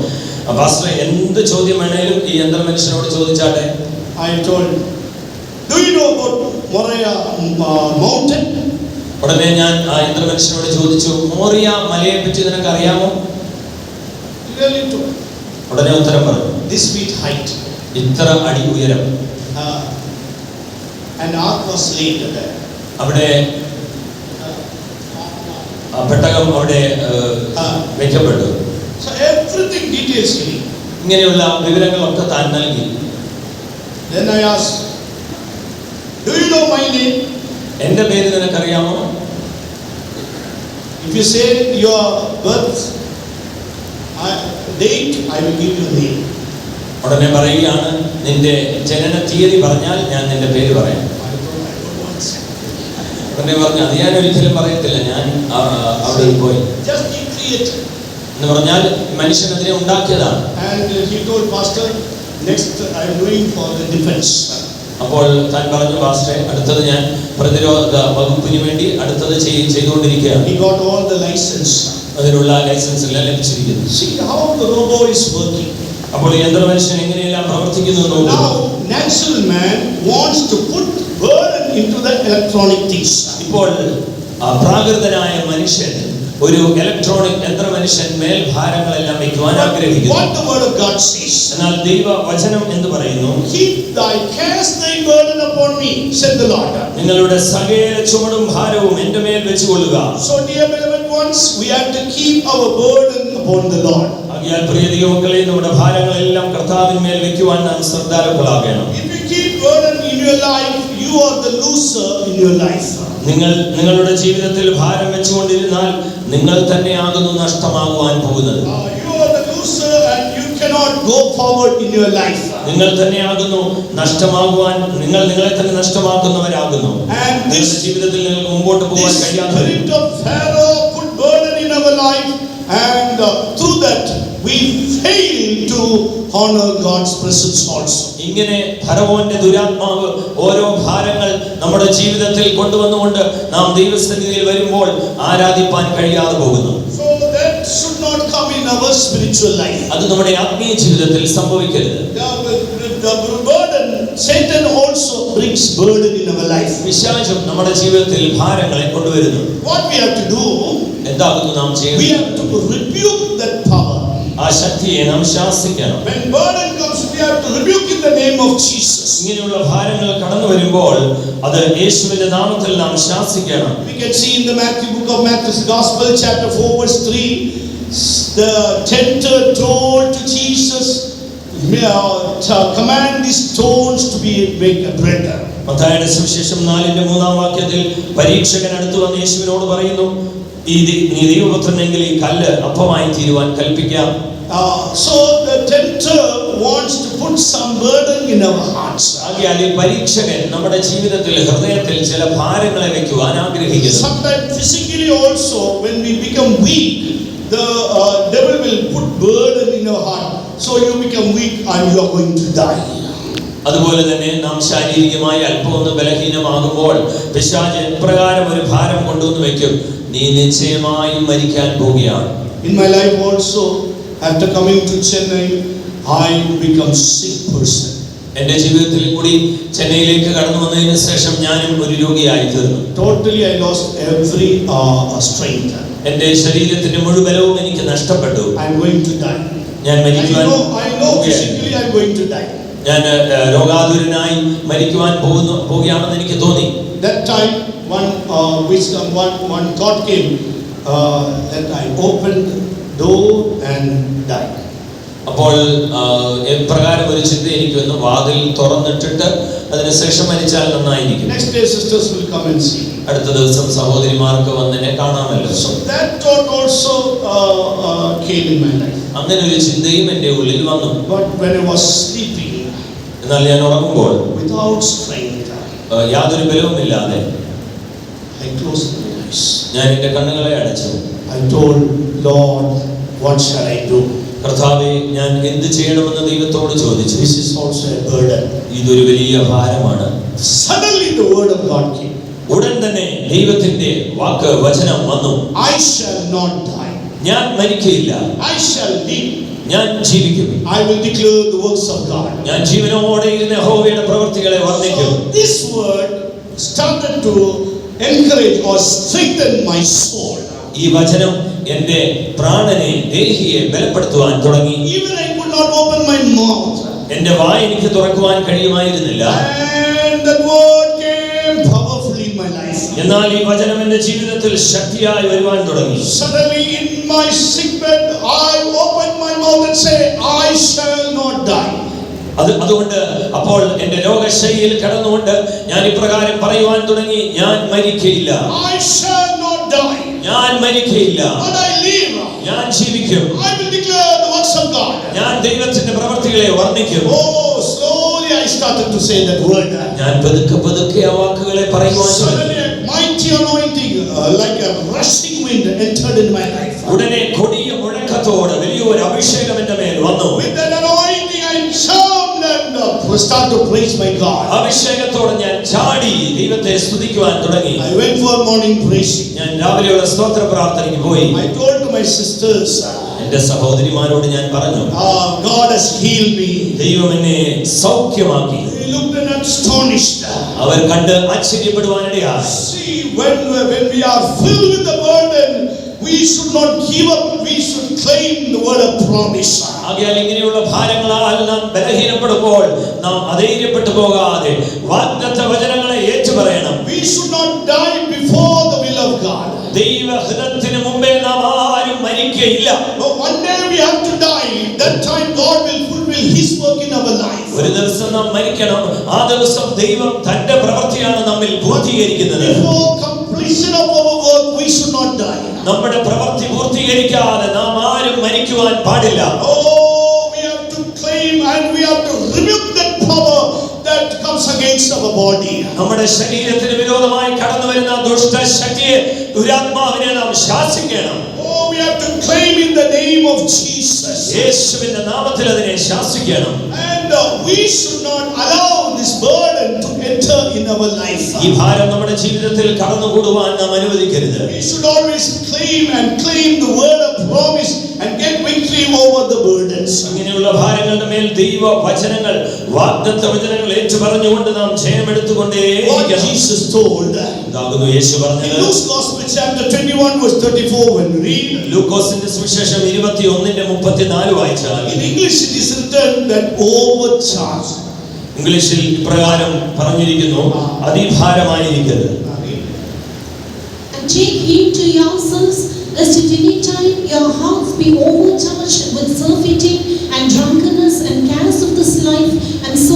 പാസ്റ്റർ എന്ത് ചോദ്യം വേണേലും ഈ യന്ത്ര മനുഷ്യനോട് ചോദിച്ചാട്ടെ. I told, do you know about Moriah mountain? ഉടനെ ഞാൻ ആ യന്ത്ര മനുഷ്യനോട് ചോദിച്ചു, മോറിയ മലയെ പറ്റി നിനക്ക് അറിയാമോ? Really told. ഉടനെ ഉത്തരം പറഞ്ഞു, this feet height. ഇത്ര അടി ഉയരം. An ark was laid there. അവിടെ പെട്ടകം അവിടെ വെക്കപ്പെട്ടു. So everything details me. ഇങ്ങനെയുള്ള വിവരങ്ങളൊക്കെ താൻ നൽകി. Then I asked, do you know my name? എന്റെ പേര് നിനക്കറിയാമോ? If you say your birth date, I will give you name. ഉടനെ പറയുകയാണ്, നിന്റെ ജനന തീയതി പറഞ്ഞാൽ ഞാൻ നിന്റെ പേര് പറയാം. ഉടനെ പറഞ്ഞു, അത് ഞാൻ ഒരിക്കലും പറയത്തില്ല, ഞാൻ അവിടെ പോയി. Just be created. എന്ന് പറഞ്ഞാൽ മനുഷ്യൻ അതിനെ ഉണ്ടാക്കിയതാണ്. And he told Pastor, next I am doing for the defense. അപ്പോൾ താൻ പറഞ്ഞു, പാസ്റ്ററെ അടുത്തത് ഞാൻ പ്രതിരോധ വകുപ്പിന് വേണ്ടി അടുത്തത് ചെയ്തുകൊണ്ടിരിക്കുകയാണ്. He got all the license. അതിനുള്ള ലൈസൻസ് എല്ലാം ലഭിച്ചിരിക്കുന്നു. See how the robo is working. അപ്പോൾ യന്ത്ര മനുഷ്യൻ എങ്ങനെയെല്ലാം പ്രവർത്തിക്കുന്നു. Now natural man wants to put burden into the electronic things. ഇപ്പോൾ പ്രാകൃതനായ മനുഷ്യൻ ഒരു ഇലക്ട്രോണിക് യന്ത്ര മനുഷ്യൻ മേൽഭാരങ്ങളെല്ലാം വയ്ക്കുവാൻ ആഗ്രഹിക്കുന്നു. What the word of God says. എന്നാൽ ദൈവ വചനം എന്ന് പറയുന്നു, Keep thy cast thy burden upon me, said the Lord. നിങ്ങളുടെ സകല ചുമടും ഭാരവും എൻ്റെ മേൽ വെച്ചുകൊള്ളുക. So dear beloved ones, we have to keep our burden upon the Lord. ആകയാൽ പ്രിയ ദൈവമക്കളെ, നമ്മുടെ ഭാരങ്ങളെല്ലാം കർത്താവിന്മേൽ വെക്കുവാൻ നാം ശ്രദ്ധാലുക്കളാകണം. If you keep burden in your life, you are the loser in your life. നിങ്ങളുടെ ജീവിതത്തിൽ ഭാരം വെച്ചുകൊണ്ടിരുന്നാൽ നിങ്ങൾ തന്നെയാകുന്നു നഷ്ടമാകുവാൻ പോകുന്നത്. You are the loser and you cannot go forward in your life. നിങ്ങൾ തന്നെയാകുന്നു നഷ്ടമാകുവാൻ, നിങ്ങളെ തന്നെ നഷ്ടമാക്കുന്നവരാകുന്നു. നിങ്ങളുടെ ജീവിതത്തിൽ നിങ്ങൾക്ക് മുമ്പോട്ട് പോകാൻ കഴിയാതെ Spirit of Pharaoh put burden in our life, and through that we fail to honor God's presence also. ഇങ്ങനെ ഫറവോന്റെ ദുരാത്മാവ് ഓരോ ഭാരങ്ങൾ നമ്മുടെ ജീവിതത്തിൽ കൊണ്ടുവന്നുകൊണ്ട് നാം ദൈവസന്നിധിയിൽ വരുമ്പോൾ ആരാധിപ്പാൻ കഴിയാതെ പോകുന്നു. So that should not come in our spiritual life. അത് നമ്മുടെ ആത്മീയ ജീവിതത്തിൽ സംഭവിക്കരുത്. The burden, Satan also brings burden in our life. പിശാചം നമ്മുടെ ജീവിതത്തിൽ ഭാരങ്ങളെ കൊണ്ടുവരുന്നു. What we have to do? എന്താകുന്നു നാം ചെയ്യുന്നത്? We have to rebuke that power. ആ ശക്തിയെ നാം ശാസിക്കണം. When burden comes, we have to rebuke in the name of Jesus. ഇങ്ങനെയുള്ള ഭാരങ്ങൾ കടന്നു വരുമ്പോൾ അത് യേശുവിന്റെ നാമത്തിൽ നാം ശാസിക്കണം. We can see in the book of Matthew's Gospel, chapter 4, verse 3, the tempter told to Jesus, command these stones to be make a bread. മത്തായിയുടെ സുവിശേഷം 4:3 പരീക്ഷകൻ അടുത്ത് വന്ന് യേശുവിനോട് പറയുന്നു, നീ ദൈവപുത്രനെങ്കിൽ ഈ കല്ല് അപ്പമായി തീരുവാൻ കൽപ്പിക്കാം. So the tempter wants to put some burden in our hearts. ആകയാൽ ഈ പരീക്ഷകൻ നമ്മുടെ ജീവിതത്തിൽ ഹൃദയത്തിൽ ചില ഭാരങ്ങളെ വെക്കുവാൻ ആഗ്രഹിക്കുന്നു. Sometimes physically also, when we become weak, the devil will put burden in our heart. So you become weak and you are going to die. അതുപോലെ തന്നെ നാം ശാരീരികമായി അല്പം ഒന്ന് ബലഹീനമാകുമ്പോൾ പിശാച് എപ്രകാരം ഒരു ഭാരം കൊണ്ടുവന്ന് വെക്കും, നീ നിശ്ചയമായും മരിക്കാൻ പോവുകയാണ്. In my life also, after coming to Chennai, I become sick person. എന്റെ ജീവിതത്തിൽ കൂടി ചെന്നൈയിലേക്ക് കടന്നു വന്നതിന് ശേഷം ഞാനും ഒരു രോഗിയായി തീർന്നു. Totally I lost every strength. എന്റെ ശരീരത്തിന്റെ മുഴുവൻ ബലവും എനിക്ക് നഷ്ടപ്പെട്ടു. I am going to die. ഞാൻ മരിക്കുവാൻ I know physically I am going to die. ഞാൻ രോഗാതുരനായി മരിക്കുവാൻ പോവുകയാണെന്ന് എനിക്ക് തോന്നി. That time one thought came that I opened door and died. അപ്പോൾ എപ്രകാരം ഒരു ചിന്ത എനിക്ക് വന്നു, വാതിൽ തുറന്നിട്ടിട്ട് അതിനുശേഷം മരിച്ചാൽ നന്നായിരിക്കും. Next day sisters will come and see. അടുത്ത ദിവസം സഹോദരിമാർക്ക് വന്നെന്നെ കാണാമല്ലോ. So that thought also came in my life. അങ്ങനെ ഒരു ചിന്തയും എൻ്റെ ഉള്ളിൽ വന്നു. But when I was sleeping, എന്നാൽ ഞാൻ ഉറങ്ങുമ്പോൾ without strength, യാതൊരു ബലവുമില്ലാതെ I closed my eyes. ഞാൻ എൻ്റെ കണ്ണുകളെ അടച്ചു. I told Lord, what shall I do? കർത്താവേ, ഞാൻ എന്ത് ചെയ്യണമെന്ന് ദൈവത്തോട് ചോദിച്ചു. This is also a burden. ഇതൊരു വലിയ ഭാരമാണ്. Suddenly the word of God came. ഉടൻ തന്നെ ദൈവത്തിന്റെ വചനം വന്നു. I shall not die. ഞാൻ മരിക്കയില്ല, I shall live. ഞാൻ ജീവിക്കും. I will declare the works of God. ഞാൻ ജീവനോടെ ഇരുന്ന് യഹോവയുടെ പ്രവൃത്തികളെ വർണ്ണിക്കും. So this word started to encourage or strengthen my soul. ഈ വചനം എൻ്റെ പ്രാണനെ, ദേഹിയെ ബലപ്പെടുത്തുവാൻ തുടങ്ങി. Even I could not open my mouth. എൻ്റെ വായ എനിക്ക് തുറക്കുവാൻ കഴിയുമായിരുന്നില്ല. And that word came powerfully in my life. എന്നാൽ ഈ വചനം എൻ്റെ ജീവിതത്തിൽ ശക്തിയായി വരുവാൻ തുടങ്ങി. Suddenly in my sickbed, I opened my mouth and say, I shall not die. അതുകൊണ്ട് അപ്പോൾ എൻ്റെ രോഗശൈലിയിൽ കടന്നുകൊണ്ട് ഞാൻ ഇപ്രകാരം പറയുവാൻ തുടങ്ങി, ഞാൻ മരിക്കയില്ല, I shall not die. ഞാൻ മരിക്കയില്ല, But I live. ഞാൻ ജീവിക്കും. I will declare the works of God. ഞാൻ ദൈവത്തിന്റെ പ്രവൃത്തികളെ വർണ്ണിക്കും. Oh, slowly I started to say that word. ഞാൻ പതുക്കെ ആ വാക്കുകളെ പറയുവാൻ തുടങ്ങി. Suddenly a mighty anointing like a rushing wind entered in my life. ഉടനെ കൊടിയ മുഴക്കത്തോടെ വലിയൊരു അഭിഷേകം എൻ്റെ മേൽ വന്നു. With that anointing I jumped and started to praise my God. അഭിഷേകത്തോടെ ഞാൻ ചാടി ദൈവത്തെ സ്തുതിക്കുവാൻ തുടങ്ങി. I went for morning praising. ഞാൻ രാവിലെയുള്ള സ്തോത്ര പ്രാർത്ഥനയ്ക്ക് പോയി. I told to my sisters, എൻ്റെ സഹോദരിമാരോട് ഞാൻ പറഞ്ഞു, God has healed me. ദൈവം എന്നെ സൗഖ്യമാക്കി. They looked and astonished. അവർ കണ്ട് ആശ്ചര്യപ്പെടുവാനിടയായി. See, when we are filled with the burden, we should not give up. We should claim the word of promise. ആകയാൽ ഇങ്ങനെയുള്ള ഭാരങ്ങളാൽ നാം ബലഹീനപ്പെടുമ്പോൾ നാം അധൈര്യപ്പെട്ടു പോകാതെ വാഗ്ദത്ത വചനങ്ങളെ ഏറ്റുപറയണം. We should not die before the will of God. ദൈവഹിതത്തിന് മുമ്പേ നാം ആരും മരിക്കയില്ല. No, one day we have to die. That time God will fulfill His work in our life. ഒരു ദിവസം നാം മരിക്കണം. ആ ദിവസം ദൈവം തന്റെ പ്രവൃത്തിയാണ് നമ്മിൽ പൂർത്തീകരിക്കുന്നത്. Before completion of our work, we should not die. നമ്മുടെ പ്രവൃത്തി പൂർത്തീകരിക്കാതെ നാം ആരും മരിക്കുവാൻ പാടില്ല. Oh, we have to claim and we have to rebuke that power that comes against our body. നമ്മുടെ ശരീരത്തിന് വിരോധമായി കടന്നു വരുന്ന ദുഷ്ടശക്തിയെ, ദുരാത്മാവിനെ നാം ശാസിക്കണം. Oh, we have to claim in the name of Jesus. യേശുവിന്റെ നാമത്തിൽ അതിനെ ശാസിക്കണം. And we should not allow this burden to enter in our life. ഈ ഭാരം നമ്മുടെ ജീവിതത്തിൽ കടന്നുകൂടുവാൻ നാം അനുവദിക്കരുത്. We should always claim the word of promise and get victory over the burdens. ഇങ്ങനെയുള്ള ഭാരങ്ങളുടെ മേൽ ദൈവ വചനങ്ങൾ, വാഗ്ദത്ത വചനങ്ങൾ ഏറ്റുപറഞ്ഞുകൊണ്ട് നാം ജയമെടുത്തുകൊണ്ടേയിരിക്കണം. What Jesus told. ഇതാകുന്നു യേശു പറഞ്ഞത്. In Luke's Gospel chapter 21 verse 34 when we read. ലൂക്കോസിന്റെ സുവിശേഷം 21:34 വായിച്ചാൽ, In English it is written that overcharged. ഇംഗ്ലീഷിൽ ഇപ്രകാരം പറഞ്ഞിരിക്കുന്നു, അതിഭാരമായിരിക്കരുത്. And take heed to yourselves, lest at any time your hearts be overcharged with surfeiting and drunkenness and cares of this life, and so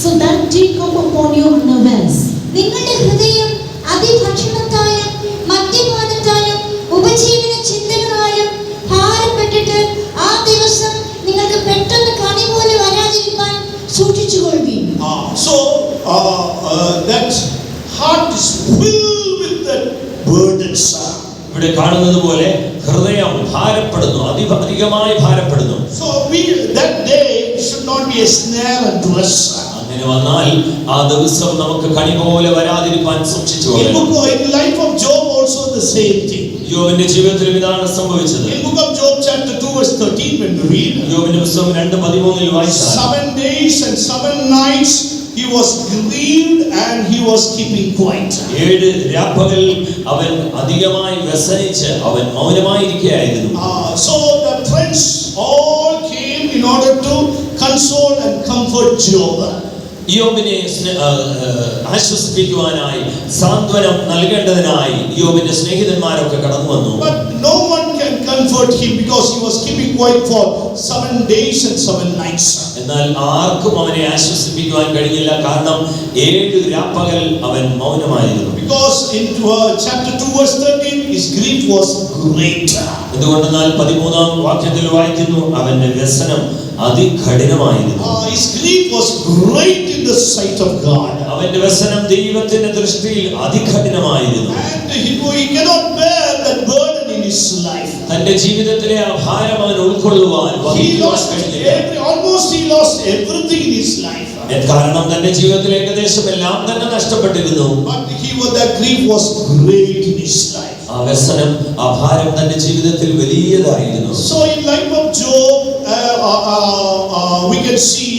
so that day come upon you unawares. നിങ്ങളുടെ ഹൃദയം അതിഭക്ഷണത്താലും മദ്യപാനത്താലും ഉപജീവന ചിന്തകളാലും ഭാരപ്പെട്ടിട്ട് ആ ദിവസം നിങ്ങൾക്ക് പെട്ടെന്ന് കണി പോലെ വരാതിരിക്കാൻ സൂക്ഷിച്ചുകൊള്ളുവിൻ. That heart is filled with that burdens. ഇവിടെ കാണുന്നത് പോലെ ഹൃദയം ഭാരപ്പെടുന്നു, അധികമായി ഭാരപ്പെടുന്നു. So that day should not be a snare unto us. അങ്ങനെ വന്നാൽ ആ ദിവസം നമുക്ക് കണി പോലെ വരാതിരിക്കാൻ സൂക്ഷിച്ചു. In the life of Job also the same thing. യോബിന്റെ ജീവിതത്തിലും ഇതാണ് സംഭവിച്ചത്. In book of Job chapter 2 verse 13 when we read, യോബിന്റെ പുസ്തകം 2:13 വായിച്ചാൽ 7 days and 7 nights he was grieved and he was keeping quiet. 7 രാപ്പകൽ അവൻ അധികമായി വ്യസനിച്ച് അവൻ മൗനമായിരിക്കുകയായിരുന്നു. So the friends all came in order to console and comfort Job. യോബിനെ ആശ്വസിപ്പിക്കുവാനായി, സാന്ത്വനം നൽകേണ്ടതിനായി യോബിന്റെ സ്നേഹിതന്മാരൊക്കെ കടന്നു വന്നു. But no one can comfort him because he was keeping quiet for 7 days and 7 nights. എന്നാൽ ആർക്കും അവനെ ആശ്വസിപ്പിക്കുവാൻ കഴിഞ്ഞില്ല. കാരണം 7 രാപ്പകൽ അവൻ മൗനമായിരുന്നു. Because in chapter 2 verse 13 his grief was great. എന്തുകൊണ്ടെന്നാൽ 13-ാം വാക്യത്തിൽ വായിക്കുന്നു, അവന്റെ വ്യസനം അതികഠിനമായിരുന്നു. His grief was great in the sight of God. അവന്റെ വ്യസനം ദൈവത്തിന്റെ ദൃഷ്ടിയിൽ അതികഠിനമായിരുന്നു. And he cannot bear that burden in his life. തന്റെ ജീവിതത്തിലെ ആ ഭാരം അവൻ ഉൾക്കൊള്ളുവാൻ almost he lost everything in his life. കാരണം തന്റെ ജീവിതത്തിൽ ഏകദേശം എല്ലാം തന്നെ നഷ്ടപ്പെട്ടിരുന്നു. But that grief was great in his life. ആ വ്യസനം, ആ ഭാരം തന്റെ ജീവിതത്തിൽ വലിയതായിരുന്നു. So in life of Job we can see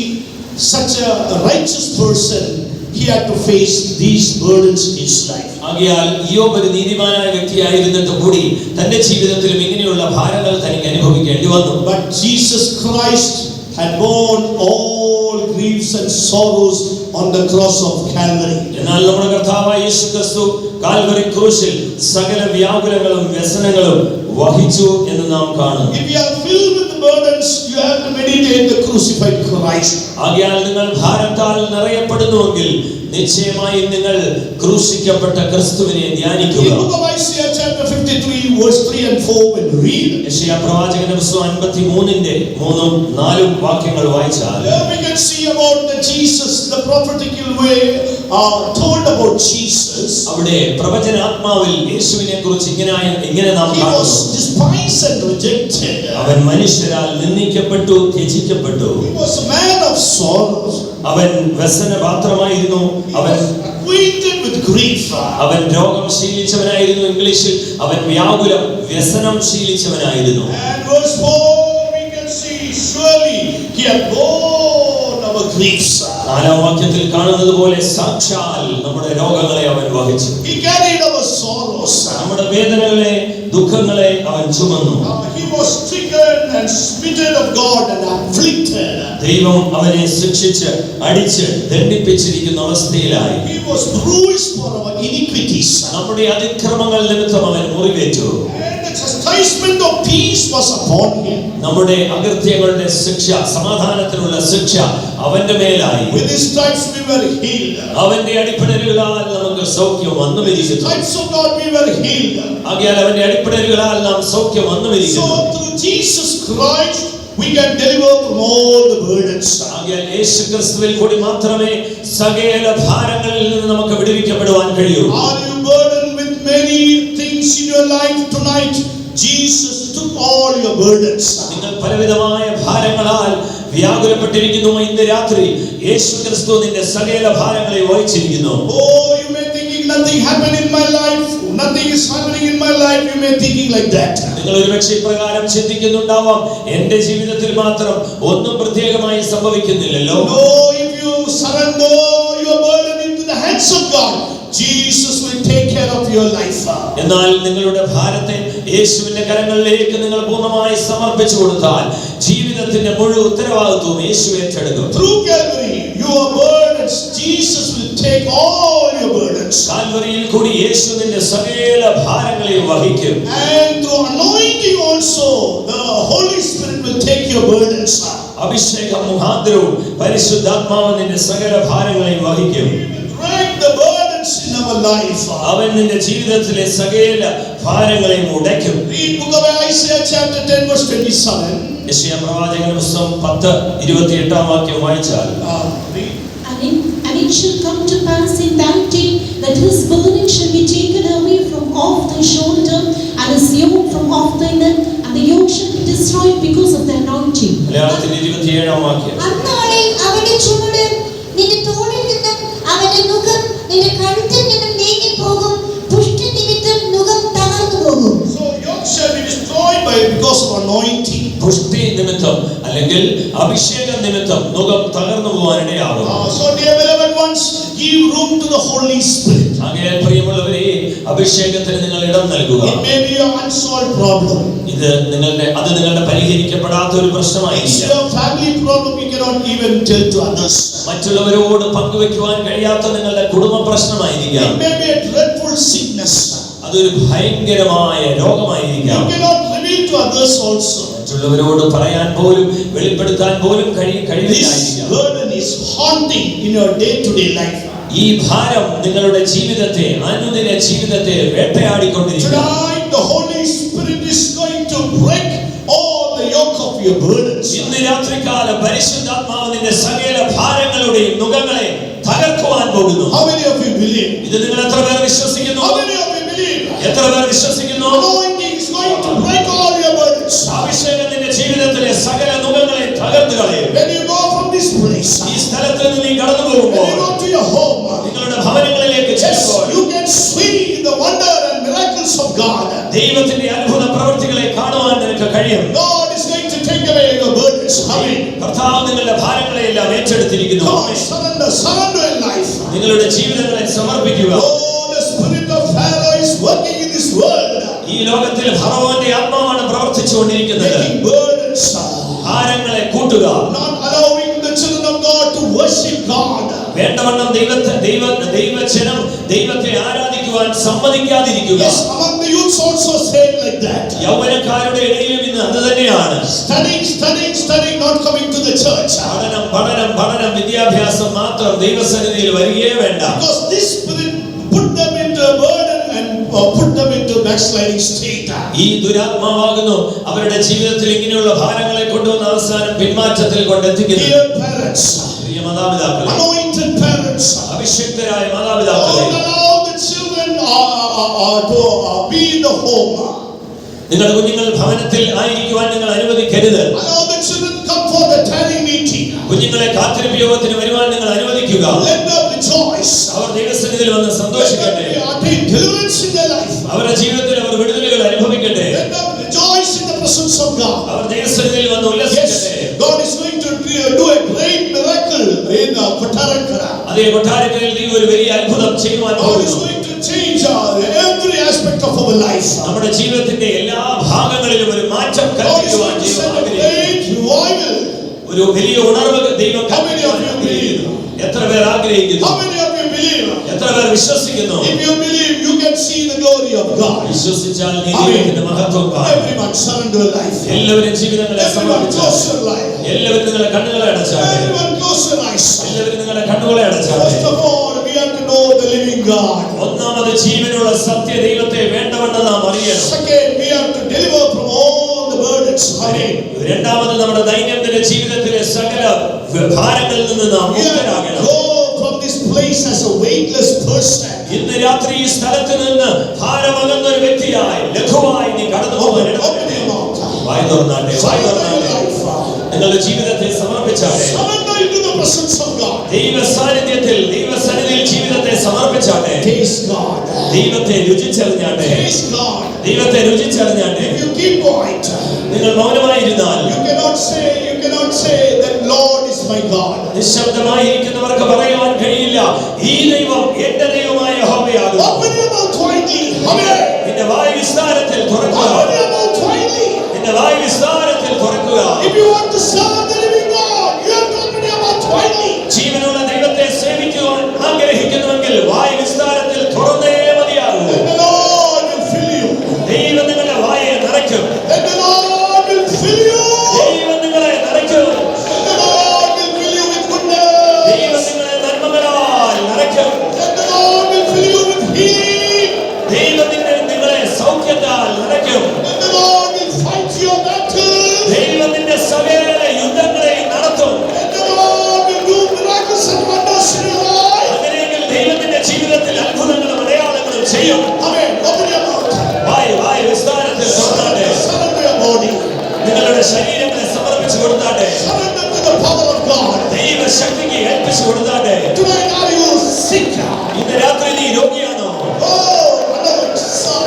such a righteous person, he had to face these burdens in his life. ആകയാൽ യോബ് ഒരു നീതിമാനായ വ്യക്തിയായിരുന്നിട്ട് കൂടി തന്റെ ജീവിതത്തിലും ഇങ്ങനെയുള്ള ഭാരങ്ങൾ തനിക്ക് അനുഭവിക്കേണ്ടി വന്നു. But Jesus Christ had borne all griefs and sorrows on the cross of Calvary. എന്നാൽ നമ്മുടെ കർത്താവായ യേശുക്രിസ്തു കാൽവരി ക്രൂശിൽ സകല വ്യാകുലങ്ങളും വ്യസനങ്ങളും വഹിച്ചു എന്ന് നാം കാണുന്നു. If you are filled with the burdens, you have to meditate the crucified Christ. ആകയാൽ നിങ്ങൾ ഭാരത്താൽ നിറയപ്പെടുന്നുവെങ്കിൽ നിശ്ചയമായി നിങ്ങൾ ക്രൂശിക്കപ്പെട്ട ക്രിസ്തുവിനെ ധ്യാനിക്കുക. In book of Isaiah chapter 53 verse 3 and 4 when we read, യെശയ്യാ പ്രവാചകന്റെ പുസ്തകം 53-ന്റെ 3-ഉം 4-ഉം വാക്യങ്ങൾ വായിച്ചാൽ there we can see about the Jesus, the prophetical way told about Jesus. അവിടെ പ്രവചനാത്മാവിൽ യേശുവിനെ കുറിച്ച് ഇങ്ങനെ നാം He കാണുന്നു. was despised and rejected. അവൻ മനുഷ്യരാൽ നിന്ദിക്കപ്പെട്ടു, ത്യജിക്കപ്പെട്ടു. He was a man of sorrows. അവൻ വ്യസനപാത്രമായിരുന്നു. അവൻ acquainted with grief. അവൻ രോഗം ശീലിച്ചവനായിരുന്നു. ഇംഗ്ലീഷിൽ അവൻ വ്യാകുലം, വ്യസനം ശീലിച്ചവനായിരുന്നു. And verse 4 we can see surely he had borne our griefs. 4-ാം വാക്യത്തിൽ കാണുന്നത് പോലെ സാക്ഷാൽ നമ്മുടെ രോഗങ്ങളെ അവൻ വഹിച്ചു. He carried our sorrows. നമ്മുടെ വേദനകളെ, ദുഃഖങ്ങളെ അവൻ ചുമന്നു. He was stricken and smitten of God and afflicted. ദൈവം അവനെ ശിക്ഷിച്ച് അടിച്ച് ദണ്ഡിപ്പിച്ചിരിക്കുന്ന അവസ്ഥയിലായി. He was bruised for our iniquities. നമ്മുടെ അതിക്രമങ്ങൾ നിമിത്തം അവൻ മുറിവേറ്റു. And the chastisement of peace was upon him. നമ്മുടെ അകൃത്യങ്ങളുടെ ശിക്ഷ, സമാധാനത്തിനുള്ള ശിക്ഷ അവന്റെ മേലായി. With his stripes we were healed. അവന്റെ അടിപ്പിണരുകളാൽ നമുക്ക് സൗഖ്യം വന്നുമിരിക്കുന്നു. Stripes of God we were healed. ആകയാൽ അവന്റെ അടിപ്പിണരുകളാൽ നാം സൗഖ്യം വന്നുമിരിക്കുന്നു. So through Jesus Christ we can deliver from all the burdens. ആകയാൽ യേശുക്രിസ്തുവിൽ കൂടി മാത്രമേ സകല ഭാരങ്ങളിൽ നിന്ന് നമുക്ക് വിടുവിക്കപ്പെടുവാൻ കഴിയൂ. Are you burdened with many things in your life tonight? Jesus took all your burdens. നിങ്ങൾ പലവിധമായ ഭാരങ്ങളാൽ വ്യാകുലപ്പെട്ടിരിക്കുന്നു. ഇന്ന് രാത്രി യേശുക്രിസ്തു നിന്റെ സകല ഭാരങ്ങളെ വഹിച്ചിരിക്കുന്നു. Oh, you may thinking nothing happened in my life, nothing is happening in my life. You may thinking like that. നിങ്ങൾ ഒരുപക്ഷെ ഇപ്രകാരം ചിന്തിക്കുന്നുണ്ടാവാം, എന്റെ ജീവിതത്തിൽ മാത്രം ഒന്നും പ്രത്യേകമായി സംഭവിക്കുന്നില്ലല്ലോ. No, if you surrender your burden into the hands of God, Jesus will take care of your life. എന്നാൽ നിങ്ങളുടെ ഭാരത്തെ യേശുവിന്റെ കരങ്ങളിലേക്ക് നിങ്ങൾ പൂർണ്ണമായി സമർപ്പിച്ചു കൊടുത്താൽ ജീവിതത്തിന്റെ മുഴുവൻ ഉത്തരവാദിത്വവും യേശു ഏറ്റെടുക്കും. Through Calvary, your burdens, Jesus will take all your burdens. കാൽവരിയിൽ കൂടി യേശു നിന്റെ സകല ഭാരങ്ങളെയും വഹിക്കും. And through anointing also, the Holy Spirit will take your burdens. അഭിഷേകം മുഖാന്തരവും പരിശുദ്ധാത്മാവ് നിന്റെ സകല ഭാരങ്ങളെയും വഹിക്കും. Break the burdens in our life. അവൻ നിന്റെ ജീവിതത്തിലെ സകല ഭാരങ്ങളെയും ഉടയ്ക്കും. Read book of Isaiah chapter 10 verse 27. യെശയ്യാ പ്രവാചകന്റെ പുസ്തകം 10:28 വാക്യം വായിച്ചാൽ Read. And it shall come to pass in that day that his burden shall be taken away from off thy shoulder, and his yoke from off thy neck, and the yoke shall be destroyed because of the anointing. മലയാളത്തിൽ 27 വാക്യം. അന്നാളിൽ അവന്റെ ചുമട് നിന്റെ തോളിൽ നിന്നും അവന്റെ നുകം നിന്റെ കഴുത്തിൽ നിന്നും നീങ്ങിപ്പോകും. പുഷ്ടി നിമിത്തം നുകം തകർന്നു പോകും. So yoke shall be destroyed because of anointing. പുഷ്ടി നിമിത്തം അല്ലെങ്കിൽ അഭിഷേക നിമിത്തം നുകം തകർന്നു പോകാനിടയാകും. So dear beloved ones, give room to the Holy Spirit. ആകയാൽ പ്രിയമുള്ളവരെ, അഭിഷേകത്തിന് നിങ്ങൾ ഇടം നൽകുക. It may be an unsolved problem. അത് നിങ്ങളുടെ പരിഹരിക്കപ്പെടാത്ത ഒരു പ്രശ്നമായിരിക്കാം. It's your family problem you cannot even tell to others. മറ്റുള്ളവരോട് പങ്കുവെക്കുവാൻ കഴിയാത്ത നിങ്ങളുടെ കുടുംബ പ്രശ്നമായിരിക്കാം. It may be a dreadful sickness. അതൊരു ഭയങ്കരമായ രോഗമായിരിക്കാം. You cannot reveal to others also. മറ്റുള്ളവരോട് പറയാൻ പോലും വെളിപ്പെടുത്താൻ പോലും കഴിയില്ലായിരിക്കാം. This burden is haunting in your day-to-day life. ഈ ഭാരം നിങ്ങളുടെ ജീവിതത്തെ, അനുദിന ജീവിതത്തെ വേട്ടയാടിക്കൊണ്ടിരിക്കുന്നു. Tonight the Holy Spirit is going to break all the yoke of your burdens. ഇന്ന് രാത്രികാലം പരിശുദ്ധാത്മാവ് നിന്റെ സകല ഭാരങ്ങളുടെയും നുകങ്ങളെ തകർക്കുവാൻ പോകുന്നു. How many of you believe? ഇത് നിങ്ങൾ എത്ര പേർ വിശ്വസിക്കുന്നു? How many of you believe? എത്ര പേർ വിശ്വസിക്കുന്നു? Anointing is going to break all your burdens. അഭിഷേകം നിന്റെ ജീവിതത്തിലെ സകല നുകങ്ങളെ തകർത്ത് കളയും. When you go from this place, ഈ സ്ഥലത്ത് നിന്ന് നീ കടന്നു when പോകുമ്പോൾ, you go to your home, നിങ്ങളുടെ ഭവനങ്ങളിലേക്ക് yes, ചെല്ലുമ്പോൾ you can see the wonder and miracles of God. ദൈവത്തിന്റെ അത്ഭുത പ്രവൃത്തികളെ കാണുവാൻ നിനക്ക് കഴിയും. God is going to take away your burdens. Amen. കർത്താവ് നിങ്ങളുടെ ഭാരങ്ങളെ എല്ലാം ഏറ്റെടുത്തിരിക്കുന്നു. Come on, surrender in life. നിങ്ങളുടെ ജീവിതങ്ങളെ സമർപ്പിക്കുക. Oh, the spirit of Pharaoh is working in this world, ഈ ലോകത്തിൽ ഫറവോന്റെ ആത്മാവാണ് പ്രവർത്തിച്ചുകൊണ്ടിരിക്കുന്നത്. making burdens, ഭാരങ്ങളെ കൂട്ടുക, not allowing the children of God to worship God. വേണ്ടവണ്ണം ദൈവജനം ദൈവത്തെ ആരാധിക്കുവാൻ സമ്മതിക്കാതിരിക്കുക. Yes, among the youths also said like that. യൗവനക്കാരുടെ ഇടയിലും ഇന്ന് അത് തന്നെയാണ്. Studying, not coming to the church. പഠനം വിദ്യാഭ്യാസം മാത്രം ദൈവസന്നിധിയിൽ വരികയേ വേണ്ട. Because this spirit put them into a burden and put them into backsliding state. ഈ ദുരാത്മാവാകുന്നു അവരുടെ ജീവിതത്തിൽ ഇങ്ങനെയുള്ള ഭാരങ്ങളെ കൊണ്ടുവന്ന് അവസാനം പിന്മാറ്റത്തിൽ കൊണ്ടെത്തിക്കുന്നു. Dear parents, പ്രിയ മാതാപിതാക്കളെ, anointed parents, അഭിഷിക്തരായ മാതാപിതാക്കളെ, don't allow the children to be in the home. നിങ്ങളുടെ കുഞ്ഞുങ്ങൾ ഭവനത്തിൽ ആയിരിക്കുവാൻ നിങ്ങൾ അനുവദിക്കരുത്. Allow the children come for the tarry meeting. കുഞ്ഞുങ്ങളെ കാത്തിരിപ്പ് യോഗത്തിന് വരുവാൻ നിങ്ങൾ അനുവദിക്കുക. Let them rejoice. അവർ ദൈവസന്നിധിയിൽ വന്ന് Let സന്തോഷിക്കട്ടെ. them attain deliverance in their life. അവരുടെ ജീവിതത്തിൽ അവർ വിടുതലുകൾ അനുഭവിക്കട്ടെ. Let them rejoice in the presence of God. അവർ ദൈവസന്നിധിയിൽ വന്ന് ഉല്ലസിക്കട്ടെ. Yes, God is going to do a great miracle in Kottarakara. അതേ കൊട്ടാരക്കരയിൽ നീ ഒരു വലിയ അത്ഭുതം ചെയ്യുവാൻ God is പോകുന്നു. going to change every aspect of our life. നമ്മുടെ ജീവിതത്തിന്റെ എല്ലാ ഭാഗങ്ങളിലും ഒരു മാറ്റം God is കൽപ്പിക്കുവാൻ going to ദൈവം send a ആഗ്രഹിക്കുന്നു. great revival. ഒരു വലിയ ഉണർവ് ദൈവം How many of you believe? എത്ര പേർ ആഗ്രഹിക്കുന്നു? How many of you believe? എത്ര പേർ വിശ്വസിക്കുന്നു? If you believe, you can see the glory of God. വിശ്വസിച്ചാൽ നീ ദൈവത്തിന്റെ മഹത്വം കാണും. Everyone surrender life. എല്ലാവരും ജീവിതങ്ങളെ Everyone സമർപ്പിച്ചാൽ, close your life. എല്ലാവരും നിങ്ങളുടെ കണ്ണുകളെ അടച്ചാട്ടെ. Everyone close your eyes. എല്ലാവരും നിങ്ങളുടെ കണ്ണുകളെ അടച്ചാട്ടെ. First of all, we have to know the living God. ഒന്നാമത് ജീവനുള്ള സത്യ ദൈവത്തെ വേണ്ടവണ്ണം നാം അറിയണം. Second, we have to deliver from all the burdens. Amen. രണ്ടാമത് നമ്മുടെ ദൈനംദിന ജീവിതത്തിലെ സകല ഭാരങ്ങളിൽ നിന്ന് നാം We have മുക്തരാകണം. to go from this place as a weightless person. ഇന്ന് രാത്രി ഈ സ്ഥലത്ത് നിന്ന് ഭാരമകന്ന ഒരു വ്യക്തിയായി ലഘുവായി നീ കടന്നു പോകാൻ Open your mouth. വായി തുറന്നാട്ടെ, വായി Surrender your തുറന്നാട്ടെ. life. നിങ്ങളുടെ ജീവിതത്തെ സമർപ്പിച്ചാട്ടെ. Surrender into the presence of God. ദൈവ സാന്നിധ്യത്തിൽ ദൈവസന്നിധിയിൽ ജീവിതത്തെ സമർപ്പിച്ചാട്ടെ. Taste God. ദൈവത്തെ രുചിച്ചറിഞ്ഞാട്ടെ. Taste God. ദൈവത്തെ രുചിച്ചറിഞ്ഞാട്ടെ. If you keep quiet, നിങ്ങൾ മൗനമായിരുന്നാൽ you cannot say that Lord is my God. നിശബ്ദമായിരിക്കുന്നവർക്ക് പറയുവാൻ കഴിയില്ല, ഈ ദൈവം എന്റെ ദൈവമായ യഹോവയാകുന്നു. Open your mouth widely. Amen. നിന്റെ വായ് വിസ്താരത്തിൽ തുറക്കുക. Open your mouth widely. നിന്റെ വായ് വിസ്താരത്തിൽ തുറക്കുക. If you want to serve the living God, you have to open your mouth widely. ജീവനുള്ള ദൈവത്തെ സേവിക്കുവാൻ ആഗ്രഹിക്കുന്നുവെങ്കിൽ വായ് വിസ്താരത്തിൽ തുറന്നേ മതിയാകൂ. Then the Lord will fill you. ദൈവം നിങ്ങളുടെ വായെ നിറയ്ക്കും. Then the Lord will fill you. ദൈവം നിങ്ങളെ നിറയ്ക്കും. പ്രവർത്തിക്കും. And the Lord will fight your battles. ദൈവം നിന്റെ സകല യുദ്ധങ്ങളെയും നടത്തും. And the Lord will do miracles and wonders in your life. അങ്ങനെയെങ്കിൽ ദൈവത്തിന്റെ ജീവിതത്തിൽ അത്ഭുതങ്ങളും അടയാളങ്ങളും ചെയ്യും. Amen. Open your mouth. വായ് വിസ്താരത്തിൽ തുറന്നാട്ടെ. Surrender your body. നിങ്ങളുടെ ശരീരങ്ങളെ സമർപ്പിച്ചു കൊടുത്താട്ടെ. Surrender to the power of God. ദൈവശക്തിക്ക് ഏൽപ്പിച്ചു കൊടുത്താട്ടെ. Tonight are you sick? ഇന്ന് രാത്രി നീ രോഗിയാണോ?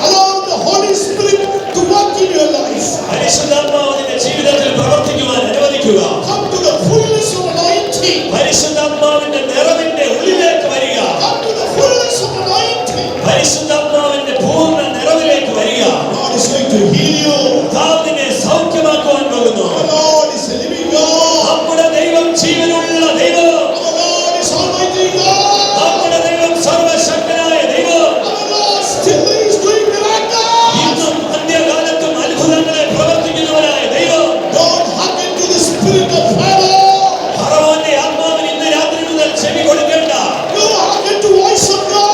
Allow the Holy Spirit to work in your life. പരിശുദ്ധാത്മാവ് നിന്റെ ജീവിതത്തിൽ പ്രവർത്തിക്കുവാൻ അനുവദിക്കുക. Come to the fullness of anointing. പരിശുദ്ധാത്മാവിന്റെ നിറവിന്റെ ഉള്ളിലേക്ക് വരിക. Come to the fullness of anointing. പരിശുദ്ധാത്മാവിന്റെ പൂർണ്ണ നിറവിലേക്ക് വരിക. God is going to heal you. കർത്താവ് നിന്നെ സൗഖ്യമാക്കുവാൻ പോകുന്നു. The Lord is a living God. നമ്മുടെ ദൈവം ജീവനുള്ള ദൈവം. Our Lord is Almighty God. നമ്മുടെ ദൈവം സർവശക്തനായ ദൈവം. Our Lord still is doing miracles. ഇന്നും അന്ത്യകാലത്തും അത്ഭുതങ്ങളെ പ്രവർത്തിക്കുന്നവനായ ദൈവം. Don't hearken to the spirit of Pharaoh. ഫറവോന്റെ ആത്മാവിന് ഇന്ന് രാത്രി മുതൽ ചെവി കൊടുക്കേണ്ട. You hearken to voice of God.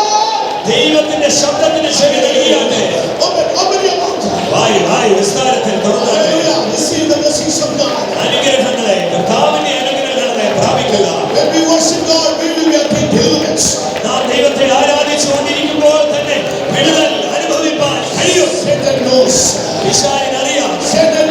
ദൈവത്തിന്റെ ശബ്ദത്തിന് ചെവി നൽകിയാട്ടെ. Open your mouth. വായ് വിസ്താരത്തിൽ തുറന്നാട്ടെ. Hallelujah. Receive the blessings of God. അനുഗ്രഹങ്ങളെ കർത്താവിന്റെ അനുഗ്രഹങ്ങളെ പ്രാപിക്കുക. When we worship God, we will be at deliverance. നാം ദൈവത്തെ ആരാധിച്ചു കൊണ്ടിരിക്കുമ്പോൾ തന്നെ വിടുതൽ അനുഭവിപ്പാൻ കഴിയും. Satan knows. പിശാചിനറിയാം. Satan